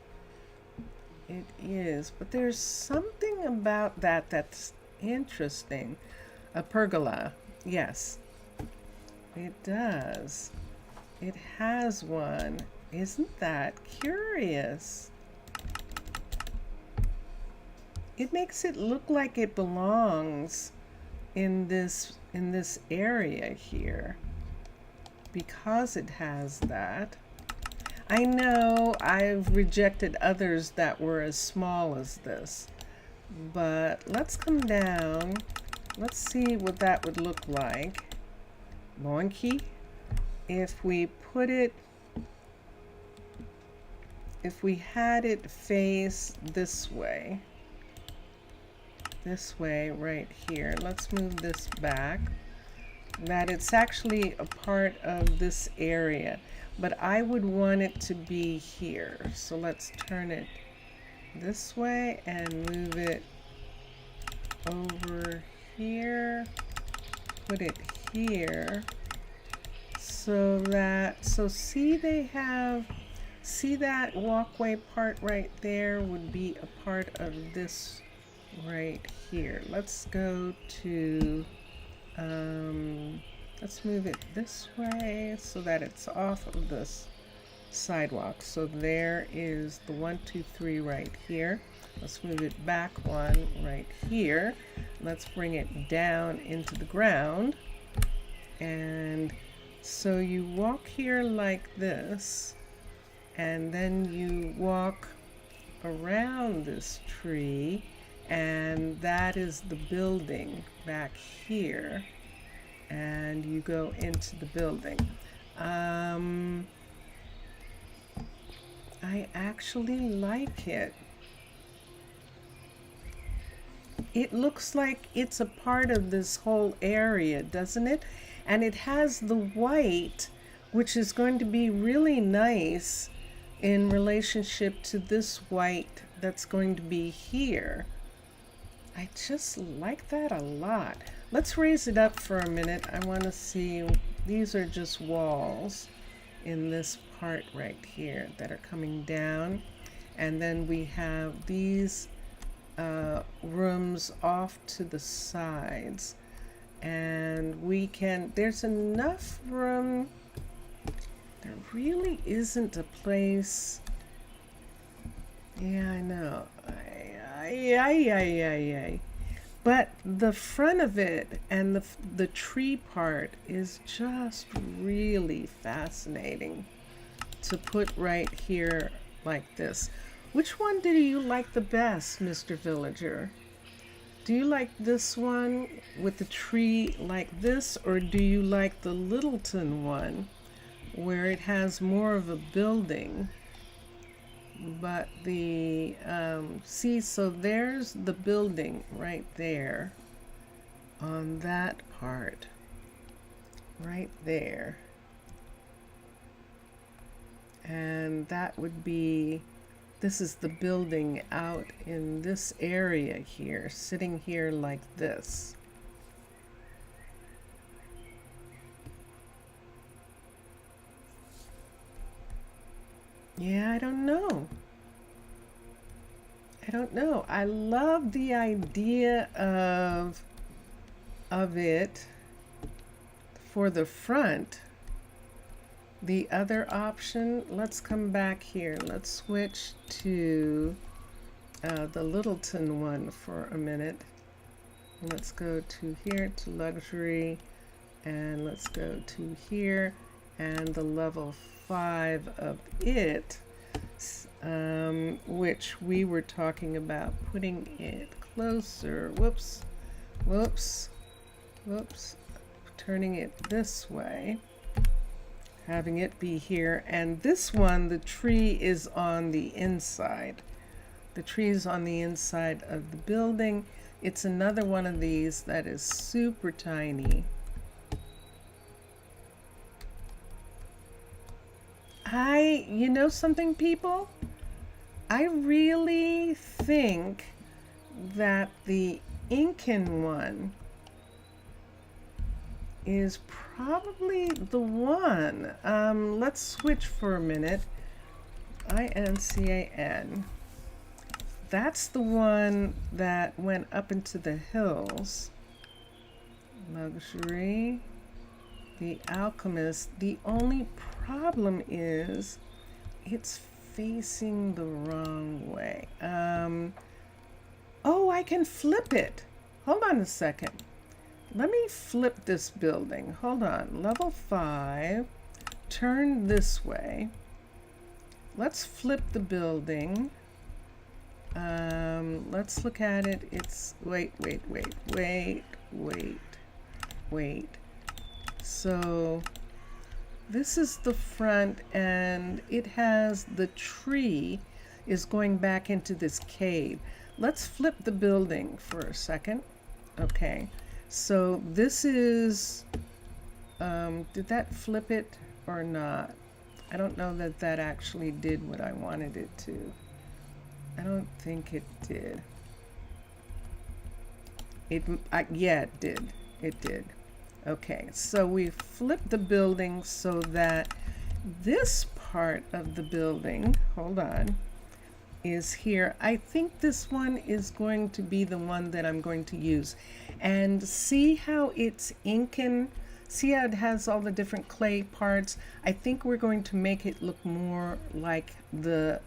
It is. But there's something about that that's interesting. A pergola. Yes. It does. It has one. Isn't that curious? It makes it look like it belongs in this area here because it has that. I know I've rejected others that were as small as this, but let's come down. Let's see what that would look like. Monkey. If we put it, if we had it face this way right here, let's move this back, that it's actually a part of this area, but I would want it to be here. So let's turn it this way and move it over here, put it here, so that, so see, they have, see that walkway part right there would be a part of this right here. Let's go to, let's move it this way so that it's off of this sidewalk. So there is the 1, 2, 3 right here. Let's move it back one right here. Let's bring it down into the ground. And so you walk here like this, and then you walk around this tree, and that is the building back here, and you go into the building. I actually like it. It looks like it's a part of this whole area, doesn't it? And it has the white, which is going to be really nice in relationship to this white that's going to be here. I just like that a lot. Let's raise it up for a minute. I want to see, these are just walls in this part right here that are coming down. And then we have these rooms off to the sides. And we can, there's enough room. There really isn't a place. Yeah, I know. But the front of it and the tree part is just really fascinating to put right here like this. Which one do you like the best, Mr. Villager? Do you like this one with the tree like this, or do you like the Littleton one where it has more of a building? But the, see, so there's the building right there on that part, right there. And that would be, this is the building out in this area here, sitting here like this. Yeah, I don't know. I don't know. I love the idea of it for the front. The other option, let's come back here. Let's switch to the Littleton one for a minute. Let's go to here to luxury, and let's go to here and the level 5 of it, which we were talking about putting it closer. Whoops, whoops, whoops. Turning it this way, having it be here. And this one, the tree is on the inside. The tree is on the inside of the building. It's another one of these that is super tiny. You know something, people? I really think that the Incan one is probably the one. Let's switch for a minute. INCAN. That's the one that went up into the hills. Luxury. The Alchemist. The only problem is it's facing the wrong way. Oh, I can flip it. Hold on a second. Let me flip this building. Hold on. Level 5. Turn this way. Let's flip the building. Let's look at it. It's wait. So this is the front, and it has the tree is going back into this cave. Let's flip the building for a second. Okay. So this is, did that flip it or not? I don't know that that actually did what I wanted it to. I don't think it did. Yeah, it did. It did. Okay, so we flipped the building so that this part of the building, hold on, is here. I think this one is going to be the one that I'm going to use. And see how it's Incan? See how it has all the different clay parts? I think we're going to make it look more like the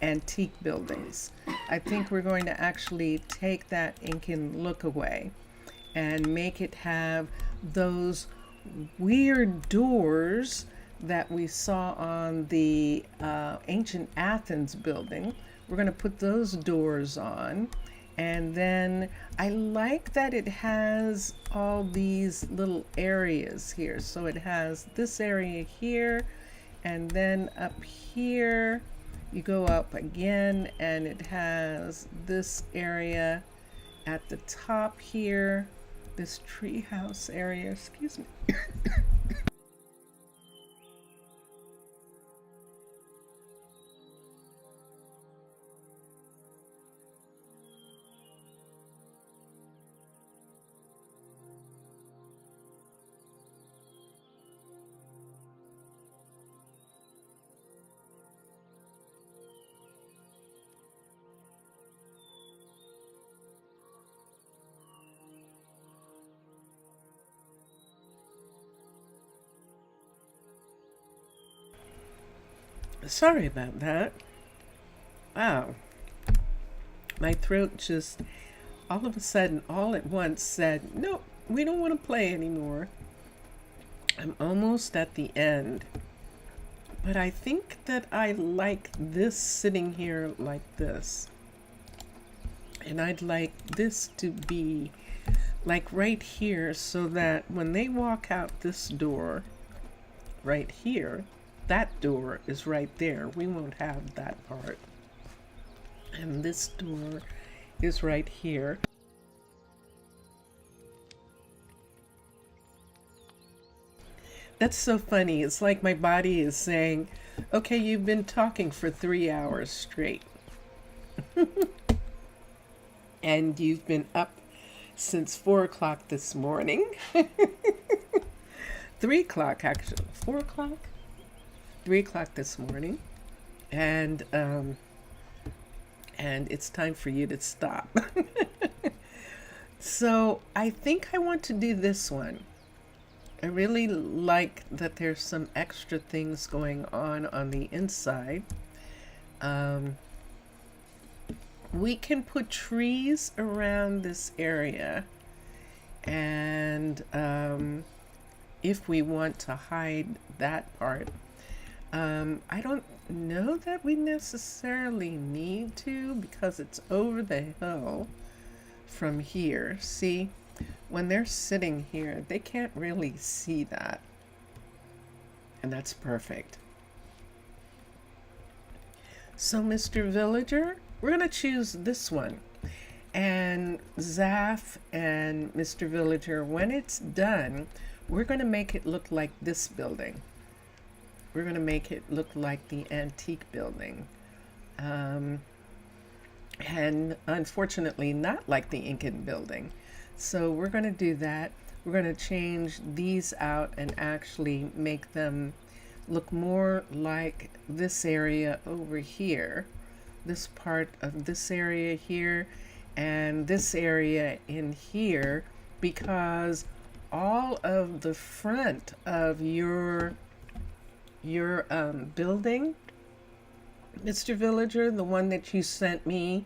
antique buildings. I think we're going to actually take that Incan look away and make it have those weird doors that we saw on the ancient Athens building. We're going to put those doors on. And then I like that it has all these little areas here. So it has this area here, and then up here you go up again, and it has this area at the top here, this treehouse area, excuse me. Sorry about that. Wow. My throat just all of a sudden, all at once said, nope, we don't want to play anymore. I'm almost at the end. But I think that I like this sitting here like this. And I'd like this to be like right here, so that when they walk out this door right here, that door is right there. We won't have that part. And this door is right here. That's so funny. It's like my body is saying, okay, you've been talking for 3 hours straight. And you've been up since 4 o'clock this morning. 3 o'clock, actually. 4 o'clock? 3 o'clock this morning. and it's time for you to stop. So I think I want to do this one. I really like that there's some extra things going on the inside. We can put trees around this area, and if we want to hide that part, I don't know that we necessarily need to, because it's over the hill from here. See, when they're sitting here, they can't really see that, and that's perfect. So, Mr. Villager, we're going to choose this one. And Zaf and Mr. Villager, when it's done, we're going to make it look like this building. We're going to make it look like the antique building. And unfortunately, not like the Incan building. So we're going to do that. We're going to change these out and actually make them look more like this area over here. This part of this area here and this area in here, because all of the front of your building, Mr. Villager, the one that you sent me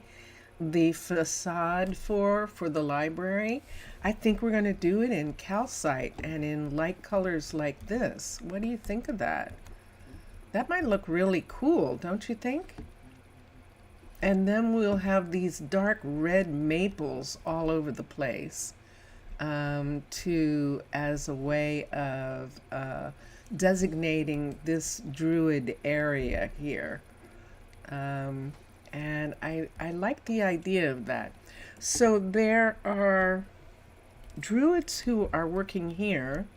the facade for the library, I think we're going to do it in calcite and in light colors like this. What do you think of that? That might look really cool, don't you think? And then we'll have these dark red maples all over the place, as a way of designating this druid area here. And I like the idea of that. So there are druids who are working here,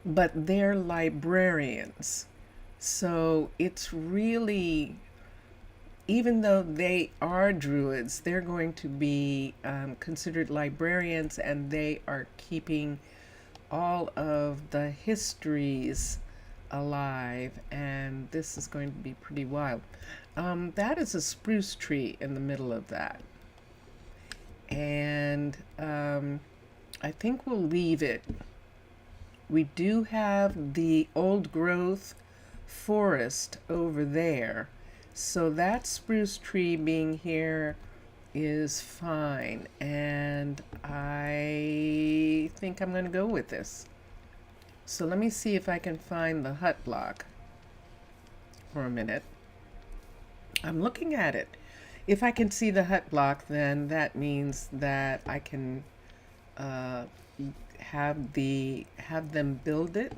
but they're librarians. So it's really, even though they are druids, they're going to be considered librarians, and they are keeping all of the histories alive, and this is going to be pretty wild. That is a spruce tree in the middle of that, and I think we'll leave it. We do have the old growth forest over there, so that spruce tree being here is fine, and I think I'm going to go with this. So let me see if I can find the hut block for a minute. I'm looking at it. If I can see the hut block, then that means that I can have them build it.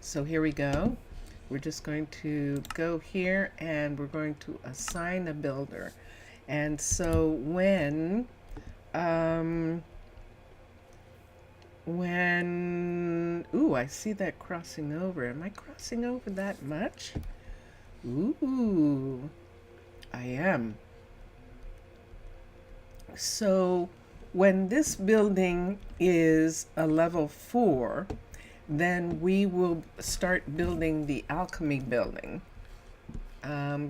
So here we go. We're just going to go here, and we're going to assign a builder. And so when ooh, I see that crossing over. Am I crossing over that much? Ooh, I am. So when this building is a level 4, then we will start building the alchemy building.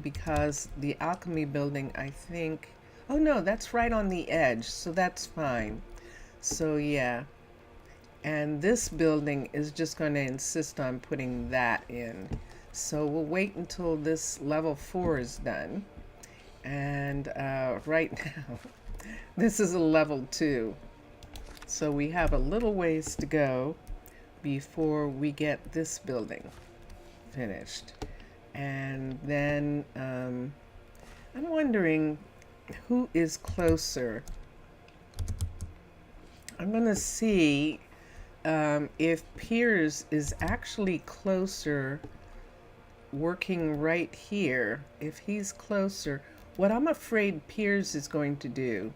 Because the alchemy building, I think, oh no, that's right on the edge, so that's fine. So yeah. And this building is just going to insist on putting that in. So we'll wait until this level 4 is done. And right now, this is a level 2. So we have a little ways to go before we get this building finished. And then I'm wondering who is closer. I'm going to see if Piers is actually closer, working right here. If he's closer, what I'm afraid Piers is going to do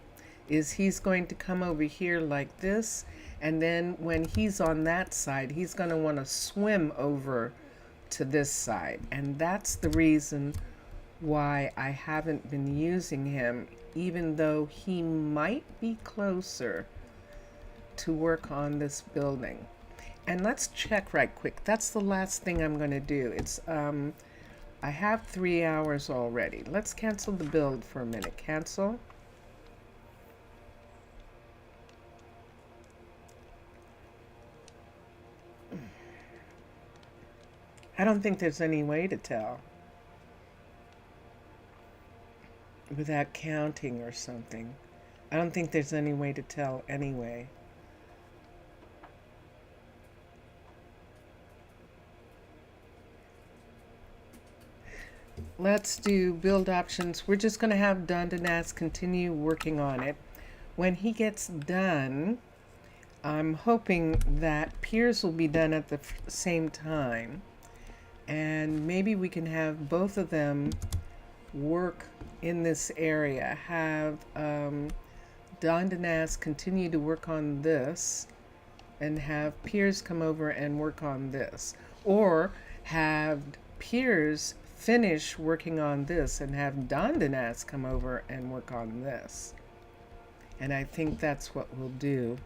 is he's going to come over here like this, and then when he's on that side, he's going to want to swim over to this side. And that's the reason why I haven't been using him, even though he might be closer to work on this building. And let's check right quick. That's the last thing I'm going to do. It's I have 3 hours already. Let's cancel the build for a minute. Cancel. I don't think there's any way to tell without counting or something. I don't think there's any way to tell anyway. Let's do build options. We're just going to have Dondanas continue working on it. When he gets done, I'm hoping that Piers will be done at the same time. And maybe we can have both of them work in this area. Have Dondanas continue to work on this and have Piers come over and work on this. Or have Piers finish working on this and have Dondanas come over and work on this. And I think that's what we'll do.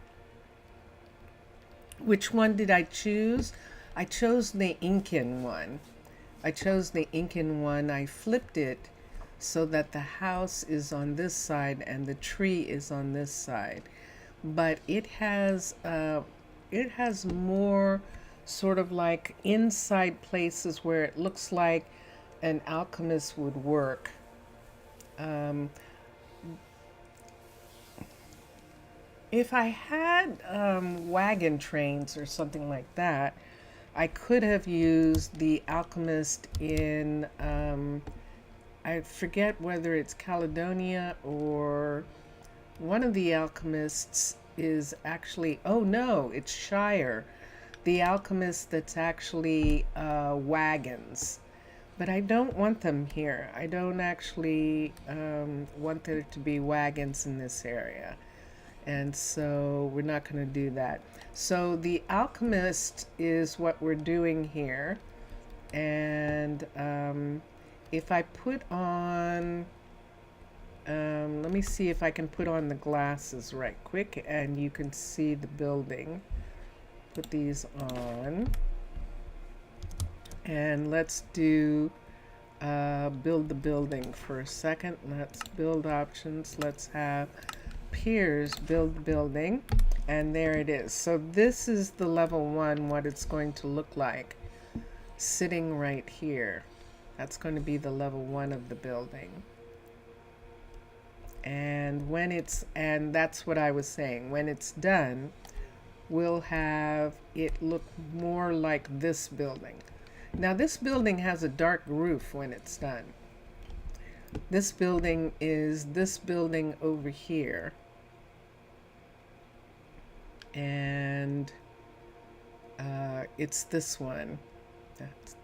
Which one did I choose? I chose the Incan one. I flipped it so that the house is on this side and the tree is on this side. But it has more sort of like inside places where it looks like an alchemist would work. If I had wagon trains or something like that, I could have used the alchemist in, I forget whether it's Caledonia or one of the alchemists is actually, oh no, it's Shire. The alchemist that's actually wagons. But I don't want them here. I don't actually want there to be wagons in this area. And so we're not going to do that. So the alchemist is what we're doing here. And if I put on, let me see if I can put on the glasses right quick and you can see the building. Put these on. And let's do build the building for a second. Let's build options. Let's have Piers build the building. And there it is. So this is the level 1, what it's going to look like sitting right here. That's going to be the level 1 of the building. And when it's, and that's what I was saying, when it's done, we'll have it look more like this building. Now this building has a dark roof when it's done. This building is this building over here. And it's this one.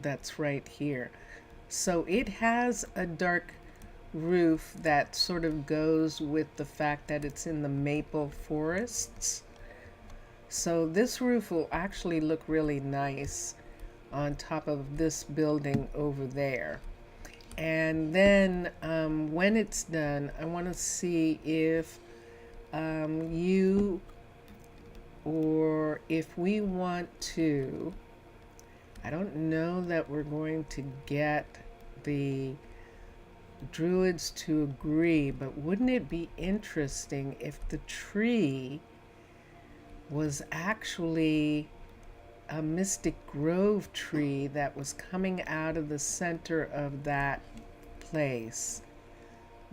That's right here. So it has a dark roof that sort of goes with the fact that it's in the maple forests. So this roof will actually look really nice on top of this building over there. And then when it's done, I want to see if you or if we want to, I don't know that we're going to get the druids to agree, but wouldn't it be interesting if the tree was actually a Mystic Grove tree that was coming out of the center of that place?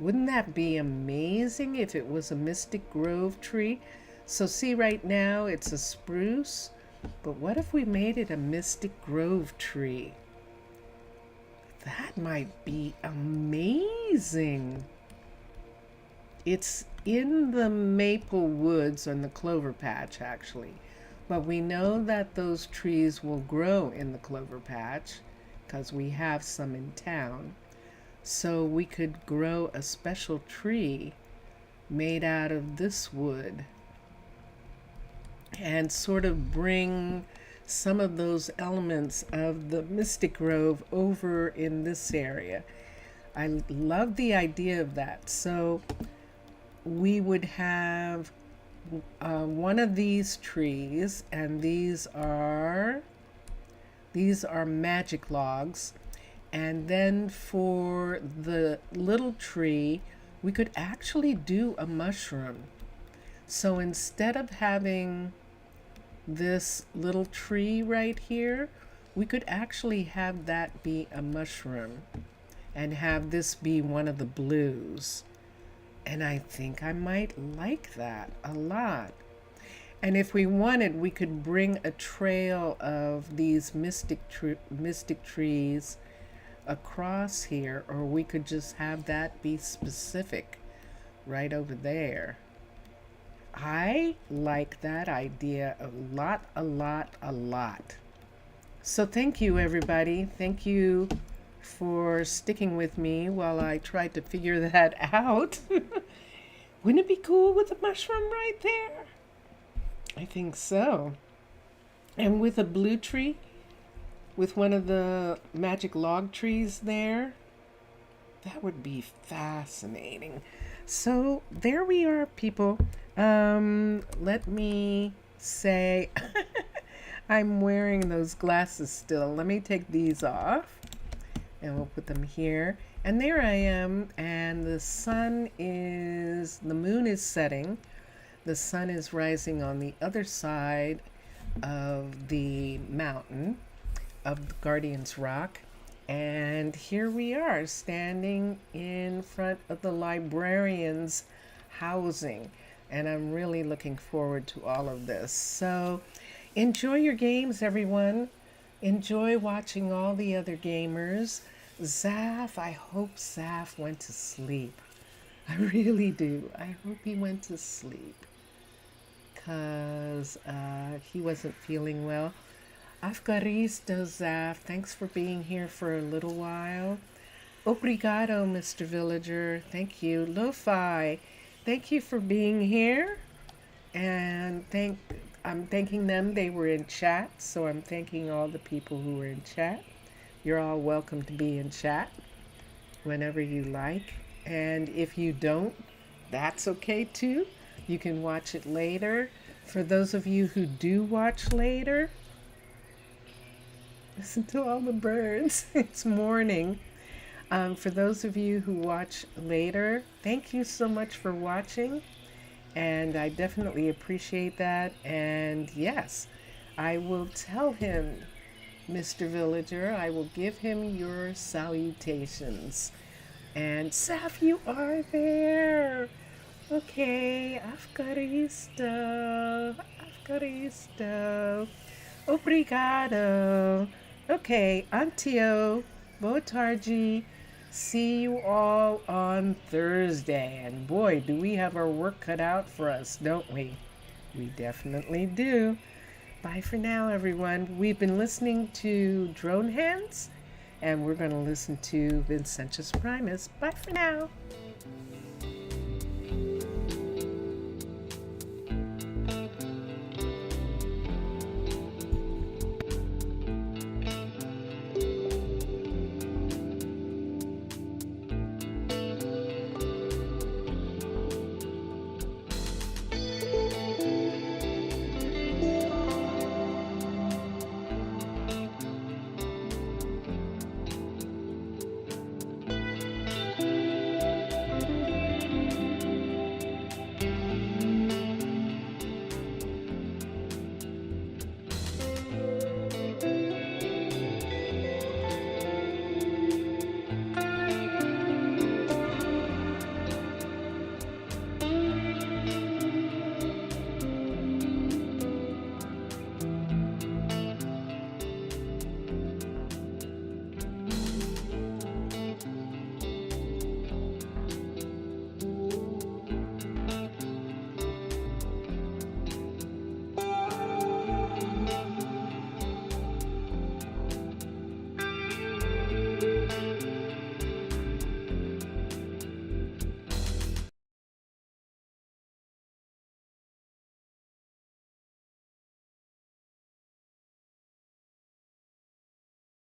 Wouldn't that be amazing if it was a Mystic Grove tree? So see, right now it's a spruce, but what if we made it a Mystic Grove tree? That might be amazing. It's in the maple woods on the clover patch, actually. But we know that those trees will grow in the clover patch because we have some in town. So we could grow a special tree made out of this wood and sort of bring some of those elements of the Mystic Grove over in this area. I love the idea of that. So we would have one of these trees, and these are magic logs, And then for the little tree, we could actually do a mushroom. So instead of having this little tree right here, we could actually have that be a mushroom and have this be one of the blues. And I think I might like that a lot. And if we wanted, we could bring a trail of these mystic trees across here, or we could just have that be specific right over there. I like that idea a lot, a lot, a lot. So thank you, everybody. Thank you for sticking with me while I tried to figure that out. Wouldn't it be cool with a mushroom right there? I think so. And with a blue tree, with one of the magic log trees there, that would be fascinating. So there we are, people. Let me say, I'm wearing those glasses still. Let me take these off and we'll put them here. And there I am, and the moon is setting. The sun is rising on the other side of the mountain of the Guardian's Rock. And here we are standing in front of the librarian's housing. And I'm really looking forward to all of this. So enjoy your games, everyone. Enjoy watching all the other gamers. Zaf, I hope Zaf went to sleep. I really do. I hope he went to sleep because he wasn't feeling well. Afgaristo, Zaf, thanks for being here for a little while. Obrigado, Mr. Villager. Thank you. Lo-Fi, thank you for being here. And I'm thanking them. They were in chat, so I'm thanking all the people who were in chat. You're all welcome to be in chat whenever you like. And if you don't, that's okay too. You can watch it later. For those of you who do watch later, listen to all the birds. It's morning. For those of you who watch later, thank you so much for watching. And I definitely appreciate that. And yes, I will tell him, Mr. Villager, I will give him your salutations. And Saf, you are there. Okay, Afgaristo. Obrigado. Okay, Antio, boa tarde. See you all on Thursday. And boy, do we have our work cut out for us, don't we? We definitely do. Bye for now, everyone. We've been listening to Drone Hands, and we're going to listen to Vincentus Primus. Bye for now.